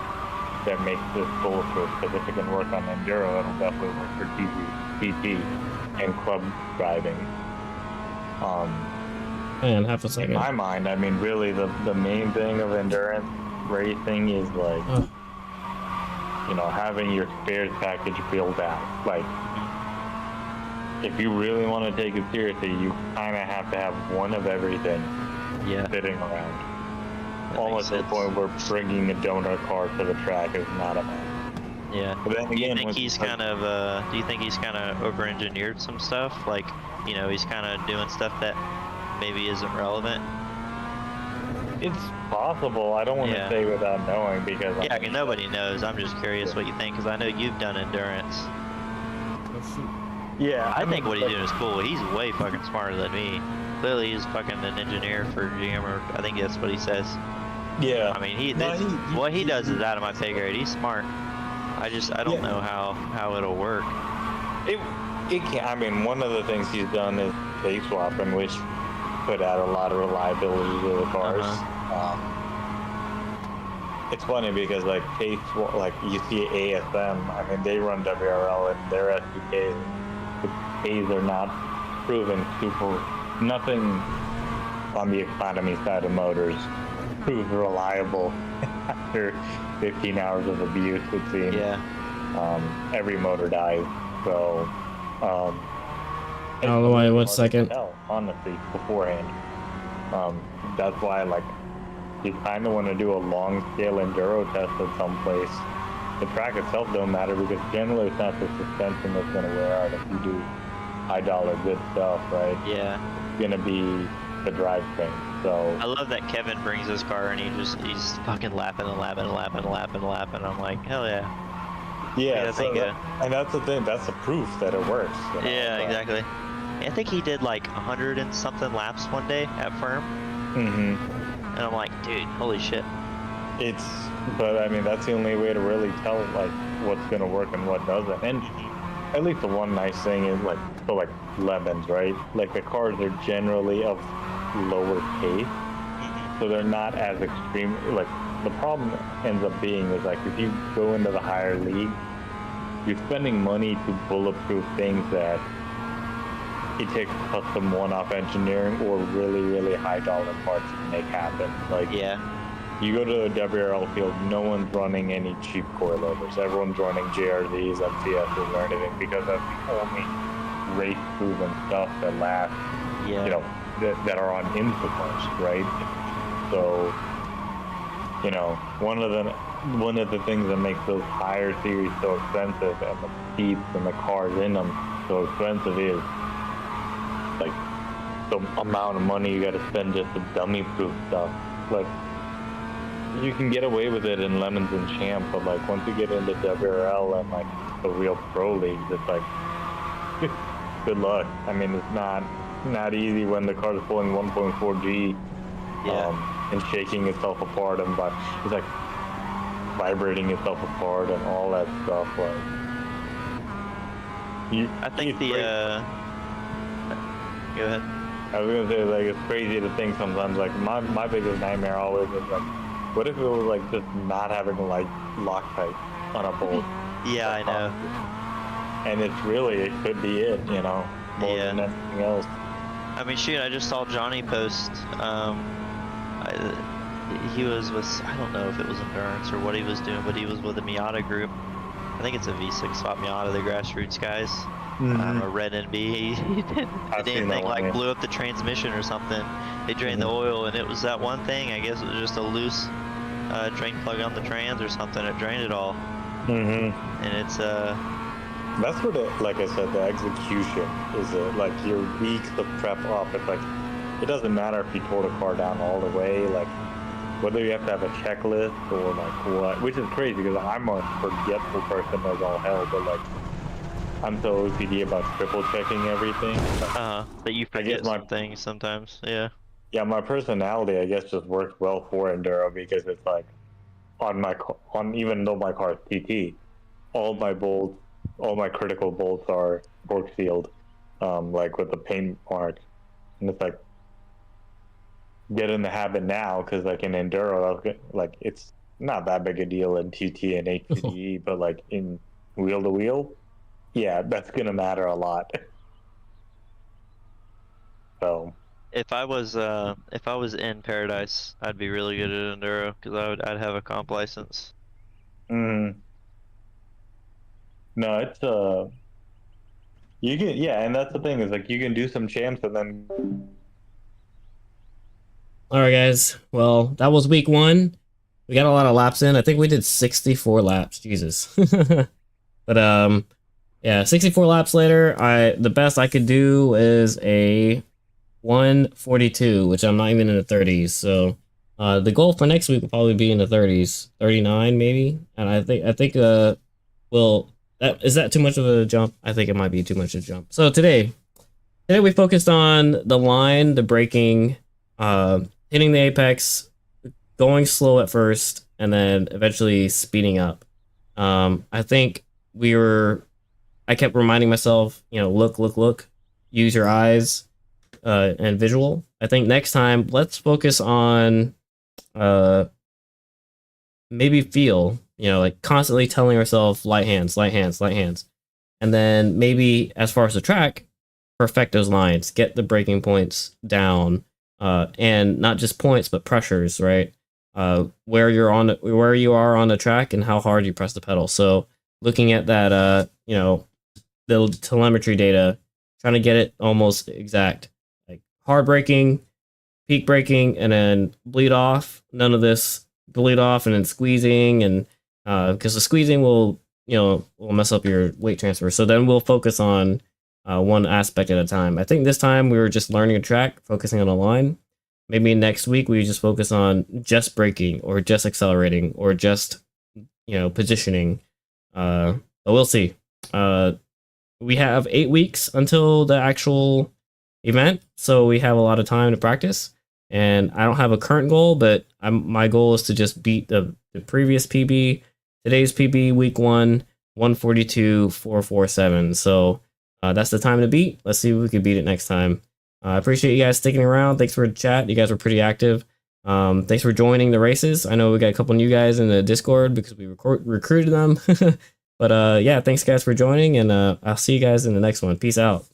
that makes this bulletproof. Because if it can work on enduro, it'll definitely work for TT and club driving. Man, half a second. In my mind, I mean, really, the main thing of endurance racing is like, you know, having your spares package built out. Like, if you really want to take it seriously, you kind of have to have one of everything sitting around. That almost to the point where bringing a donor car to the track is not a matter. Yeah. But then again, do you think he's kind of over-engineered some stuff? Like, you know, he's kind of doing stuff that maybe isn't relevant? It's possible. I don't want to say without knowing, because I mean, nobody knows. I'm just curious what you think, because I know you've done endurance. Yeah, I think what he's doing is cool. He's way fucking smarter than me. Clearly, he's fucking an engineer for GM, or I think that's what he says. Yeah. I mean, what he does is out of my pay grade. He's smart. I don't know how it'll work. It can. I mean, one of the things he's done is phase swapping, which put out a lot of reliability to the cars. It's funny because like like you see ASM. I mean, they run WRL and their SDKs. The Ks are not proven super. Nothing on the economy side of motors proves reliable after 15 hours of abuse, it seems. Yeah. Every motor dies. So. Oh, wait, 1 second. Honestly, beforehand. That's why, like, you kind of want to do a long-scale enduro test at some place. The track itself don't matter, because generally it's not the suspension that's going to wear out if you do high-dollar good stuff, right? Yeah. It's going to be the drivetrain. So I love that Kevin brings his car and he's fucking lapping and lapping and lapping and lapping and lapping. I'm like, hell yeah. Yeah, and that's the thing. That's the proof that it works. You know? Yeah, exactly. I think he did like 100 and something laps one day at Firm. Mm-hmm. And I'm like, dude, holy shit. But I mean, that's the only way to really tell like what's gonna work and what doesn't. And at least the one nice thing is like, so like Lemons, right? Like the cars are generally of lower pace, so they're not as extreme. Like the problem ends up being is like if you go into the higher league, you're spending money to bulletproof things that it takes custom one-off engineering or really, really high-dollar parts to make happen. Like, you go to a WRL field, no one's running any cheap coilovers. Everyone's running JRZs, MCSs, or anything, because that's the only race-proven stuff that lasts. Yeah. You know, that are on Instacars, right? So, you know, one of the things that makes those higher series so expensive and the seats and the cars in them so expensive is like the amount of money you got to spend just to dummy-proof stuff. Like, you can get away with it in Lemons and Champ, but like once you get into WRL and like the real pro leagues, it's like good luck. I mean, it's not easy when the car's pulling 1.4G and shaking itself apart, and it's like vibrating itself apart and all that stuff. Like, I think go ahead. I was gonna say, like, it's crazy to think sometimes, like, my biggest nightmare always is, like, what if it was, like, just not having, like, Loctite on a bolt? Yeah, I know. And it's really, it could be it, you know, more than anything else. I mean, shoot, I just saw Johnny post, he was with, I don't know if it was Endurance or what he was doing, but he was with the Miata group. I think it's a V6 swap Miata, the grassroots guys. A red NB. He did the damn thing, like, blew up the transmission or something. They drained the oil, and it was that one thing. I guess it was just a loose drain plug on the trans or something. It drained it all. And it's that's what it, like I said, the execution is it. Like, your weeks of prep up. It's like, it doesn't matter if you tore the car down all the way. Like, whether you have to have a checklist or like what, which is crazy because I'm a forgetful person as all hell, but like, I'm so OCD about triple checking everything. That you forget some things sometimes. Yeah. Yeah, my personality, I guess, just works well for enduro because it's like, even though my car is TT, all my bolts, all my critical bolts are torque sealed, like with the paint mark, and it's like, get in the habit now because like in enduro, like it's not that big a deal in TT and HCDE, but like in wheel to wheel, yeah, that's gonna matter a lot. So if I was in Paradise, I'd be really good at enduro because I'd have a comp license. No, it's you can, yeah, and that's the thing is like you can do some champs and then. All right, guys. Well, that was week 1. We got a lot of laps in. I think we did 64 laps. Jesus. But yeah, 64 laps later, the best I could do is a 142, which I'm not even in the 30s. So the goal for next week will probably be in the 30s, 39 maybe. And I think well, is that too much of a jump? I think it might be too much of a jump. So today we focused on the line, the braking, hitting the apex, going slow at first, and then eventually speeding up. I think I kept reminding myself, you know, look, use your eyes, and visual. I think next time, let's focus on, maybe feel, you know, like constantly telling ourselves light hands. And then maybe as far as the track, perfect those lines, get the braking points down, and not just points, but pressures, right? Where you are on the track and how hard you press the pedal. So looking at that, you know, the telemetry data, trying to get it almost exact, like hard braking, peak braking, and then bleed off. None of this bleed off and then squeezing, and because the squeezing will mess up your weight transfer. So then we'll focus on one aspect at a time. I think this time we were just learning a track, focusing on a line. Maybe next week we just focus on just braking or just accelerating or just, you know, positioning. But we'll see. We have 8 weeks until the actual event, so we have a lot of time to practice. And I don't have a current goal, but my goal is to just beat the previous PB, today's PB, week 1, 142.447. So that's the time to beat. Let's see if we can beat it next time. I appreciate you guys sticking around. Thanks for the chat. You guys were pretty active. Thanks for joining the races. I know we got a couple new guys in the Discord because we recruited them. But yeah, thanks guys for joining, and I'll see you guys in the next one. Peace out.